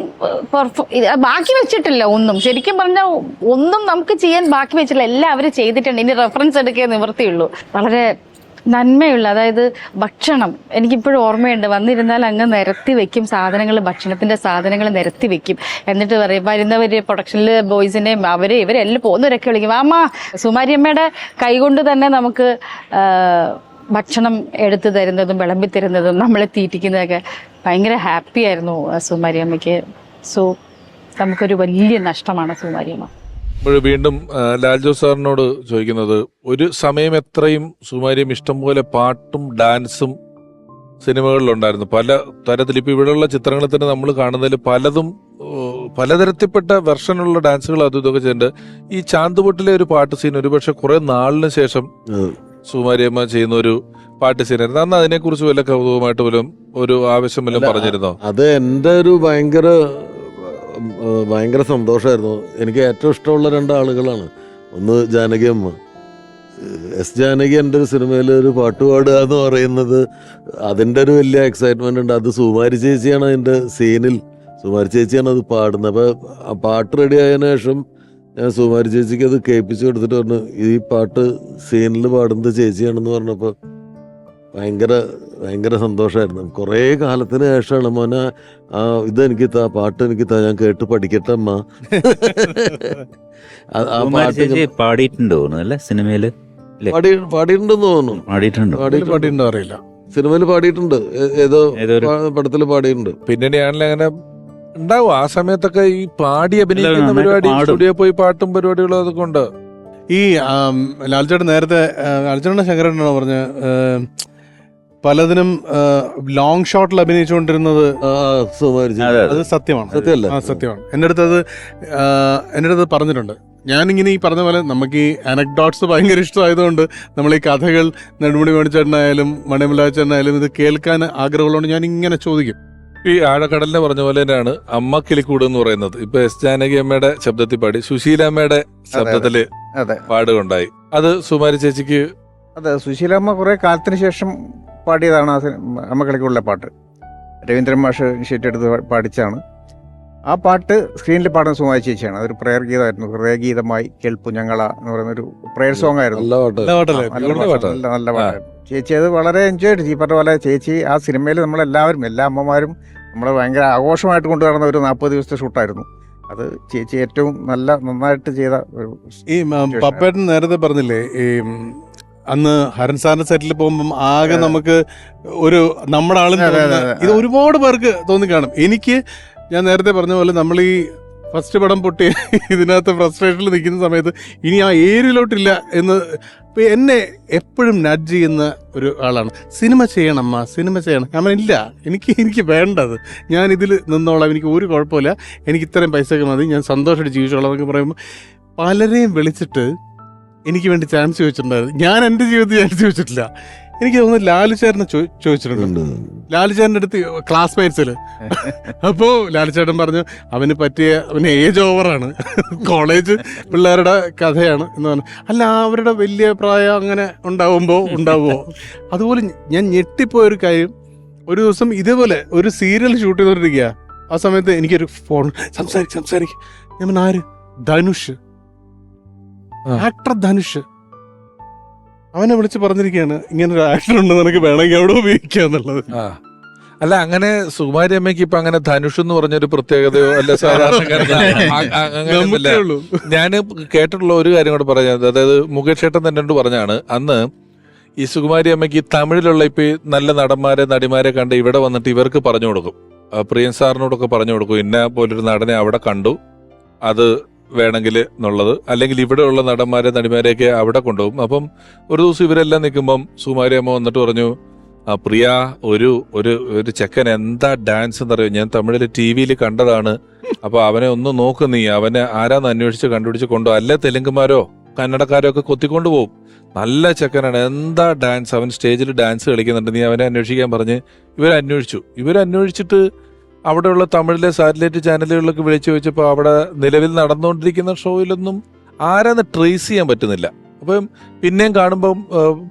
ബാക്കി വെച്ചിട്ടില്ല ഒന്നും. ശരിക്കും പറഞ്ഞാൽ ഒന്നും നമുക്ക് ചെയ്യാൻ ബാക്കി വെച്ചിട്ടില്ല, എല്ലാം അവർ ചെയ്തിട്ടുണ്ട്. ഇനി റെഫറൻസ് എടുക്കേ നിവൃത്തിയുള്ളൂ. വളരെ നന്മയുള്ള, അതായത് ഭക്ഷണം എനിക്കിപ്പോഴും ഓർമ്മയുണ്ട്. വന്നിരുന്നാൽ അങ്ങ് നിരത്തി വെക്കും സാധനങ്ങൾ, ഭക്ഷണത്തിന്റെ സാധനങ്ങൾ നിരത്തി വെക്കും. എന്നിട്ട് പറയും വരുന്നവര് പ്രൊഡക്ഷനിൽ ബോയ്സിനെയും ഇവരെല്ലാം പോകുന്നവരൊക്കെ വിളിക്കും അമ്മ. സുകുമാരിയമ്മയുടെ കൈകൊണ്ട് തന്നെ നമുക്ക് ഭക്ഷണം എടുത്തു തരുന്നതും വിളമ്പി തരുന്നതും നമ്മളെ തീറ്റിക്കുന്നതൊക്കെ ഭയങ്കര ഹാപ്പി ആയിരുന്നു സുകുമാരിയമ്മയ്ക്ക്. സോ നമുക്കൊരു വലിയ നഷ്ടമാണ് സുകുമാരിയമ്മ. വീണ്ടും ലാൽജോ സാറിനോട് ചോദിക്കുന്നത്, ഒരു സമയം എത്രയും സുകുമാരിയമ്മ ഇഷ്ടംപോലെ പാട്ടും ഡാൻസും സിനിമകളിലുണ്ടായിരുന്നു. പല തരത്തിൽ ഇപ്പൊ ഇവിടെയുള്ള ചിത്രങ്ങളിൽ തന്നെ നമ്മൾ കാണുന്നതിൽ പലതും പലതരത്തിൽപ്പെട്ട വെർഷനുള്ള ഡാൻസുകൾ അതും ഇതൊക്കെ ചെയ്യുന്നുണ്ട്. ഈ ചാന്തുപൊട്ടിലെ ഒരു പാട്ട് സീൻ ഒരുപക്ഷെ കുറെ നാളിന് ശേഷം സുകുമാരിയമ്മ ചെയ്യുന്ന ഒരു പാട്ട് സീൻ ആയിരുന്നു. അന്ന് അതിനെക്കുറിച്ച് വല്ല കൗതുകമായിട്ട് പോലും ഒരു ആവശ്യം വല്ലതും പറഞ്ഞിരുന്നോ? അത് എൻ്റെ ഒരു ഭയങ്കര സന്തോഷമായിരുന്നു. എനിക്ക് ഏറ്റവും ഇഷ്ടമുള്ള രണ്ടാളുകളാണ്. ഒന്ന് ജാനകി അമ്മ. എസ് ജാനകി എൻ്റെ ഒരു സിനിമയിൽ ഒരു പാട്ട് പാടുക എന്ന് പറയുന്നത് അതിൻ്റെ ഒരു വലിയ എക്സൈറ്റ്മെൻ്റ് ഉണ്ട്. അത് സുകുമാരി ചേച്ചിയാണ് അതിൻ്റെ സീനിൽ, സുകുമാരി ചേച്ചിയാണ് അത് പാടുന്നത്. അപ്പോൾ ആ പാട്ട് റെഡി ആയതിനു ശേഷം ഞാൻ സുകുമാരി ചേച്ചിക്ക് അത് കേൾപ്പിച്ച് കൊടുത്തിട്ട് പറഞ്ഞു, ഈ പാട്ട് സീനിൽ പാടുന്നത് ചേച്ചിയാണെന്ന് പറഞ്ഞപ്പോൾ ഭയങ്കര സന്തോഷമായിരുന്നു. കുറേ കാലത്തിന് ശേഷമാണ് മോനെ ഇതെനിക്ക് പാട്ട് എനിക്ക് ഞാൻ കേട്ട് പഠിക്കട്ടെ അമ്മ. ആ പാട്ട് പാടിയിട്ടുണ്ടോ അല്ലെ സിനിമയില്? പാടിയിട്ടുണ്ടെന്ന് തോന്നുന്നു. പാടിയിട്ടുണ്ടോ അറിയില്ല. സിനിമയിൽ പാടിയിട്ടുണ്ട്, ഏതോ പടത്തിൽ പാടിയിട്ടുണ്ട്. പിന്നീടാണല്ലോ അങ്ങനെ ഉണ്ടാവും. ആ സമയത്തൊക്കെ ഈ പാടി അഭിനയിക്കുന്ന പരിപാടി, സ്റ്റുഡിയോ പോയി പാട്ടും പരിപാടികളും അതൊക്കെ ഉണ്ട്. ഈ ലാൽചേട്ടൻ നേരത്തെ ലാൽചേട്ടൻ്റെ ശങ്കരനാണോ പറഞ്ഞ പലതിനും ലോങ് ഷോട്ടിൽ അഭിനയിച്ചുകൊണ്ടിരുന്നത് അത് സത്യമാണ്. സത്യമാണ്. എൻ്റെ അടുത്ത് പറഞ്ഞിട്ടുണ്ട്. ഞാനിങ്ങനെ ഈ പറഞ്ഞ പോലെ നമുക്ക് ഈ അനക്ഡോട്ട്സ് ഭയങ്കര ഇഷ്ടമായതുകൊണ്ട് നമ്മൾ ഈ കഥകൾ നെടുമുടി വേണിച്ചേട്ടനായാലും മണിമലാച്ചേട്ടനായാലും ഇത് കേൾക്കാൻ ആഗ്രഹമുള്ളതുകൊണ്ട് ഞാൻ ഇങ്ങനെ ചോദിക്കും. ഈ ആഴക്കടലിനെ പറഞ്ഞ പോലെ തന്നെയാണ് അമ്മ കിളിക്കൂട് എന്ന് പറയുന്നത്. ഇപ്പൊ എസ് ജാനകി അമ്മയുടെ ശബ്ദത്തിൽ പാടി, സുശീലമ്മയുടെ ശബ്ദത്തില് പാടുകയുണ്ടായി. അത് സുകുമാരി ചേച്ചിക്ക്? അതെ, സുശീലമ്മ കുറെ കാലത്തിന് ശേഷം പാടിയതാണ് ആ അമ്മ കളിക്കുള്ള പാട്ട്. രവീന്ദ്രൻ മാഷ് ഇനിഷ്യേറ്റീവ് എടുത്ത് പാടിച്ചാണ്. ആ പാട്ട് സ്ക്രീനിൽ പാടുന്ന സുകുമാരി ചേച്ചിയാണ്. അതൊരു പ്രയർ ഗീതമായിരുന്നു. ഹൃദയഗീതമായി കേൾപ്പു ഞങ്ങള എന്ന് പറയുന്ന ഒരു പ്രയർ സോങ് ആയിരുന്നു. നല്ല പാട്ടായിരുന്നു. ചേച്ചി അത് വളരെ എൻജോയ് ചെയ്തു. ഈ പറഞ്ഞ പോലെ ചേച്ചി ആ സിനിമയിൽ നമ്മളെല്ലാവരും, എല്ലാ അമ്മമാരും നമ്മൾ ഭയങ്കര ആഘോഷമായിട്ട് കൊണ്ടുവരുന്ന ഒരു 40 ദിവസത്തെ ഷൂട്ടായിരുന്നു അത്. ചേച്ചി ഏറ്റവും നന്നായിട്ട് ചെയ്ത ഒരു. ഈ പപ്പേട്ടൻ നേരത്തെ പറഞ്ഞില്ലേ, ഈ അന്ന് ഹരൻ സാറിന്റെ സെറ്റിൽ പോകുമ്പം ആകെ നമുക്ക് ഒരു നമ്മുടെ ആളും ഇത് ഒരുപാട് പേർക്ക് തോന്നിക്കാണും. എനിക്ക് ഞാൻ നേരത്തെ പറഞ്ഞ പോലെ നമ്മൾ ഈ ഫസ്റ്റ് പടം പൊട്ടി ഇതിനകത്ത് ഫ്രസ്ട്രേഷനിൽ നിൽക്കുന്ന സമയത്ത് ഇനി ആ ഏരിയയിലോട്ടില്ല എന്ന് എന്നെ എപ്പോഴും നഡ്ജ് ചെയ്യുന്ന ഒരു ആളാണ്. സിനിമ ചെയ്യണം സിനിമ ചെയ്യണം. ഞാൻ ഇല്ല, എനിക്ക് വേണ്ടത്, ഞാൻ ഇതിൽ നിന്നോളാം, എനിക്ക് ഒരു കുഴപ്പമില്ല, എനിക്ക് ഇത്രയും പൈസയൊക്കെ മതി, ഞാൻ സന്തോഷമായിട്ട് ജീവിച്ചോളാം എന്നൊക്കെ പറയുമ്പോൾ പലരെയും വിളിച്ചിട്ട് എനിക്ക് വേണ്ടി ചാൻസ് ചോദിച്ചിട്ടുണ്ടായിരുന്നു. ഞാൻ എൻ്റെ ജീവിതത്തിൽ ചാൻസ് ചോദിച്ചിട്ടില്ല. എനിക്ക് തോന്നുന്നു ലാലുചേട്ടനെ ചോദിച്ചിട്ടുണ്ട്. ലാലുചേട്ടൻ്റെ അടുത്ത് ക്ലാസ്മേറ്റ്സിൽ. അപ്പോൾ ലാലുചേട്ടൻ പറഞ്ഞു അവന് ഏജ് ഓവറാണ്, കോളേജ് പിള്ളേരുടെ കഥയാണ് എന്ന് പറഞ്ഞു. അല്ല, അവരുടെ വലിയ പ്രായം അങ്ങനെ ഉണ്ടാവുമോ? അതുപോലെ ഞാൻ ഞെട്ടിപ്പോയൊരു കാര്യം, ഒരു ദിവസം ഇതേപോലെ ഒരു സീരിയൽ ഷൂട്ട് ചെയ്തോണ്ടിരിക്കുക. ആ സമയത്ത് എനിക്കൊരു ഫോൺ സംസാരിക്കും. ഞാൻ ആര്? ധനുഷ്, ആക്ടർ ധനുഷ്. അവനെ വിളിച്ച് പറഞ്ഞിരിക്കുകയാണ്, ഇങ്ങനെ ഒരു ആക്ടർ ഉണ്ട്, നിനക്ക് വേണമെങ്കിൽ അവിടെ ഉപയോഗിക്കുക എന്നുള്ളത്. അല്ല, അങ്ങനെ സുകുമാരി അമ്മയ്ക്ക് ഇപ്പൊ അങ്ങനെ ധനുഷ് എന്ന് പറഞ്ഞൊരു പ്രത്യേകതയോ അല്ല സാധാരണക്കാരല്ല. ഞാൻ കേട്ടിട്ടുള്ള ഒരു കാര്യം കൂടെ പറഞ്ഞത്, അതായത് മുകേഷ് ചേട്ടൻ തന്നെ പറഞ്ഞാണ്, അന്ന് ഈ സുകുമാരി അമ്മയ്ക്ക് തമിഴിലുള്ള ഇപ്പൊ നല്ല നടന്മാരെ നടിമാരെ കണ്ട് ഇവിടെ വന്നിട്ട് ഇവർക്ക് പറഞ്ഞു കൊടുക്കും, പ്രിയൻ സാറിനോടൊക്കെ പറഞ്ഞു കൊടുക്കും, ഇന്ന പോലൊരു നടനെ അവിടെ കണ്ടു, അത് വേണമെങ്കിൽ എന്നുള്ളത്. അല്ലെങ്കിൽ ഇവിടെയുള്ള നടന്മാരെ നടിമാരെയൊക്കെ അവിടെ കൊണ്ടുപോകും. അപ്പം ഒരു ദിവസം ഇവരെല്ലാം നിൽക്കുമ്പം സുകുമാരി അമ്മ വന്നിട്ട് പറഞ്ഞു, പ്രിയ, ഒരു ഒരു ചെക്കൻ എന്താ ഡാൻസ് എന്നറിയോ, ഞാൻ തമിഴിൽ TV കണ്ടതാണ്, അപ്പൊ അവനെ ഒന്ന് നോക്ക്, നീ അവനെ ആരാന്ന് അന്വേഷിച്ച് കണ്ടുപിടിച്ച് കൊണ്ടു, അല്ലെ തെലുങ്കുമാരോ കന്നഡക്കാരോ ഒക്കെ കൊത്തിക്കൊണ്ടു പോകും, നല്ല ചെക്കനാണ്, എന്താ ഡാൻസ്, അവൻ സ്റ്റേജിൽ ഡാൻസ് കളിക്കുന്നുണ്ട്, നീ അവനെ അന്വേഷിക്കാൻ പറഞ്ഞ് ഇവരന്വേഷിച്ചിട്ട് അവിടെയുള്ള തമിഴിലെ സാറ്റലൈറ്റ് ചാനലുകളിലൊക്കെ വിളിച്ചു ചോദിച്ചപ്പോൾ അവിടെ നിലവിൽ നടന്നുകൊണ്ടിരിക്കുന്ന ഷോയിലൊന്നും ആരാന്ന് ട്രേസ് ചെയ്യാൻ പറ്റുന്നില്ല. അപ്പം പിന്നെയും കാണുമ്പം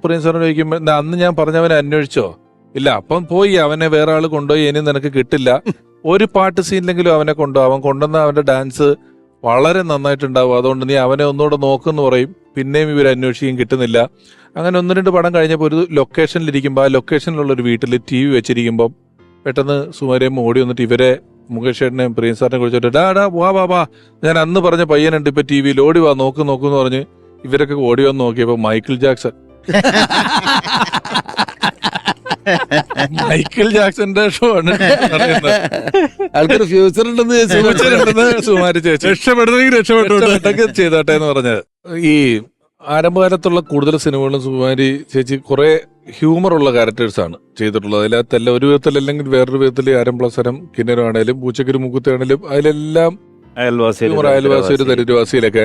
പ്രിൻസ് സാറിന് ചോദിക്കുമ്പോൾ അന്ന് ഞാൻ പറഞ്ഞവനെ അന്വേഷിച്ചോ? ഇല്ല. അപ്പം പോയി അവനെ വേറെ ആൾ കൊണ്ടുപോയി, ഇനി നിനക്ക് കിട്ടില്ല. ഒരു പാട്ട് സീനിലെങ്കിലും അവനെ കൊണ്ടുപോകും, അവൻ കൊണ്ടുവന്ന അവന്റെ ഡാൻസ് വളരെ നന്നായിട്ടുണ്ടാവും, അതുകൊണ്ട് നീ അവനെ ഒന്നുകൂടെ നോക്കുമെന്ന് പറയും. പിന്നെയും ഇവർ അന്വേഷിക്കും, കിട്ടുന്നില്ല. അങ്ങനെ 1-2 പടം കഴിഞ്ഞപ്പോൾ ഒരു ലൊക്കേഷനിലിരിക്കുമ്പോൾ ആ ലൊക്കേഷനിലുള്ള ഒരു വീട്ടിൽ TV വെച്ചിരിക്കുമ്പോൾ പെട്ടെന്ന് സുമാരിയമ്മ ഓടി വന്നിട്ട് ഇവരെ മുകേഷ് ചേട്ടനെയും പ്രിൻസ് സാറിനെ കുറിച്ചിട്ട് ഡാ വാ ഞാൻ അന്ന് പറഞ്ഞ പയ്യനുണ്ട് ഇപ്പൊ TV-യിൽ, ഓടി വാ നോക്കുന്നു പറഞ്ഞ് ഇവരൊക്കെ ഓടി വന്ന് നോക്കിയപ്പോ മൈക്കിൾ ജാക്സന്റെ ഷോ ആണ് ആൾക്കൊരു ഫ്യൂച്ചർ ഉണ്ടെന്ന് സുമാരി ചേച്ചി രക്ഷപ്പെട്ടൊക്കെ ചെയ്തോട്ടെ എന്ന് പറഞ്ഞത്. ഈ ആരംഭകാലത്തുള്ള കൂടുതൽ സിനിമകളും സുമാരി ചേച്ചി കുറെ ഹ്യൂമർ ഉള്ള ക്യാരക്ടേഴ്സ് ആണ് ചെയ്തിട്ടുള്ളത്. അതിനകത്തല്ല ഒരു വിധത്തിൽ അല്ലെങ്കിൽ വേറൊരു വിധത്തിൽ ആരംപ്ലസരം കിന്നരാണേലും പൂച്ചക്കൊരു മുക്കുത്താണേലും അതിലെല്ലാം അയൽവാസി ഒരു ദരിദ്രവാസിയിലൊക്കെ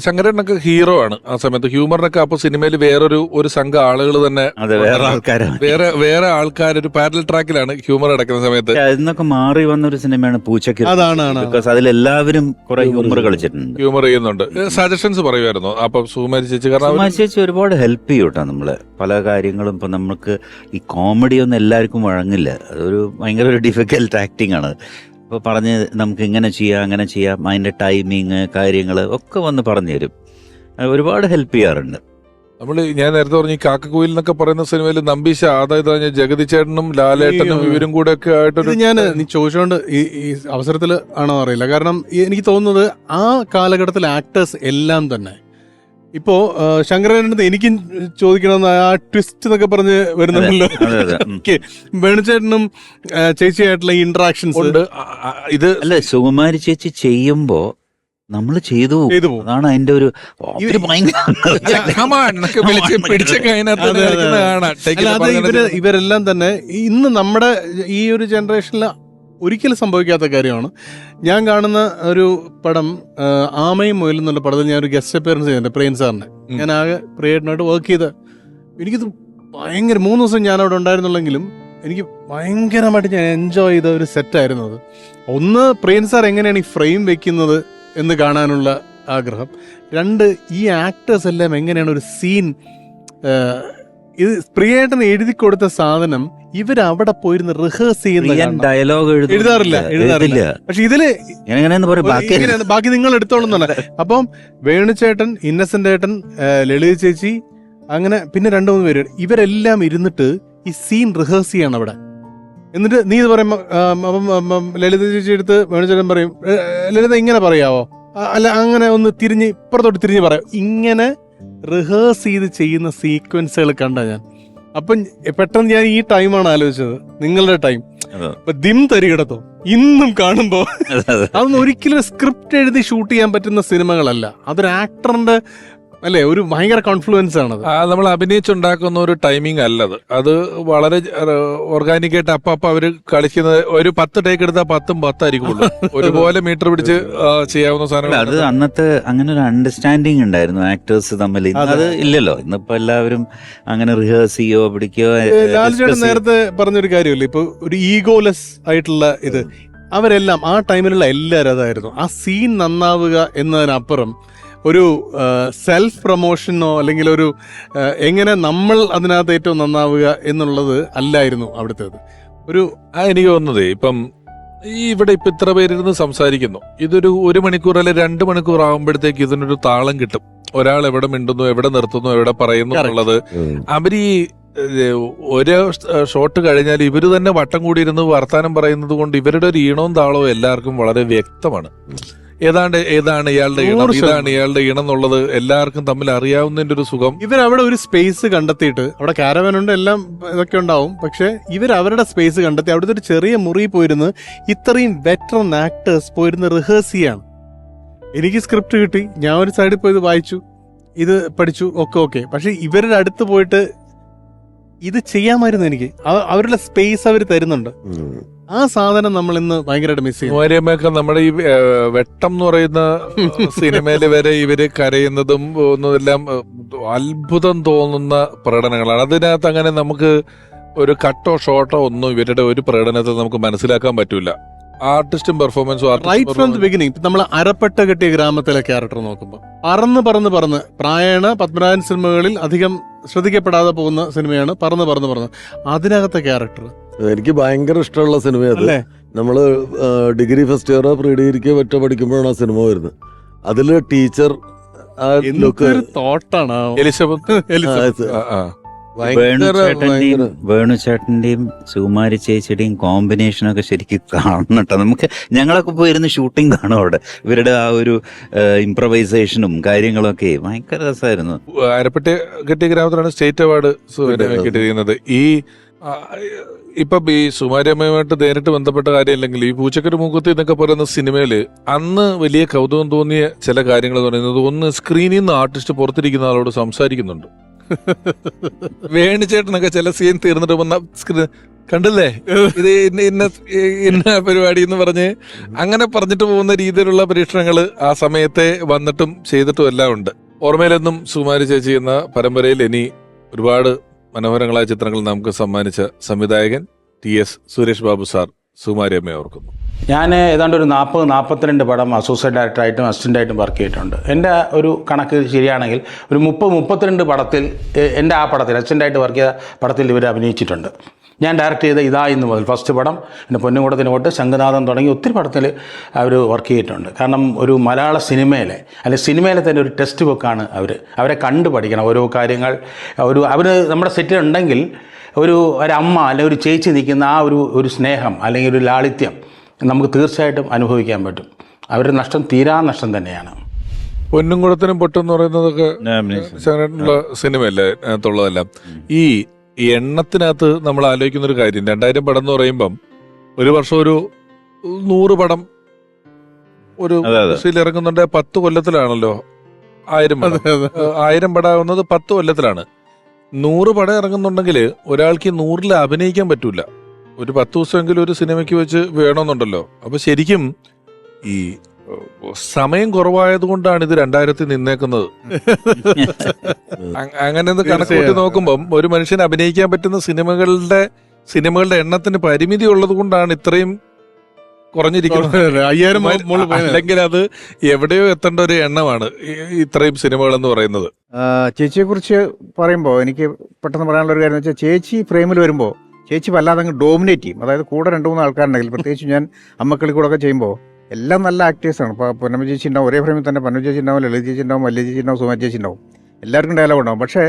ശങ്കരനൊക്കെ ഹീറോ ആണ് ആ സമയത്ത്. ഹ്യൂമറിനൊക്കെ അപ്പൊ സിനിമയിൽ വേറൊരു സംഘം ആളുകൾ തന്നെ വേറെ ആൾക്കാർ ഒരു പാരലൽ ട്രാക്കിലാണ് ഹ്യൂമർ അടക്കുന്ന സമയത്ത്. അതിനൊക്കെ മാറി വന്ന ഒരു സിനിമയാണ് പൂച്ചക്ക്. ബിക്കോസ് അതിലെല്ലാവരും കുറെ ഹ്യൂമർ കളിച്ചിട്ടുണ്ട്, ഹ്യൂമർ ചെയ്യുന്നുണ്ട്. സജഷൻസ് പറയുമായിരുന്നു അപ്പൊ സുകുമാരി ചേച്ചി? കാരണം സുകുമാരി ചേച്ചി ഒരുപാട് ഹെൽപ്പ് ചെയ്യൂട്ടാ നമ്മള് പല കാര്യങ്ങളും. ഇപ്പൊ നമുക്ക് ഈ കോമഡി ഒന്നും എല്ലാവർക്കും വഴങ്ങില്ല, അതൊരു ഭയങ്കര ഒരു ഡിഫിക്കൽട്ട് ആക്ടിങ് ആണ്. അപ്പോൾ പറഞ്ഞ് നമുക്ക് ഇങ്ങനെ ചെയ്യാം അങ്ങനെ ചെയ്യാം, അതിൻ്റെ ടൈമിങ് കാര്യങ്ങൾ ഒക്കെ വന്ന് പറഞ്ഞു തരും, ഒരുപാട് ഹെൽപ്പ് ചെയ്യാറുണ്ട്. ഞാൻ നേരത്തെ പറഞ്ഞു ഈ കാക്കക്കുയിൽ എന്നൊക്കെ പറയുന്ന സിനിമയിൽ നമ്പീശ, അതായത് ജഗതി ചേട്ടനും ലാലേട്ടനും ഇവരും കൂടെ ഒക്കെ ആയിട്ടൊരു നീ ചോദിച്ചോണ്ട് ഈ അവസരത്തിൽ ആണോ അറിയില്ല. കാരണം എനിക്ക് തോന്നുന്നത് ആ കാലഘട്ടത്തിൽ ആക്ടേഴ്സ് എല്ലാം തന്നെ ഇപ്പോ ശങ്കരനടുത്ത് എനിക്കും ചോദിക്കണമെന്ന് ആ ട്വിസ്റ്റ് എന്നൊക്കെ പറഞ്ഞ് വരുന്നുണ്ടല്ലോ. വേണുചേട്ടനും ചേച്ചിയായിട്ടുള്ള ഇന്ററാക്ഷൻസ് ഉണ്ട്. ഇത് അല്ല, സുകുമാരി ചേച്ചി ചെയ്യുമ്പോ നമ്മള് ചെയ്തു അതാണ് അതിന്റെ ഒരു ഇവരെല്ലാം തന്നെ ഇന്ന് നമ്മുടെ ഈ ഒരു ജനറേഷനിൽ ഒരിക്കലും സംഭവിക്കാത്ത കാര്യമാണ്. ഞാൻ കാണുന്ന ഒരു പടം ആമയും മുയലും എന്നുള്ള പടത്തിൽ ഞാൻ ഒരു ഗസ്റ്റ് അപ്പിയറൻസ് ചെയ്യുന്നുണ്ട് പ്രിൻസ് സാറിനെ. ഞാൻ ആകെ പ്രിയേട്ടനായിട്ട് വർക്ക് ചെയ്ത് എനിക്കിത് ഭയങ്കര 3 ദിവസം ഞാൻ അവിടെ ഉണ്ടായിരുന്നുള്ളെങ്കിലും എനിക്ക് ഭയങ്കരമായിട്ട് ഞാൻ എൻജോയ് ചെയ്ത ഒരു സെറ്റായിരുന്നു അത്. ഒന്ന്, പ്രിൻസ് സാർ എങ്ങനെയാണ് ഈ ഫ്രെയിം വെക്കുന്നത് എന്ന് കാണാനുള്ള ആഗ്രഹം. 2, ഈ ആക്ടേഴ്സ് എല്ലാം എങ്ങനെയാണ് ഒരു സീൻ, ഇത് പ്രിയേട്ടന് എഴുതി കൊടുത്ത സാധനം ഇവരവിടെ പോയിരുന്ന് റിഹേഴ്സ് ചെയ്യുന്ന ഡയലോഗ് എഴുതാറില്ല. പക്ഷെ ഇതില് ബാക്കി നിങ്ങൾ എടുത്തോളുന്നാണ്. അപ്പം വേണുചേട്ടൻ, ഇന്നസെന്റ് ഏട്ടൻ, ലളിത ചേച്ചി, അങ്ങനെ പിന്നെ 2-3 പേര്, ഇവരെല്ലാം ഇരുന്നിട്ട് ഈ സീൻ റിഹേഴ്സ് ചെയ്യണം അവിടെ. എന്നിട്ട് നീ ഇത് പറയുമ്പോ ലളിത ചേച്ചി എടുത്ത് വേണുചേട്ടൻ പറയും, ലളിത ഇങ്ങനെ പറയാവോ, അല്ല അങ്ങനെ ഒന്ന് തിരിഞ്ഞ് ഇപ്പുറത്തോട്ട് തിരിഞ്ഞ് പറയാം. ഇങ്ങനെ റിഹേഴ്സ് ചെയ്ത് ചെയ്യുന്ന സീക്വൻസുകൾ കണ്ട ഞാൻ. അപ്പം പെട്ടെന്ന് ഞാൻ ഈ ടൈമാണ് ആലോചിച്ചത്, നിങ്ങളുടെ ടൈം. ദിം തരികിടത്തോ ഇന്നും കാണുമ്പോ അതൊന്നും ഒരിക്കലും സ്ക്രിപ്റ്റ് എഴുതി ഷൂട്ട് ചെയ്യാൻ പറ്റുന്ന സിനിമകളല്ല. അതൊരു ആക്ടറിന്റെ അല്ലേ, ഒരു ഭയങ്കര കോൺഫ്ലുവൻസ് ആണത്. നമ്മൾ അഭിനയിച്ചുണ്ടാക്കുന്ന ഒരു ടൈമിംഗ് അല്ലത്. അത് വളരെ ഓർഗാനിക് ആയിട്ട് അപ്പൊ അവര് കളിക്കുന്നത്. ഒരു 10 ടേക്ക് എടുത്താൽ 10ഉം 10 ആയിരിക്കുള്ളൂ. ഒരുപോലെ മീറ്റർ പിടിച്ച് ചെയ്യാവുന്ന സാധനം. അത് അന്നത്തെ അങ്ങനെ ഒരു അണ്ടർസ്റ്റാൻഡിങ് ഉണ്ടായിരുന്നു ആക്ടേഴ്സ് തമ്മിൽ. അത് ഇല്ലല്ലോ, ഇന്നിപ്പോ എല്ലാവരും അങ്ങനെ റിഹേഴ്സ് ചെയ്യോ പിടിക്കോ. ലാൽചേട്ടൻ നേരത്തെ പറഞ്ഞൊരു കാര്യമല്ലേ, ഇപ്പൊ ഒരു ഈഗോലെസ് ആയിട്ടുള്ള ഇത് അവരെല്ലാം ആ ടൈമിലുള്ള എല്ലാവരും അതായിരുന്നു. ആ സീൻ നന്നാവുക എന്നതിനപ്പുറം ഒരു സെൽഫ് പ്രൊമോഷനോ അല്ലെങ്കിൽ ഒരു എങ്ങനെ നമ്മൾ അതിനകത്ത് ഏറ്റവും നന്നാവുക എന്നുള്ളത് അല്ലായിരുന്നു അവിടുത്തേത്. എനിക്ക് തോന്നുന്നത് ഇപ്പം ഇവിടെ ഇപ്പൊ ഇത്ര പേരിരുന്ന് സംസാരിക്കുന്നു, ഇതൊരു 1 മണിക്കൂർ അല്ലെങ്കിൽ 2 മണിക്കൂർ ആകുമ്പോഴത്തേക്ക് ഇതിനൊരു താളം കിട്ടും. ഒരാൾ എവിടെ മിണ്ടുന്നു, എവിടെ നിർത്തുന്നു, എവിടെ പറയുന്നു എന്നുള്ളത്. അവര് ഈ ഒരു ഷോട്ട് കഴിഞ്ഞാൽ ഇവര് തന്നെ വട്ടം കൂടിയിരുന്ന് വർത്താനം പറയുന്നത് കൊണ്ട് ഇവരുടെ ഒരു ഈണവും താളവും എല്ലാവർക്കും വളരെ വ്യക്തമാണ്. ഏതാണ് ഇയാളുടെ ഈണം, ഇതാണ് ഇയാളുടെ ഈണം എന്നുള്ളത് എല്ലാവർക്കും തമ്മിൽ അറിയാവുന്നതിന്റെ ഒരു സുഖം. ഇവരവിടെ ഒരു സ്പേസ് കണ്ടെത്തിയിട്ട്, അവിടെ കാരവൻ ഉണ്ട്, എല്ലാം ഇതൊക്കെ ഉണ്ടാവും, പക്ഷെ അവരുടെ സ്പേസ് കണ്ടെത്തി അവിടുത്തെ ഒരു ചെറിയ മുറി പോയിരുന്ന് ഇത്രയും വെറ്ററൻ ആക്ടേഴ്സ് പോയിരുന്ന് റിഹേഴ്സ് ചെയ്യാണ്. എനിക്ക് സ്ക്രിപ്റ്റ് കിട്ടി, ഞാൻ ഒരു സൈഡിൽ പോയി ഇത് വായിച്ചു, ഇത് പഠിച്ചു, ഓക്കെ. പക്ഷെ ഇവരുടെ അടുത്ത് പോയിട്ട് ഇത് ചെയ്യാമായിരുന്നു. എനിക്ക് അവരുടെ സ്പേസ് അവർ തരുന്നുണ്ട്. ആ സാധനം നമ്മൾ ഇന്ന് ഭയങ്കരമായിട്ട് മിസ് ചെയ്യും. കുമാരിയമ്മയൊക്കെ നമ്മുടെ ഈ വെട്ടം എന്ന് പറയുന്ന സിനിമയിൽ വരെ ഇവര് കരയുന്നതും ഒന്നെല്ലാം അത്ഭുതം തോന്നുന്ന പ്രകടനങ്ങളാണ്. അതിനകത്ത് അങ്ങനെ നമുക്ക് ഒരു കട്ടോ ഷോട്ടോ ഒന്നും ഇവരുടെ ഒരു പ്രകടനത്തിൽ നമുക്ക് മനസ്സിലാക്കാൻ പറ്റൂല. ആർട്ടിസ്റ്റും പെർഫോമൻസും റൈറ്റ് ഫ്രം ദി ബിഗിനിങ് നമ്മൾ അരപ്പട്ട കെട്ടിയ ഗ്രാമത്തിലെ ക്യാരക്ടർ നോക്കുമ്പോൾ പറന്ന് പ്രായണ പത്മരാജൻ സിനിമകളിൽ അധികം ശ്രദ്ധിക്കപ്പെടാതെ പോകുന്ന സിനിമയാണ് പറന്ന് അതിനകത്തെ ക്യാരക്ടർ എനിക്ക് ഭയങ്കര ഇഷ്ടമുള്ള സിനിമ അത്. അല്ലേ? നമ്മള് ഡിഗ്രി ഫസ്റ്റ് ഇയർ പ്രീ ഡിഗ്രിക്ക് ഒറ്റ പഠിക്കുമ്പോഴാണ് ആ സിനിമ വരുന്നത്. അതില് ടീച്ചർ ആ ലുക്ക് എന്തൊരു തോട്ടാണ് എലിസബത്ത് വേണു ചേട്ടന്റെയും സുകുമാരി ചേച്ചിയുടെയും കോമ്പിനേഷനൊക്കെ ശരിക്കും കാണണം കേട്ടോ. നമുക്ക് ഞങ്ങളൊക്കെ പോയിരുന്ന് ഷൂട്ടിംഗ് കാണും അവിടെ. ഇവരുടെ ആ ഒരു ഇംപ്രവൈസേഷനും കാര്യങ്ങളൊക്കെ ഭയങ്കര രസമായിരുന്നു. അരപ്പറ്റ കെട്ടിയ ഗ്രാമത്തിലാണ് സ്റ്റേറ്റ് അവാർഡ് കിട്ടിയിരിക്കുന്നത്. ഇപ്പം ഈ സുമാരിയമ്മയുമായിട്ട് നേരിട്ട് ബന്ധപ്പെട്ട കാര്യമില്ലെങ്കിൽ ഈ പൂച്ചക്കര മൂക്കുത്തി എന്നൊക്കെ പറയുന്ന സിനിമയില് അന്ന് വലിയ കൗതുകം തോന്നിയ ചില കാര്യങ്ങൾ പറയുന്നത്, ഒന്ന് സ്ക്രീനിൽ നിന്ന് ആർട്ടിസ്റ്റ് പുറത്തിരിക്കുന്ന ആളോട് സംസാരിക്കുന്നുണ്ട്. വേണിച്ചേട്ടനൊക്കെ ചില സീൻ തീർന്നിട്ട് വന്ന കണ്ടില്ലേ ഇത് ഇന്ന പരിപാടി എന്ന് പറഞ്ഞ് അങ്ങനെ പറഞ്ഞിട്ട് പോകുന്ന രീതിയിലുള്ള പരീക്ഷണങ്ങൾ ആ സമയത്തെ വന്നിട്ടും ചെയ്തിട്ടും എല്ലാം ഉണ്ട്. ഓർമ്മയിലെന്നും സുകുമാരി ചേച്ചി എന്ന പരമ്പരയിൽ ഇനി ഒരുപാട് മനോഹരങ്ങളായ ചിത്രങ്ങൾ നമുക്ക് സമ്മാനിച്ച സംവിധായകൻ TS സുരേഷ് ബാബു സാർ സുകുമാരിയമ്മയെ ഓർക്കുന്നു. ഞാൻ ഏതാണ്ട് ഒരു 40-42 പടം അസോസിയേറ്റ് ഡയറക്ടറായിട്ടും അസിസ്റ്റൻ്റായിട്ടും വർക്ക് ചെയ്തിട്ടുണ്ട്. എൻ്റെ ഒരു കണക്ക് ശരിയാണെങ്കിൽ ഒരു 30-32 പടത്തിൽ എൻ്റെ ആ പടത്തിൽ അസിസ്റ്റൻ്റായിട്ട് വർക്ക് ചെയ്ത പടത്തിൽ ഇവർ അഭിനയിച്ചിട്ടുണ്ട്. ഞാൻ ഡയറക്റ്റ് ചെയ്ത ഇതാ ഇന്ന് മുതൽ ഫസ്റ്റ് പടം, പിന്നെ പൊന്നുകൂടത്തിന് തൊട്ട് ശംഖുനാഥം തുടങ്ങി ഒത്തിരി പടത്തിൽ അവർ വർക്ക് ചെയ്തിട്ടുണ്ട്. കാരണം ഒരു മലയാള സിനിമയിലെ സിനിമയിലെ തന്നെ ഒരു ടെക്സ്റ്റ് ബുക്കാണ് അവരെ കണ്ടു പഠിക്കണം ഓരോ കാര്യങ്ങൾ. അവർ നമ്മുടെ സെറ്റിലുണ്ടെങ്കിൽ ഒരമ്മ അല്ലെങ്കിൽ ഒരു ചേച്ചി നിൽക്കുന്ന ആ ഒരു സ്നേഹം അല്ലെങ്കിൽ ഒരു ലാളിത്യം നമുക്ക് തീർച്ചയായിട്ടും അനുഭവിക്കാൻ പറ്റും. അവരുടെ നഷ്ടം തീരാ നഷ്ടം തന്നെയാണ്. പൊന്നുംകുടത്തിനും പൊട്ടെന്ന് പറയുന്നതൊക്കെ സിനിമയല്ലേ അതിനകത്തുള്ളതെല്ലാം. ഈ എണ്ണത്തിനകത്ത് നമ്മൾ ആലോചിക്കുന്ന ഒരു കാര്യം, 2000 പടം എന്ന് പറയുമ്പം ഒരു വർഷം ഒരു 100 പടം ഒരു ഇറങ്ങുന്നുണ്ട്. 10 കൊല്ലത്തിലാണല്ലോ 1000 പടം. 1000 പടം ആവുന്നത് 10 കൊല്ലത്തിലാണ്. 100 പടം ഇറങ്ങുന്നുണ്ടെങ്കിൽ ഒരാൾക്ക് 100ൽ അഭിനയിക്കാൻ പറ്റൂല. ഒരു 10 ദിവസമെങ്കിലും ഒരു സിനിമയ്ക്ക് വെച്ച് വേണമെന്നുണ്ടല്ലോ. അപ്പൊ ശരിക്കും ഈ സമയം കുറവായത് കൊണ്ടാണ് ഇത് 2000 നിന്നേക്കുന്നത്. അങ്ങനെ കണക്ക് കൂട്ടി നോക്കുമ്പം ഒരു മനുഷ്യന് അഭിനയിക്കാൻ പറ്റുന്ന സിനിമകളുടെ എണ്ണത്തിന് പരിമിതി ഉള്ളത് കൊണ്ടാണ് ഇത്രയും കുറഞ്ഞിരിക്കുന്നത്. 5000 അല്ലെങ്കിൽ അത് എവിടെയോ എത്തേണ്ട ഒരു എണ്ണമാണ് ഇത്രയും സിനിമകൾ എന്ന് പറയുന്നത്. ചേച്ചിയെ കുറിച്ച് പറയുമ്പോൾ എനിക്ക് പെട്ടെന്ന് പറയാനുള്ള ഒരു കാര്യം എന്ന് വെച്ചാൽ, ചേച്ചി ഫ്രെയിമിൽ വരുമ്പോൾ ചേച്ചി വല്ലാതെ അങ്ങ് ഡോമിനേറ്റ് ചെയ്യും. അതായത് കൂടെ 2-3 ആൾക്കാരുണ്ടെങ്കിൽ, പ്രത്യേകിച്ച് ഞാൻ അമ്മക്കളി കൂടെ ഒക്കെ ചെയ്യുമ്പോൾ എല്ലാം നല്ല ആക്ടേഴ്സാണ്. ഇപ്പോൾ പൊന്നമ്മ ചേച്ചി ഉണ്ടാവും, ഒരേ ഫ്രെയിമിൽ തന്നെ പന്നു ചേച്ചി ഉണ്ടാവും, ലളിത ചേച്ചി ഉണ്ടാവും, മല്യ ചേച്ചി ഉണ്ടാവും, സുമാ ചേച്ചി ഉണ്ടാവും. എല്ലാവർക്കും ഡയലോഗ് ഉണ്ടാവും. പക്ഷേ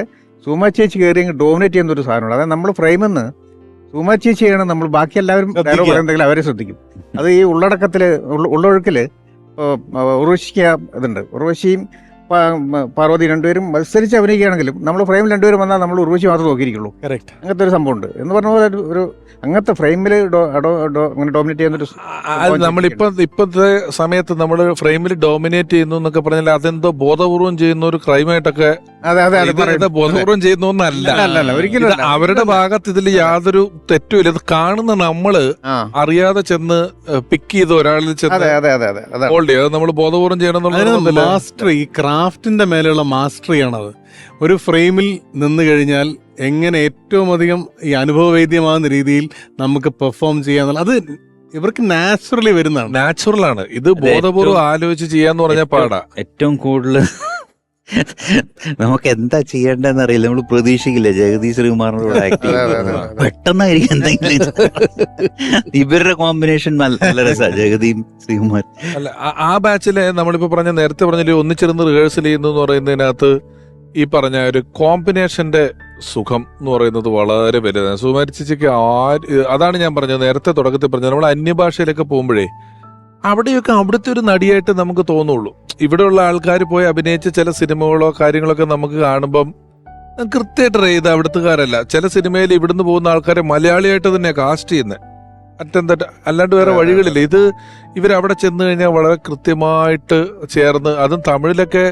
സുമാ ചേച്ചി കയറി അങ്ങ് ഡോമിനേറ്റ് ചെയ്യുന്ന ഒരു സാധനമാണ്. അതായത് നമ്മൾ ഫ്രെയിമിൽ നിന്ന് സുമാ ചേച്ചിയാണ് നമ്മൾ ബാക്കി എല്ലാവരും ഡയലോഗ് പറയുന്നെങ്കിൽ അവരെ ശ്രദ്ധിക്കും. അത് ഈ ഉള്ളൊഴുക്കിൽ ഉർവശിക്ക് ഇതുണ്ട്. ഉർവശിയും പാർവതി രണ്ടുപേരും മത്സരിച്ച് അഭിനയിക്കുകയാണെങ്കിലും നമ്മൾ ഫ്രെയിമിൽ 2 പേരും വന്നാൽ നമ്മൾ ഉർവശി മാത്രമേ നോക്കിയിരിക്കുള്ളൂ. അങ്ങനത്തെ ഒരു സംഭവം ഉണ്ട്. എന്ന് പറഞ്ഞ പോലെ ഒരു അങ്ങനത്തെ ഫ്രെയിമിൽ അങ്ങനെ ഡോമിനേറ്റ് ചെയ്യുന്നൊരു ഇപ്പോഴത്തെ സമയത്ത് നമ്മൾ ഫ്രെയിമിൽ ഡോമിനേറ്റ് ചെയ്യുന്നു എന്നൊക്കെ പറഞ്ഞാൽ അതെന്തോ ബോധപൂർവം ചെയ്യുന്ന ഒരു ക്രൈമായിട്ടൊക്കെ ബോധപൂർവം ചെയ്യുന്നൊന്നല്ല. ഒരിക്കലും അവരുടെ ഭാഗത്ത് ഇതിൽ യാതൊരു തെറ്റുമില്ല. ഇത് കാണുന്ന നമ്മള് അറിയാതെ ചെന്ന് പിക്ക് ചെയ്ത് ഒരാളിൽ ചെന്ന് ഹോൾഡ് ചെയ്യും. അത് നമ്മൾ ബോധപൂർവം ചെയ്യണം. മാസ്റ്ററി, ഈ ക്രാഫ്റ്റിന്റെ മേലെയുള്ള മാസ്റ്ററിയാണത്. ഒരു ഫ്രെയിമിൽ നിന്ന് കഴിഞ്ഞാൽ എങ്ങനെ ഏറ്റവും അധികം ഈ അനുഭവവേദ്യമാകുന്ന രീതിയിൽ നമുക്ക് പെർഫോം ചെയ്യാന്നുള്ള അത് ഇവർക്ക് നാച്ചുറലി വരുന്നതാണ്. നാച്ചുറലാണ്. ഇത് ബോധപൂർവ്വം ആലോചിച്ച് ചെയ്യാന്ന് പറഞ്ഞാൽ പാടാ. ഏറ്റവും കൂടുതൽ നമുക്ക് എന്താ ചെയ്യേണ്ടതെന്ന് അറിയില്ല. നമ്മൾ പ്രതീക്ഷിക്കില്ല ജഗദീഷ് ശ്രീകുമാറിനോട് ആക്ട് പെട്ടെന്നായിരിക്കും എന്തെങ്കിലും. ഇവരുടെ കോമ്പിനേഷൻ നല്ല രസമാണ്, ജഗദീപ് ശ്രീകുമാർ. അല്ല, ആ ബാച്ചിലെ നമ്മളിപ്പോ നേരത്തെ പറഞ്ഞ ഒന്നിച്ചിരുന്ന് റിഹേഴ്സൽ ചെയ്യുന്നു എന്ന് പറയുന്നതിനകത്ത് ഈ പറഞ്ഞ ഒരു കോമ്പിനേഷന്റെ സുഖം എന്ന് പറയുന്നത് വളരെ വലുതാണ്. സുകുമാരി ചേച്ചിക്ക് അതാണ് ഞാൻ പറഞ്ഞത് നേരത്തെ തുടക്കത്തിൽ പറഞ്ഞത്. നമ്മൾ അന്യഭാഷയിലൊക്കെ പോകുമ്പോഴേ അവിടെയൊക്കെ അവിടുത്തെ ഒരു നടിയായിട്ട് നമുക്ക് തോന്നുള്ളൂ. ഇവിടെയുള്ള ആൾക്കാർ പോയി അഭിനയിച്ച ചില സിനിമകളോ കാര്യങ്ങളൊക്കെ നമുക്ക് കാണുമ്പം കൃത്യമായിട്ട് ചെയ്ത് അവിടുത്തുകാരല്ല. ചില സിനിമയിൽ ഇവിടുന്ന് പോകുന്ന ആൾക്കാരെ മലയാളിയായിട്ട് തന്നെ കാസ്റ്റ് ചെയ്യുന്നത്. അല്ലാണ്ട് വേറെ വഴികളില്ല. ഇത് ഇവരവിടെ ചെന്ന് കഴിഞ്ഞാൽ വളരെ കൃത്യമായിട്ട് ചേർന്ന്, അതും തമിഴിലൊക്കെ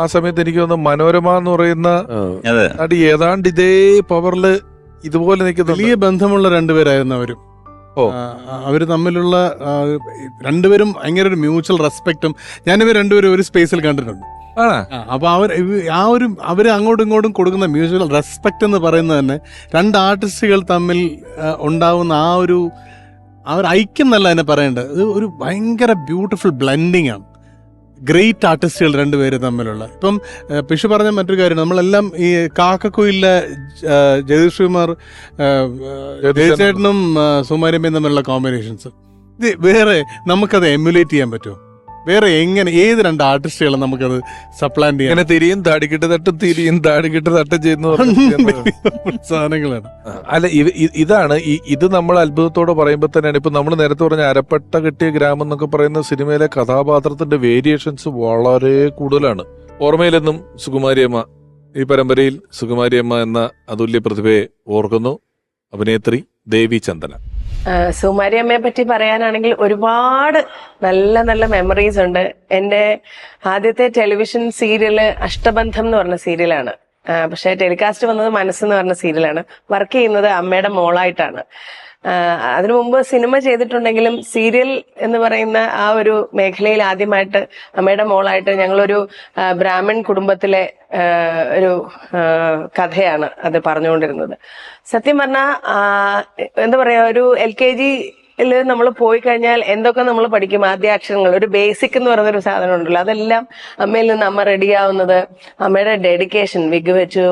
ആ സമയത്ത് എനിക്ക് തോന്നുന്നു മനോരമ എന്ന് പറയുന്ന നടി ഏതാണ്ട് ഇതേ പവറില് ഇതുപോലെ നിൽക്കുന്ന വലിയ ബന്ധമുള്ള 2 പേരായിരുന്നു അവരും. ഓ. അവർ തമ്മിലുള്ള രണ്ടുപേരും ഭയങ്കര ഒരു മ്യൂച്വൽ റെസ്പെക്റ്റും ഞാനിവർ രണ്ടുപേരും ഒരു സ്പേസിൽ കണ്ടിട്ടുണ്ട്. അപ്പൊ അവര് അങ്ങോട്ടും ഇങ്ങോട്ടും കൊടുക്കുന്ന മ്യൂച്വൽ റെസ്പെക്ട് എന്ന് പറയുന്നത് തന്നെ രണ്ട് ആർട്ടിസ്റ്റുകൾ തമ്മിൽ ഉണ്ടാവുന്ന ആ ഒരു ഐക്യം എന്നല്ല അതിനെ പറയേണ്ടത്, ഇത് ഒരു ഭയങ്കര ബ്യൂട്ടിഫുൾ ബ്ലെൻഡിങ് ആണ്. ഗ്രേറ്റ് ആർട്ടിസ്റ്റുകൾ രണ്ടുപേര് തമ്മിലുള്ള. ഇപ്പം പിഷു പറഞ്ഞ മറ്റൊരു കാര്യം, നമ്മളെല്ലാം ഈ കാക്കക്കുയിലെ ജഗദീഷ് ജയചേട്ടനും സുമാര്യമ്മയും തമ്മിലുള്ള കോമ്പിനേഷൻസ്, ഇത് വേറെ നമുക്കത് എമുലേറ്റ് ചെയ്യാൻ പറ്റുമോ? വേറെ എങ്ങനെ ഏത് രണ്ട് ആർട്ടിസ്റ്റുകളും നമുക്കത് സപ്ലാന്റ് ചെയ്യാൻ? തിരിയും താടിക്കിട്ട് തട്ടും തിരിയും താടിക്കിട്ട് തട്ടും ചെയ്യുന്ന സാധനങ്ങളാണ്. അല്ല, ഇതാണ് ഇത് നമ്മൾ അത്ഭുതത്തോടെ പറയുമ്പോൾ തന്നെയാണ്. ഇപ്പൊ നമ്മൾ നേരത്തെ പറഞ്ഞ അരപ്പട്ട കെട്ടിയ ഗ്രാമം എന്നൊക്കെ പറയുന്ന സിനിമയിലെ കഥാപാത്രത്തിന്റെ വേരിയേഷൻസ് വളരെ കൂടുതലാണ്. ഓർമ്മയിലെന്നും സുകുമാരിയമ്മ, ഈ പരമ്പരയിൽ സുകുമാരിയമ്മ എന്ന അതുല്യ പ്രതിഭയെ ഓർക്കുന്നു. അഭിനേത്രി ദേവി ചന്ദന. സുമാരിയമ്മയെ പറ്റി പറയാനാണെങ്കിൽ ഒരുപാട് നല്ല നല്ല മെമ്മറീസ് ഉണ്ട്. എൻ്റെ ആദ്യത്തെ ടെലിവിഷൻ സീരിയല് അഷ്ടബന്ധം എന്ന് പറഞ്ഞ സീരിയലാണ്. പക്ഷെ ടെലികാസ്റ്റ് വന്നത് മനസ്സെന്ന് പറഞ്ഞ സീരിയലാണ്. വർക്ക് ചെയ്യുന്നത് അമ്മയുടെ മോളായിട്ടാണ്. അതിനു മുമ്പ് സിനിമ ചെയ്തിട്ടുണ്ടെങ്കിലും സീരിയൽ എന്ന് പറയുന്ന ആ ഒരു മേഖലയിൽ ആദ്യമായിട്ട് അമ്മയുടെ മോളായിട്ട് ഞങ്ങളൊരു ബ്രാഹ്മൺ കുടുംബത്തിലെ ഒരു കഥയാണ് അത് പറഞ്ഞുകൊണ്ടിരുന്നത്. സത്യം പറഞ്ഞാൽ എന്താ പറയാ, ഒരു LKG നമ്മൾ പോയി കഴിഞ്ഞാൽ എന്തൊക്കെ നമ്മൾ പഠിക്കും, ആദ്യാക്ഷരങ്ങൾ, ഒരു ബേസിക് എന്ന് പറയുന്ന ഒരു സാധനം ഉണ്ടല്ലോ, അതെല്ലാം അമ്മയിൽ നിന്ന് അമ്മ റെഡിയാവുന്നത്. അമ്മയുടെ ഡെഡിക്കേഷൻ, വിഗ് വെച്ച്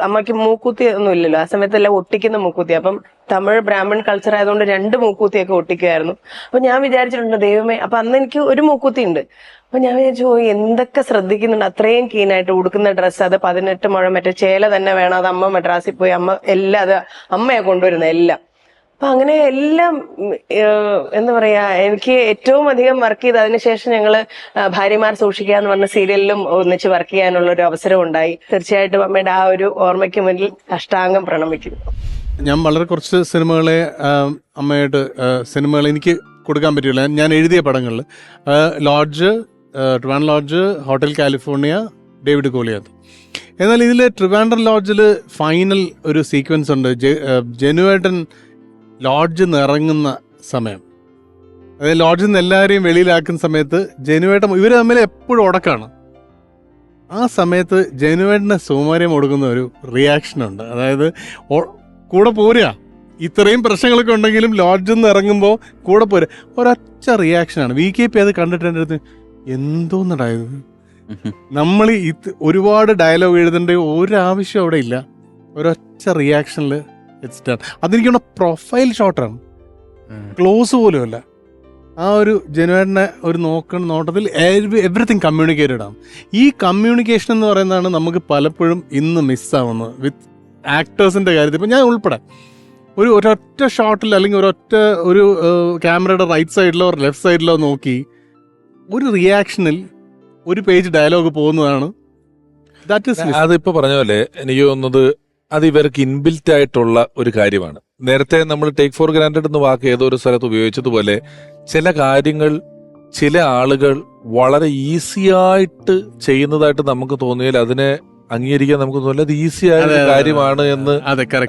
അമ്മയ്ക്ക് മൂക്കുത്തി ഒന്നും ഇല്ലല്ലോ ആ സമയത്തെല്ലാം ഒട്ടിക്കുന്ന മൂക്കുത്തി. അപ്പം തമിഴ് ബ്രാഹ്മൺ കൾച്ചർ ആയതുകൊണ്ട് 2 മൂക്കുത്തിയൊക്കെ ഒട്ടിക്കുമായിരുന്നു. അപ്പൊ ഞാൻ വിചാരിച്ചിട്ടുണ്ട് ദൈവമേ, അപ്പൊ അന്ന് എനിക്ക് ഒരു മൂക്കുത്തി ഉണ്ട്. അപ്പൊ ഞാൻ വിചാരിച്ചു എന്തൊക്കെ ശ്രദ്ധിക്കുന്നുണ്ട്, അത്രയും കീനായിട്ട് ഉടുക്കുന്ന ഡ്രസ്സ്, അത് 18 മുഴം മറ്റേ ചേല തന്നെ വേണം, അത് അമ്മ മദ്രാസിൽ പോയി അമ്മ എല്ലാം അത് അമ്മയെ കൊണ്ടുവരുന്നത് എല്ലാം. അപ്പൊ അങ്ങനെ എല്ലാം എന്താ പറയാ, എനിക്ക് ഏറ്റവും അധികം വർക്ക് ചെയ്ത് അതിനുശേഷം ഞങ്ങള് ഭാര്യമാർ സൂക്ഷിക്കുക എന്ന് പറഞ്ഞ സീരിയലിലും ഒന്നിച്ച് വർക്ക് ചെയ്യാനുള്ള ഒരു അവസരം ഉണ്ടായി. തീർച്ചയായിട്ടും അമ്മയുടെ ആ ഒരു ഓർമ്മയ്ക്ക് മുന്നിൽ അഷ്ടാംഗം പ്രണമിക്കുന്നു. ഞാൻ വളരെ കുറച്ച് സിനിമകളെ അമ്മയായിട്ട് സിനിമകൾ എനിക്ക് കൊടുക്കാൻ പറ്റില്ല. ഞാൻ എഴുതിയ പടങ്ങളിൽ lodge, Trivandrum lodge, hotel California, David Goliath. എന്നാൽ ഇതിൽ ട്രിവാൻഡ്രം ലോഡ്ജിൽ ഫൈനൽ ഒരു സീക്വൻസ് ഉണ്ട്. ജനുവേട്ടൻ ലോഡ്ജിൽ നിന്ന് ഇറങ്ങുന്ന സമയം, അതായത് ലോഡ്ജിൽ നിന്ന് എല്ലാവരെയും വെളിയിലാക്കുന്ന സമയത്ത് ജനുവേട്ടൻ, ഇവർ തമ്മിൽ എപ്പോഴും ഉടക്കാണ്. ആ സമയത്ത് ജനുവേട്ടന് സുകുമാരിയമ്മ കൊടുക്കുന്ന ഒരു റിയാക്ഷൻ ഉണ്ട്. അതായത് കൂടെ പോരുക, ഇത്രയും പ്രശ്നങ്ങളൊക്കെ ഉണ്ടെങ്കിലും ലോഡ്ജിൽ നിന്ന് ഇറങ്ങുമ്പോൾ കൂടെ പോരുക, ഒരൊറ്റ റിയാക്ഷനാണ്. VKP അത് കണ്ടിട്ട് എൻ്റെ അടുത്ത് എന്തോന്നുണ്ടായത്, നമ്മൾ ഒരുപാട് ഡയലോഗ് എഴുതേണ്ട ഒരാവശ്യം അവിടെ ഇല്ല, ഒരൊറ്റ റിയാക്ഷനിൽ ഇറ്റ്സ് ഡൺ. അതെനിക്കുള്ള പ്രൊഫൈൽ ഷോട്ടാണ്, ക്ലോസ് പോലും അല്ല. ആ ഒരു ജനുവേട്ടനെ ഒരു നോട്ടത്തിൽ എവറിത്തിങ് കമ്മ്യൂണിക്കേറ്റഡ് ആണ്. ഈ കമ്മ്യൂണിക്കേഷൻ എന്ന് പറയുന്നതാണ് നമുക്ക് പലപ്പോഴും ഇന്ന് മിസ്സാവുന്നത് വിത്ത് ആക്ടേഴ്സിൻ്റെ കാര്യത്തിൽ. ഇപ്പം ഞാൻ ഉൾപ്പെടെ ഒരൊറ്റ ഷോട്ടിൽ അല്ലെങ്കിൽ ഒരു ക്യാമറയുടെ റൈറ്റ് സൈഡിലോ ലെഫ്റ്റ് സൈഡിലോ നോക്കി ഒരു റിയാക്ഷനിൽ ഒരു പേജ് ഡയലോഗ് പോകുന്നതാണ്. അതിപ്പോ പറഞ്ഞ പോലെ എനിക്ക് തോന്നുന്നത് അത് ഇവർക്ക് ഇൻബിൽറ്റ് ആയിട്ടുള്ള ഒരു കാര്യമാണ്. നേരത്തെ നമ്മൾ ടേക്ക് ഫോർ ഗ്രാൻഡഡ് എന്ന വാക്ക് ഏതോ ഒരു സ്ഥലത്ത് ഉപയോഗിച്ചതുപോലെ ചില കാര്യങ്ങൾ ചില ആളുകൾ വളരെ ഈസിയായിട്ട് ചെയ്യുന്നതായിട്ട് നമുക്ക് തോന്നിയാൽ അതിനെ അംഗീകരിക്കാൻ നമുക്ക് തോന്നില്ല, അത് ഈസി ആയ ഒരു കാര്യമാണ് എന്ന്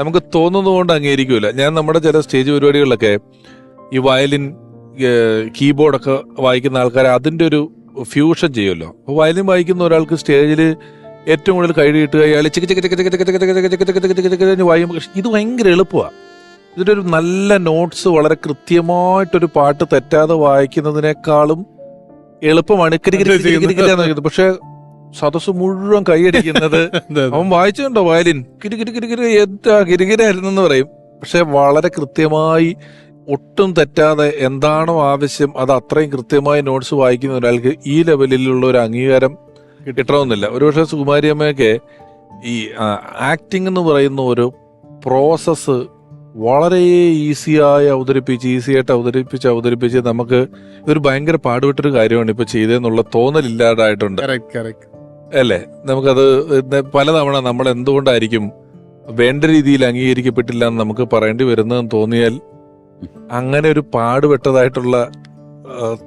നമുക്ക് തോന്നുന്നതുകൊണ്ട് അംഗീകരിക്കൂല. ഞാൻ നമ്മുടെ ചില സ്റ്റേജ് പരിപാടികളിലൊക്കെ ഈ വയലിൻ കീബോർഡൊക്കെ വായിക്കുന്ന ആൾക്കാർ അതിന്റെ ഒരു ഫ്യൂഷൻ ചെയ്യുമല്ലോ. അപ്പൊ വയലിൻ വായിക്കുന്ന ഒരാൾക്ക് സ്റ്റേജിൽ ഏറ്റവും കൂടുതൽ കൈ കിട്ടുക അയാൾ വായിക്കുമ്പോൾ ഇത് ഭയങ്കര എളുപ്പമാണ്. ഇതിന്റെ ഒരു നല്ല നോട്ട്സ് വളരെ കൃത്യമായിട്ടൊരു പാട്ട് തെറ്റാതെ വായിക്കുന്നതിനേക്കാളും എളുപ്പമാണ് കിരികിരി. പക്ഷെ സദസ് മുഴുവൻ കൈയടിക്കുന്നത് അവൻ വായിച്ചുണ്ടോ വയലിൻ കിരികിരി എന്താ കിരികിരായിരുന്നു പറയും. പക്ഷെ വളരെ കൃത്യമായി ഒട്ടും തെറ്റാതെ എന്താണോ ആവശ്യം അത് അത്രയും കൃത്യമായി നോട്ട്സ് വായിക്കുന്ന ഒരാൾക്ക് ഈ ലെവലിലുള്ള ഒരു അംഗീകാരം കിട്ടണമെന്നില്ല. ഒരുപക്ഷെ സുകുമാരിയമ്മയൊക്കെ ഈ ആക്ടിങ് എന്ന് പറയുന്ന ഒരു പ്രോസസ്സ് വളരെ ഈസിയായി അവതരിപ്പിച്ച് അവതരിപ്പിച്ച് നമുക്ക് ഇതൊരു ഭയങ്കര പാടുപെട്ടൊരു കാര്യമാണ് ഇപ്പൊ ചെയ്തതെന്നുള്ള തോന്നലില്ലാതായിട്ടുണ്ട് അല്ലേ. നമുക്കത് പലതവണ നമ്മൾ എന്തുകൊണ്ടായിരിക്കും വേണ്ട രീതിയിൽ അംഗീകരിക്കപ്പെട്ടില്ല എന്ന് നമുക്ക് പറയേണ്ടി വരുന്നതെന്ന് തോന്നിയാൽ അങ്ങനെ ഒരു പാടുപെട്ടതായിട്ടുള്ള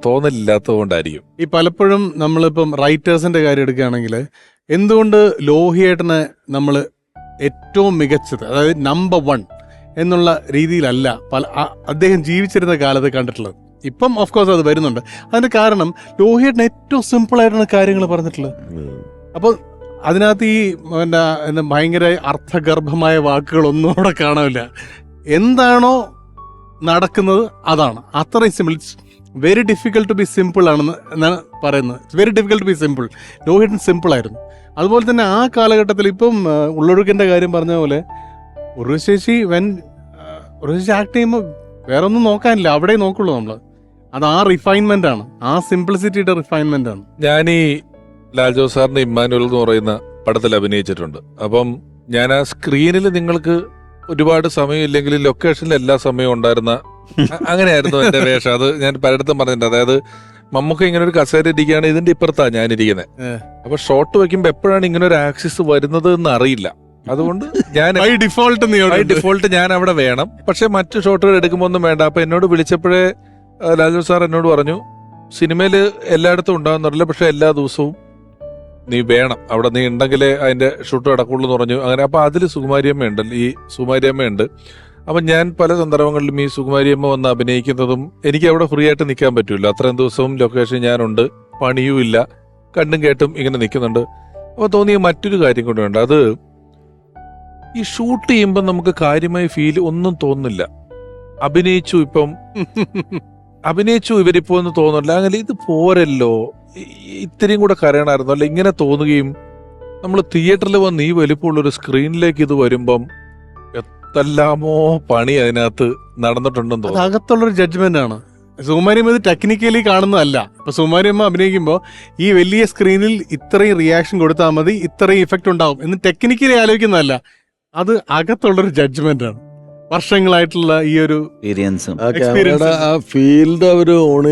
തോന്നലില്ലാത്തതുകൊണ്ടായിരിക്കും. ഈ പലപ്പോഴും നമ്മളിപ്പം റൈറ്റേഴ്സിന്റെ കാര്യം എടുക്കുകയാണെങ്കിൽ എന്തുകൊണ്ട് ലോഹിയേട്ടനെ നമ്മൾ ഏറ്റവും മികച്ചത്, അതായത് നമ്പർ 1 എന്നുള്ള രീതിയിലല്ല അദ്ദേഹം ജീവിച്ചിരുന്ന കാലത്ത് കണ്ടിട്ടുള്ളത്. ഇപ്പം ഓഫ് കോഴ്സ് അത് വരുന്നുണ്ട്. അതിന്റെ കാരണം ലോഹിയേട്ടൻ ഏറ്റവും സിമ്പിൾ ആയിട്ടാണ് കാര്യങ്ങൾ പറഞ്ഞിട്ടുള്ളത്. അപ്പോൾ അതിനകത്ത് ഈ എന്താ ഭയങ്കര അർത്ഥഗർഭമായ വാക്കുകളൊന്നും അവിടെ കാണാനില്ല. എന്താണോ നടക്കുന്നത് അതാണ്. അത്രയും simple. It's very difficult to be simple ആണെന്ന് എന്നാണ് പറയുന്നത്. It's very difficult to be simple. ലോഹിയേട്ടൻ സിമ്പിൾ ആയിരുന്നു. അതുപോലെ തന്നെ ആ കാലഘട്ടത്തിൽ ഇപ്പം ഉള്ളൊഴുക്കിന്റെ കാര്യം പറഞ്ഞ പോലെ ഉർവശി ആക്ട് ചെയ്യുമ്പോൾ വേറെ ഒന്നും നോക്കാനില്ല, അവിടെ നോക്കുള്ളൂ നമ്മൾ. അത് ആ റിഫൈൻമെന്റ് ആണ്, ആ സിംപ്ലിസിറ്റിയുടെ റിഫൈൻമെന്റ് ആണ്. ഞാൻ ഈ ലാൽ ജോസ് സാറിന്റെ ഇമ്മാനുവൽ എന്ന് പറയുന്ന പടത്തിൽ അഭിനയിച്ചിട്ടുണ്ട്. അപ്പം ഞാൻ ആ സ്ക്രീനിൽ നിങ്ങൾക്ക് ഒരുപാട് സമയം ഇല്ലെങ്കിലും ലൊക്കേഷനിൽ എല്ലാ സമയവും ഉണ്ടായിരുന്ന അങ്ങനെയായിരുന്നു എന്റെ വേഷം. അത് ഞാൻ പലയിടത്തും പറഞ്ഞിട്ടുണ്ട്. അതായത് മമ്മൂക്ക ഇങ്ങനെ ഒരു കസേര ഇരിക്കുകയാണ്, ഇതിന്റെ ഇപ്പുറത്താണ് ഞാനിരിക്കുന്നത്. അപ്പൊ ഷോട്ട് വെക്കുമ്പോ എപ്പോഴാണ് ഇങ്ങനെ ഒരു ആക്സിസ് വരുന്നത് എന്ന് അറിയില്ല. അതുകൊണ്ട് ഞാൻ ഡിഫോൾട്ട് ഞാൻ അവിടെ വേണം. പക്ഷെ മറ്റു ഷോട്ടുകൾ എടുക്കുമ്പോൾ ഒന്നും വേണ്ട. അപ്പൊ എന്നോട് വിളിച്ചപ്പോഴേ ലാലു സാർ എന്നോട് പറഞ്ഞു, സിനിമയിൽ എല്ലായിടത്തും ഉണ്ടാകുന്നില്ല, പക്ഷെ എല്ലാ ദിവസവും നീ വേണം അവിടെ, നീ ഉണ്ടെങ്കിലേ അതിന്റെ ഷൂട്ട് നടക്കുള്ളൂ എന്ന് പറഞ്ഞു. അങ്ങനെ അപ്പൊ അതിൽ സുകുമാരിയമ്മ ഉണ്ടല്ലോ, ഈ സുകുമാരിയമ്മയുണ്ട്. അപ്പൊ ഞാൻ പല സന്ദർഭങ്ങളിലും ഈ സുകുമാരിയമ്മ വന്ന് അഭിനയിക്കുന്നതും എനിക്ക് അവിടെ ഫ്രീ ആയിട്ട് നിൽക്കാൻ പറ്റൂല. അത്രയും ദിവസവും ലൊക്കേഷൻ ഞാനുണ്ട്, പണിയും ഇല്ല, കണ്ടും കേട്ടും ഇങ്ങനെ നിൽക്കുന്നുണ്ട്. അപ്പൊ തോന്നിയ മറ്റൊരു കാര്യം കൊണ്ടുണ്ട്, അത് ഈ ഷൂട്ട് ചെയ്യുമ്പോൾ നമുക്ക് കാര്യമായി ഫീൽ ഒന്നും തോന്നുന്നില്ല. അഭിനയിച്ചു ഇവരിപ്പോ എന്ന് തോന്നില്ല. അങ്ങനെ ഇത് പോരല്ലോ, ഇത്രയും കൂടെ കരയണമായിരുന്നു അല്ല, ഇങ്ങനെ തോന്നുകയും നമ്മൾ തിയേറ്ററിൽ വന്ന് ഈ വലിപ്പമുള്ളൊരു സ്ക്രീനിലേക്ക് ഇത് വരുമ്പം എത്തെല്ലാമോ പണി അതിനകത്ത് നടന്നിട്ടുണ്ടെന്ന് തോന്നുന്നു. അകത്തുള്ളൊരു ജഡ്ജ്മെന്റ് ആണ്. സുകുമാരിയമ്മ ഇത് ടെക്നിക്കലി കാണുന്നതല്ല. ഇപ്പൊ സുകുമാരിയമ്മ അഭിനയിക്കുമ്പോൾ ഈ വലിയ സ്ക്രീനിൽ ഇത്രയും റിയാക്ഷൻ കൊടുത്താൽ മതി, ഇത്രയും ഇഫക്റ്റ് ഉണ്ടാവും എന്ന് ടെക്നിക്കലി ആലോചിക്കുന്നതല്ല. അത് അകത്തുള്ളൊരു ജഡ്ജ്മെന്റ് ആണ്. വർഷങ്ങളായിട്ടുള്ള ഈ ഒരു എക്സ്പീരിയൻസും ആ ഫീൽഡ് അവര് ഓൺ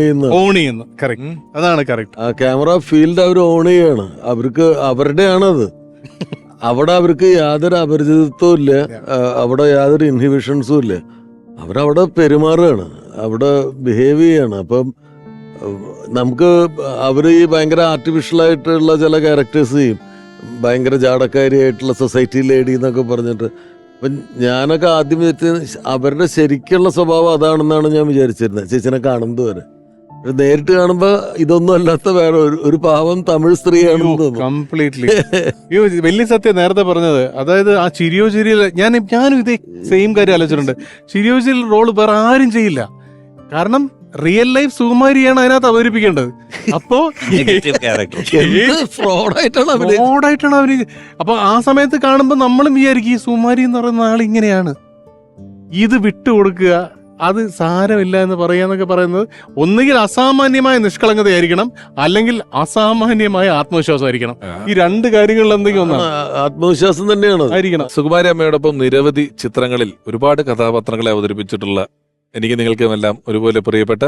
ചെയ്യുന്നു. കറക്റ്റ്, അതാണ് കറക്റ്റ്. ആ ക്യാമറ ഫീൽഡ് അവർ ഓൺ ചെയ്യാണ്. അവർക്ക് അവരുടെയാണത്. അവിടെ അവർക്ക് യാതൊരു അപരിചിതത്വവും ഇല്ല, അവിടെ യാതൊരു ഇൻഹിബിഷൻസും ഇല്ല. അവരവിടെ പെരുമാറുകയാണ്, അവിടെ ബിഹേവ് ചെയ്യാണ്. അപ്പം നമുക്ക് അവർ ഈ ഭയങ്കര ആർട്ടിഫിഷ്യലായിട്ടുള്ള ചില ക്യാരക്ടേഴ്സ് ചെയ്യും, ഭയങ്കര ജാടക്കാരിയായിട്ടുള്ള സൊസൈറ്റി ലേഡി എന്നൊക്കെ പറഞ്ഞിട്ട്. അപ്പം ഞാനൊക്കെ ആദ്യം അവരുടെ ശരിക്കുള്ള സ്വഭാവം അതാണെന്നാണ് ഞാൻ വിചാരിച്ചിരുന്നത്, ചേച്ചിനെ കാണുന്നത് വരെ. നേരിട്ട് കാണുമ്പോ ഇതൊന്നും അല്ലാത്ത വേറെ ഒരു പാവം തമിഴ് സ്ത്രീയാണെന്ന് തോന്നുന്നു. കംപ്ലീറ്റ്ലി. വലിയ സത്യം നേരത്തെ പറഞ്ഞത്. അതായത് ആ ചിരിയോ ചിരിയിൽ ഞാനും ഇതേ സെയിം കാര്യം ആലോചിച്ചിട്ടുണ്ട്. ചിരിയോ ചിരിയിൽ റോള് വേറെ ആരും ചെയ്യില്ല. കാരണം റിയൽ ലൈഫ് സുകുമാരിയാണ് അതിനകത്ത് അവതരിപ്പിക്കേണ്ടത്. അപ്പോ ഫ്രോഡായിട്ടാണ് അവര്. അപ്പൊ ആ സമയത്ത് കാണുമ്പോ നമ്മളും വിചാരിക്കും ഈ സുകുമാരി എന്ന് പറയുന്ന ആൾ ഇങ്ങനെയാണ്, ഇത് വിട്ടുകൊടുക്കുക, അത് സാരമില്ല എന്ന് പറയാന്നൊക്കെ പറയുന്നത് ഒന്നുകിൽ അസാമാന്യമായ നിഷ്കളങ്കതയായിരിക്കണം, അല്ലെങ്കിൽ അസാമാന്യമായ ആത്മവിശ്വാസമായിരിക്കണം. ഈ രണ്ട് കാര്യങ്ങളിൽ എന്തെങ്കിലും ഒന്നാണ്. ആത്മവിശ്വാസം തന്നെയാണ് ആയിരിക്കണം. സുകുമാരി അമ്മയോടൊപ്പം നിരവധി ചിത്രങ്ങളിൽ ഒരുപാട് കഥാപാത്രങ്ങളെ അവതരിപ്പിച്ചിട്ടുള്ള എനിക്ക് നിങ്ങൾക്കുമെല്ലാം ഒരുപോലെ പ്രിയപ്പെട്ട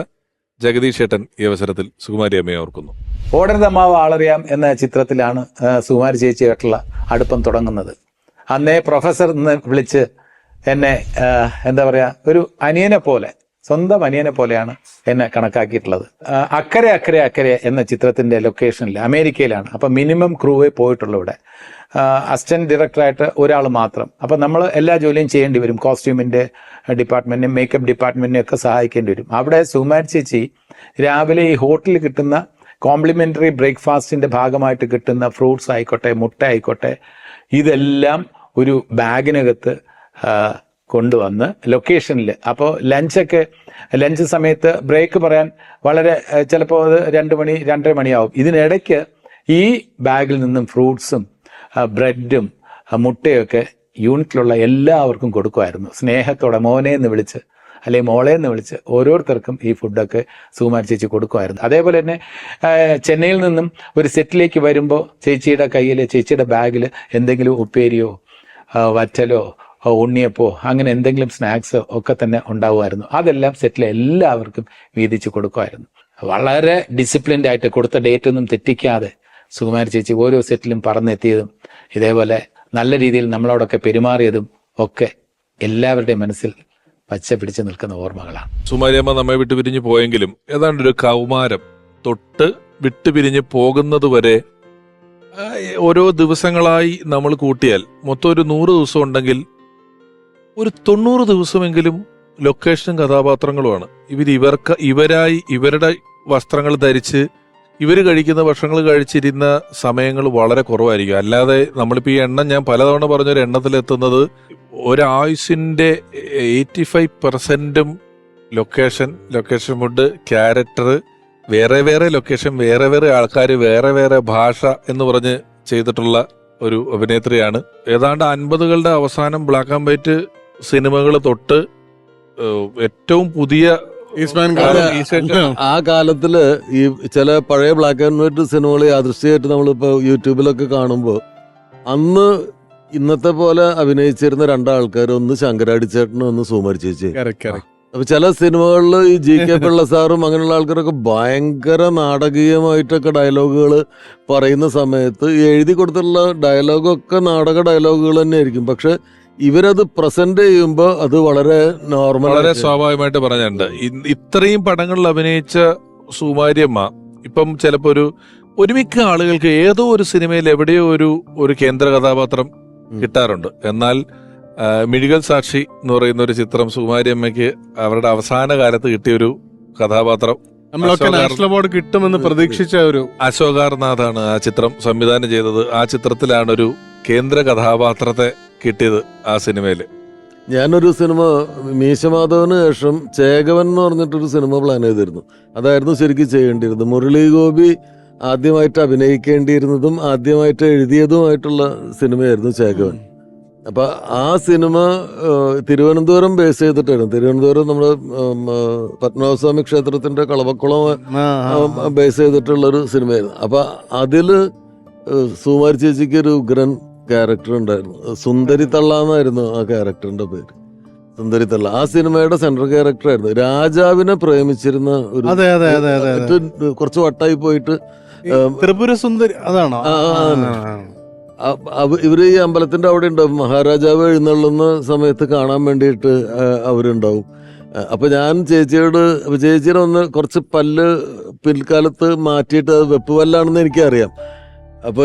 ജഗദീഷ് ഏട്ടൻ ഈ അവസരത്തിൽ സുകുമാരി അമ്മയെ ഓർക്കുന്നു. ഓടരുതമ്മാവ് ആളറിയാം എന്ന ചിത്രത്തിലാണ് സുകുമാരി ചേച്ചിയായിട്ടുള്ള അടുപ്പം തുടങ്ങുന്നത്. അന്നേ പ്രൊഫസർ എന്ന് വിളിച്ച് എന്നെ എന്താ പറയാ, ഒരു അനിയനെ പോലെ, സ്വന്തം അനിയനെ പോലെയാണ് എന്നെ കണക്കാക്കിയിട്ടുള്ളത്. അക്കരെ അക്കരെ അക്കരെ എന്ന ചിത്രത്തിന്റെ ലൊക്കേഷനിൽ അമേരിക്കയിലാണ്. അപ്പം മിനിമം ക്രൂവേ പോയിട്ടുള്ളൂ. ഇവിടെ അസിസ്റ്റന്റ് ഡയറക്ടറായിട്ട് ഒരാൾ മാത്രം. അപ്പം നമ്മൾ എല്ലാ ജോലിയും ചെയ്യേണ്ടി വരും. കോസ്റ്റ്യൂമിന്റെ ഡിപ്പാർട്ട്മെന്റിനും മേക്കപ്പ് ഡിപ്പാർട്ട്മെന്റിനും ഒക്കെ സഹായിക്കേണ്ടി വരും. അവിടെ സുകുമാരി ചേച്ചി രാവിലെ ഈ ഹോട്ടലിൽ കിട്ടുന്ന കോംപ്ലിമെന്ററി ബ്രേക്ക്ഫാസ്റ്റിന്റെ ഭാഗമായിട്ട് കിട്ടുന്ന ഫ്രൂട്ട്സ് ആയിക്കോട്ടെ, മുട്ട ആയിക്കോട്ടെ, ഇതെല്ലാം ഒരു ബാഗിനകത്ത് കൊണ്ടുവന്ന് ലൊക്കേഷനിൽ. അപ്പോൾ ലഞ്ച് സമയത്ത് ബ്രേക്ക് പറയാൻ വളരെ ചിലപ്പോൾ അത് 2 മണി 2:30 മണിയാവും. ഇതിനിടയ്ക്ക് ഈ ബാഗിൽ നിന്നും ഫ്രൂട്ട്സും ബ്രെഡും മുട്ടയൊക്കെ യൂണിറ്റിലുള്ള എല്ലാവർക്കും കൊടുക്കുമായിരുന്നു. സ്നേഹത്തോടെ മോനെ എന്ന് വിളിച്ച് അല്ലെങ്കിൽ മോളെ എന്ന് വിളിച്ച് ഓരോരുത്തർക്കും ഈ ഫുഡൊക്കെ സുകുമാരി ചേച്ചി കൊടുക്കുമായിരുന്നു. അതേപോലെ തന്നെ ചെന്നൈയിൽ നിന്നും ഒരു സെറ്റിലേക്ക് വരുമ്പോൾ ചേച്ചിയുടെ കയ്യിൽ, ചേച്ചിയുടെ ബാഗിൽ എന്തെങ്കിലും ഉപ്പേരിയോ വറ്റലോ ഉണ്ണിയപ്പോ അങ്ങനെ എന്തെങ്കിലും സ്നാക്സ് ഒക്കെ തന്നെ ഉണ്ടാവുമായിരുന്നു. അതെല്ലാം സെറ്റിലെ എല്ലാവർക്കും വീതിച്ച് കൊടുക്കുമായിരുന്നു. വളരെ ഡിസിപ്ലിൻഡ് ആയിട്ട് കൊടുത്ത ഡേറ്റ് ഒന്നും തെറ്റിക്കാതെ സുകുമാരി ചേച്ചി ഓരോ സെറ്റിലും പറന്നെത്തിയതും ഇതേപോലെ നല്ല രീതിയിൽ നമ്മളോടൊക്കെ പെരുമാറിയതും ഒക്കെ എല്ലാവരുടെയും മനസ്സിൽ പച്ച പിടിച്ചു നിൽക്കുന്ന ഓർമ്മകളാണ്. സുകുമാരിയമ്മ നമ്മെ വിട്ടുപിരിഞ്ഞു പോയെങ്കിലും ഏതാണ്ട് ഒരു കൗമാരം തൊട്ട് വിട്ടുപിരിഞ്ഞ് പോകുന്നത് വരെ ഓരോ ദിവസങ്ങളായി നമ്മൾ കൂട്ടിയാൽ മൊത്തം ഒരു 100 ദിവസം ഉണ്ടെങ്കിൽ ഒരു 90 ദിവസമെങ്കിലും ലൊക്കേഷനും കഥാപാത്രങ്ങളുമാണ്. ഇവരായി ഇവരുടെ വസ്ത്രങ്ങൾ ധരിച്ച് ഇവർ കഴിക്കുന്ന ഭക്ഷണങ്ങൾ കഴിച്ചിരുന്ന സമയങ്ങൾ വളരെ കുറവായിരിക്കും. അല്ലാതെ നമ്മളിപ്പോൾ ഈ എണ്ണം ഞാൻ പലതവണ പറഞ്ഞൊരു എണ്ണത്തിലെത്തുന്നത് ഒരായുസിന്റെ 85% ലൊക്കേഷൻ ഫുഡ്, ക്യാരക്ടർ, വേറെ വേറെ ലൊക്കേഷൻ, വേറെ വേറെ ആൾക്കാർ, വേറെ വേറെ ഭാഷ എന്ന് പറഞ്ഞ് ചെയ്തിട്ടുള്ള ഒരു അഭിനേത്രിയാണ്. ഏതാണ്ട് 50കളുടെ അവസാനം ബ്ലാക്ക് ആൻഡ് വൈറ്റ് സിനിമകൾ തൊട്ട് ഏറ്റവും പുതിയ ആ കാലത്തില് ഈ ചില പഴയ ബ്ലാക്ക് ആൻഡ് വൈറ്റ് സിനിമകൾ യാദൃശ്ചികമായിട്ട് നമ്മളിപ്പോ യൂട്യൂബിലൊക്കെ കാണുമ്പോൾ അന്ന് ഇന്നത്തെ പോലെ അഭിനയിച്ചിരുന്ന രണ്ടാൾക്കാർ, ഒന്ന് ശങ്കരാടിച്ചേട്ടനും ഒന്ന് സുകുമാരി ചേച്ചി. അപ്പൊ ചില സിനിമകളിൽ ഈ GK പിള്ള സാറും അങ്ങനെയുള്ള ആൾക്കാരൊക്കെ ഭയങ്കര നാടകീയമായിട്ടൊക്കെ ഡയലോഗുകൾ പറയുന്ന സമയത്ത് എഴുതി കൊടുത്തിട്ടുള്ള ഡയലോഗൊക്കെ നാടക ഡയലോഗുകൾ തന്നെ ആയിരിക്കും. പക്ഷെ ഇവരത് പ്രസന്റ് ചെയ്യുമ്പോൾ അത് വളരെ നോർമൽ, വളരെ സ്വാഭാവികമായിട്ട് പറഞ്ഞിട്ടുണ്ട്. ഇത്രയും പടങ്ങളിൽ അഭിനയിച്ച സുകുമാരിയമ്മ ഇപ്പം ചിലപ്പോ ഒരുമിക്ക ആളുകൾക്ക് ഏതോ ഒരു സിനിമയിൽ എവിടെയോ ഒരു കേന്ദ്ര കഥാപാത്രം കിട്ടാറുണ്ട്. എന്നാൽ മിഴികൾ സാക്ഷി എന്ന് പറയുന്ന ഒരു ചിത്രം സുകുമാരിയമ്മയ്ക്ക് അവരുടെ അവസാന കാലത്ത് കിട്ടിയൊരു കഥാപാത്രം. നമ്മളൊക്കെ നാഷണൽ അവാർഡ് കിട്ടുമെന്ന് പ്രതീക്ഷിച്ച ഒരു അശോകാർനാഥാണ് ആ ചിത്രം സംവിധാനം ചെയ്തത്. ആ ചിത്രത്തിലാണ് ഒരു കേന്ദ്ര കഥാപാത്രത്തെ കിട്ടിയത് ആ സിനിമയില്. ഞാനൊരു സിനിമ മീശമാധവന് ശേഷം ചേകവൻ എന്ന് പറഞ്ഞിട്ടൊരു സിനിമ പ്ലാൻ ചെയ്തിരുന്നു. അതായിരുന്നു ശരിക്കും ചെയ്യേണ്ടിയിരുന്നത്. മുരളി ഗോപി ആദ്യമായിട്ട് അഭിനയിക്കേണ്ടിയിരുന്നതും ആദ്യമായിട്ട് എഴുതിയതുമായിട്ടുള്ള സിനിമയായിരുന്നു ചേകവൻ. അപ്പൊ ആ സിനിമ തിരുവനന്തപുരം ബേസ് ചെയ്തിട്ടായിരുന്നു. തിരുവനന്തപുരം നമ്മുടെ പത്മനാഭസ്വാമി ക്ഷേത്രത്തിന്റെ കളവക്കുളം ബേസ് ചെയ്തിട്ടുള്ളൊരു സിനിമയായിരുന്നു. അപ്പൊ അതില് സുകുമാരി ചേച്ചിക്ക് ഒരു ഉഗ്രൻ ക്യാരക്ടർ ഉണ്ടായിരുന്നു. സുന്ദരി തള്ള എന്നായിരുന്നു ആ ക്യാരക്ടറിന്റെ പേര്, സുന്ദരി തള്ള. ആ സിനിമയുടെ സെൻട്രൽ ക്യാരക്ടർ ആയിരുന്നു. രാജാവിനെ പ്രേമിച്ചിരുന്ന ഒരു കുറച്ച് വട്ടായി പോയിട്ട് ത്രിപുര സുന്ദരി അതാണോ? ഇവര് ഈ അമ്പലത്തിന്റെ അവിടെ ഉണ്ടാവും. മഹാരാജാവ് എഴുന്നള്ളുന്ന സമയത്ത് കാണാൻ വേണ്ടിയിട്ട് അവരുണ്ടാവും. അപ്പൊ ഞാൻ ചേച്ചിയുടെ ഒന്ന് കുറച്ച് പല്ല് പിൽക്കാലത്ത് മാറ്റിയിട്ട് അത് വെപ്പുപല്ലാണെന്ന് എനിക്കറിയാം. അപ്പൊ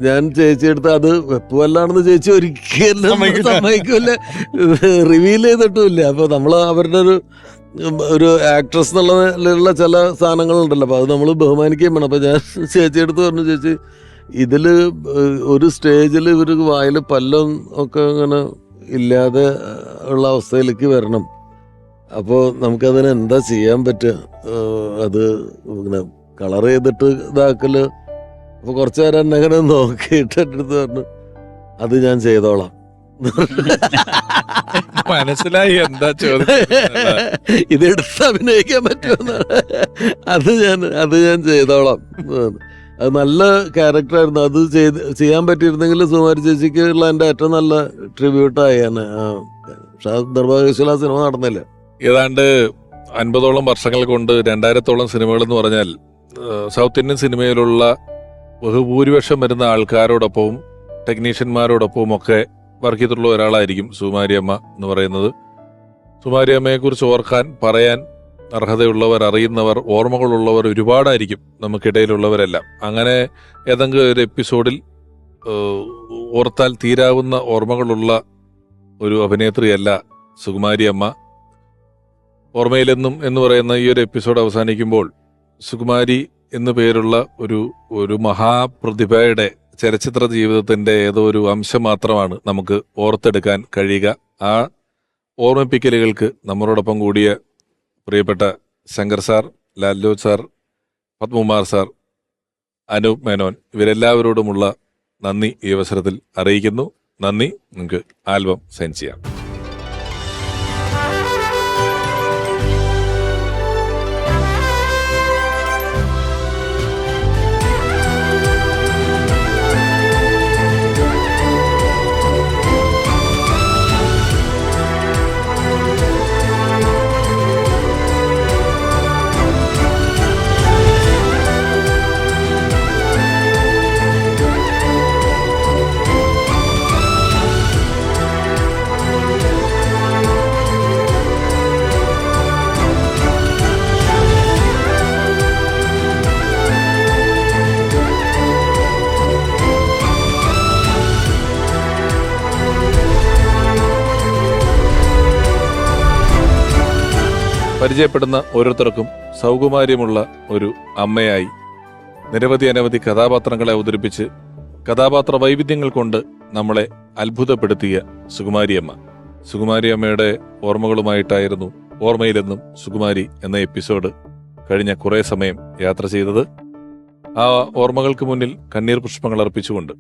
ഞാൻ ചേച്ചിയെടുത്ത് അത് വെപ്പുപല്ലാണെന്ന് ചേച്ചി ഒരിക്കലും സമ്മതിക്കൂല, റിവീൽ ചെയ്തിട്ടുമില്ല. അപ്പൊ നമ്മള് അവരുടെ ഒരു ആക്ട്രസ് എന്നുള്ള ചില സാധനങ്ങളുണ്ടല്ലോ, അപ്പൊ അത് നമ്മൾ ബഹുമാനിക്കുകയും വേണം. അപ്പൊ ഞാൻ ചേച്ചിയെടുത്ത് പറഞ്ഞു, ചേച്ചി ഇതില് ഒരു സ്റ്റേജിൽ ഇവര് വായിൽ പല്ലും ഒക്കെ അങ്ങനെ ഇല്ലാതെ ഉള്ള അവസ്ഥയിലേക്ക് വരണം. അപ്പോൾ നമുക്കതിന് എന്താ ചെയ്യാൻ പറ്റുക? അത് ഇങ്ങനെ കളർ ചെയ്തിട്ട് ഇതാക്കല്. അപ്പൊ കുറച്ചു നേരം എന്നെ അങ്ങനെ നോക്കിയിട്ട് എടുത്ത് പറഞ്ഞു, അത് ഞാൻ ചെയ്തോളാം. മനസ്സിലായി എന്താ ചോദ്യം. ഇതെടുത്ത് അഭിനയിക്കാൻ പറ്റുമെന്നാണ്. അത് ഞാൻ ചെയ്തോളാം. അത് നല്ല ക്യാരക്ടറായിരുന്നു. അത് ചെയ്യാൻ പറ്റിയിരുന്നെങ്കിൽ സുകുമാരി ചേച്ചിക്ക് ഉള്ള എൻ്റെ ഏറ്റവും നല്ല ട്രിബ്യൂട്ടായാണ്. പക്ഷെ അത് നിർഭാഗ്യവശാൽ ആ സിനിമ നടന്നില്ല. ഏതാണ്ട് 50ഓളം വർഷങ്ങൾ കൊണ്ട് 2000ഓളം സിനിമകൾ എന്ന് പറഞ്ഞാൽ സൗത്ത് ഇന്ത്യൻ സിനിമയിലുള്ള ബഹുഭൂരിപക്ഷം വരുന്ന ആൾക്കാരോടൊപ്പവും ടെക്നീഷ്യന്മാരോടൊപ്പവും ഒക്കെ വർക്ക് ചെയ്തിട്ടുള്ള ഒരാളായിരിക്കും സുകുമാരിയമ്മ എന്ന് പറയുന്നത്. സുകുമാരിയമ്മയെ കുറിച്ച് ഓർക്കാൻ, പറയാൻ അർഹതയുള്ളവർ, അറിയുന്നവർ, ഓർമ്മകളുള്ളവർ ഒരുപാടായിരിക്കും നമുക്കിടയിലുള്ളവരെല്ലാം. അങ്ങനെ ഏതെങ്കിലും ഒരു എപ്പിസോഡിൽ ഓർത്താൽ തീരാവുന്ന ഓർമ്മകളുള്ള ഒരു അഭിനേത്രിയല്ല സുകുമാരിയമ്മ. ഓർമ്മയിലെന്നും എന്ന് പറയുന്ന ഈ ഒരു എപ്പിസോഡ് അവസാനിക്കുമ്പോൾ സുകുമാരി എന്നു പേരുള്ള ഒരു മഹാപ്രതിഭയുടെ ചലച്ചിത്ര ജീവിതത്തിന്റെ ഏതോ ഒരു അംശം മാത്രമാണ് നമുക്ക് ഓർത്തെടുക്കാൻ കഴിയുക. ആ ഓർമ്മിപ്പിക്കലുകൾക്ക് നമ്മളോടൊപ്പം കൂടിയ പ്രിയപ്പെട്ട Shankar sir, Lalu sir, Padmakumar sir, Anoop Menon, ഇവരെല്ലാവരോടുമുള്ള നന്ദി ഈ അവസരത്തിൽ അറിയിക്കുന്നു. നന്ദി. നിങ്ങൾക്ക് ആൽബം സൈൻ ചെയ്യാം. പരിചയപ്പെടുന്ന ഓരോരുത്തർക്കും സൗകുമാര്യമുള്ള ഒരു അമ്മയായി നിരവധി കഥാപാത്രങ്ങളെ അവതരിപ്പിച്ച് കഥാപാത്ര വൈവിധ്യങ്ങൾ കൊണ്ട് നമ്മളെ അത്ഭുതപ്പെടുത്തിയ സുകുമാരിയമ്മ. സുകുമാരിയമ്മയുടെ ഓർമ്മകളുമായിട്ടായിരുന്നു ഓർമ്മയിലെന്നും സുകുമാരി എന്ന എപ്പിസോഡ് കഴിഞ്ഞ കുറേ സമയം യാത്ര ചെയ്തത്. ആ ഓർമ്മകൾക്ക് മുന്നിൽ കണ്ണീർ പുഷ്പങ്ങൾ അർപ്പിച്ചുകൊണ്ട്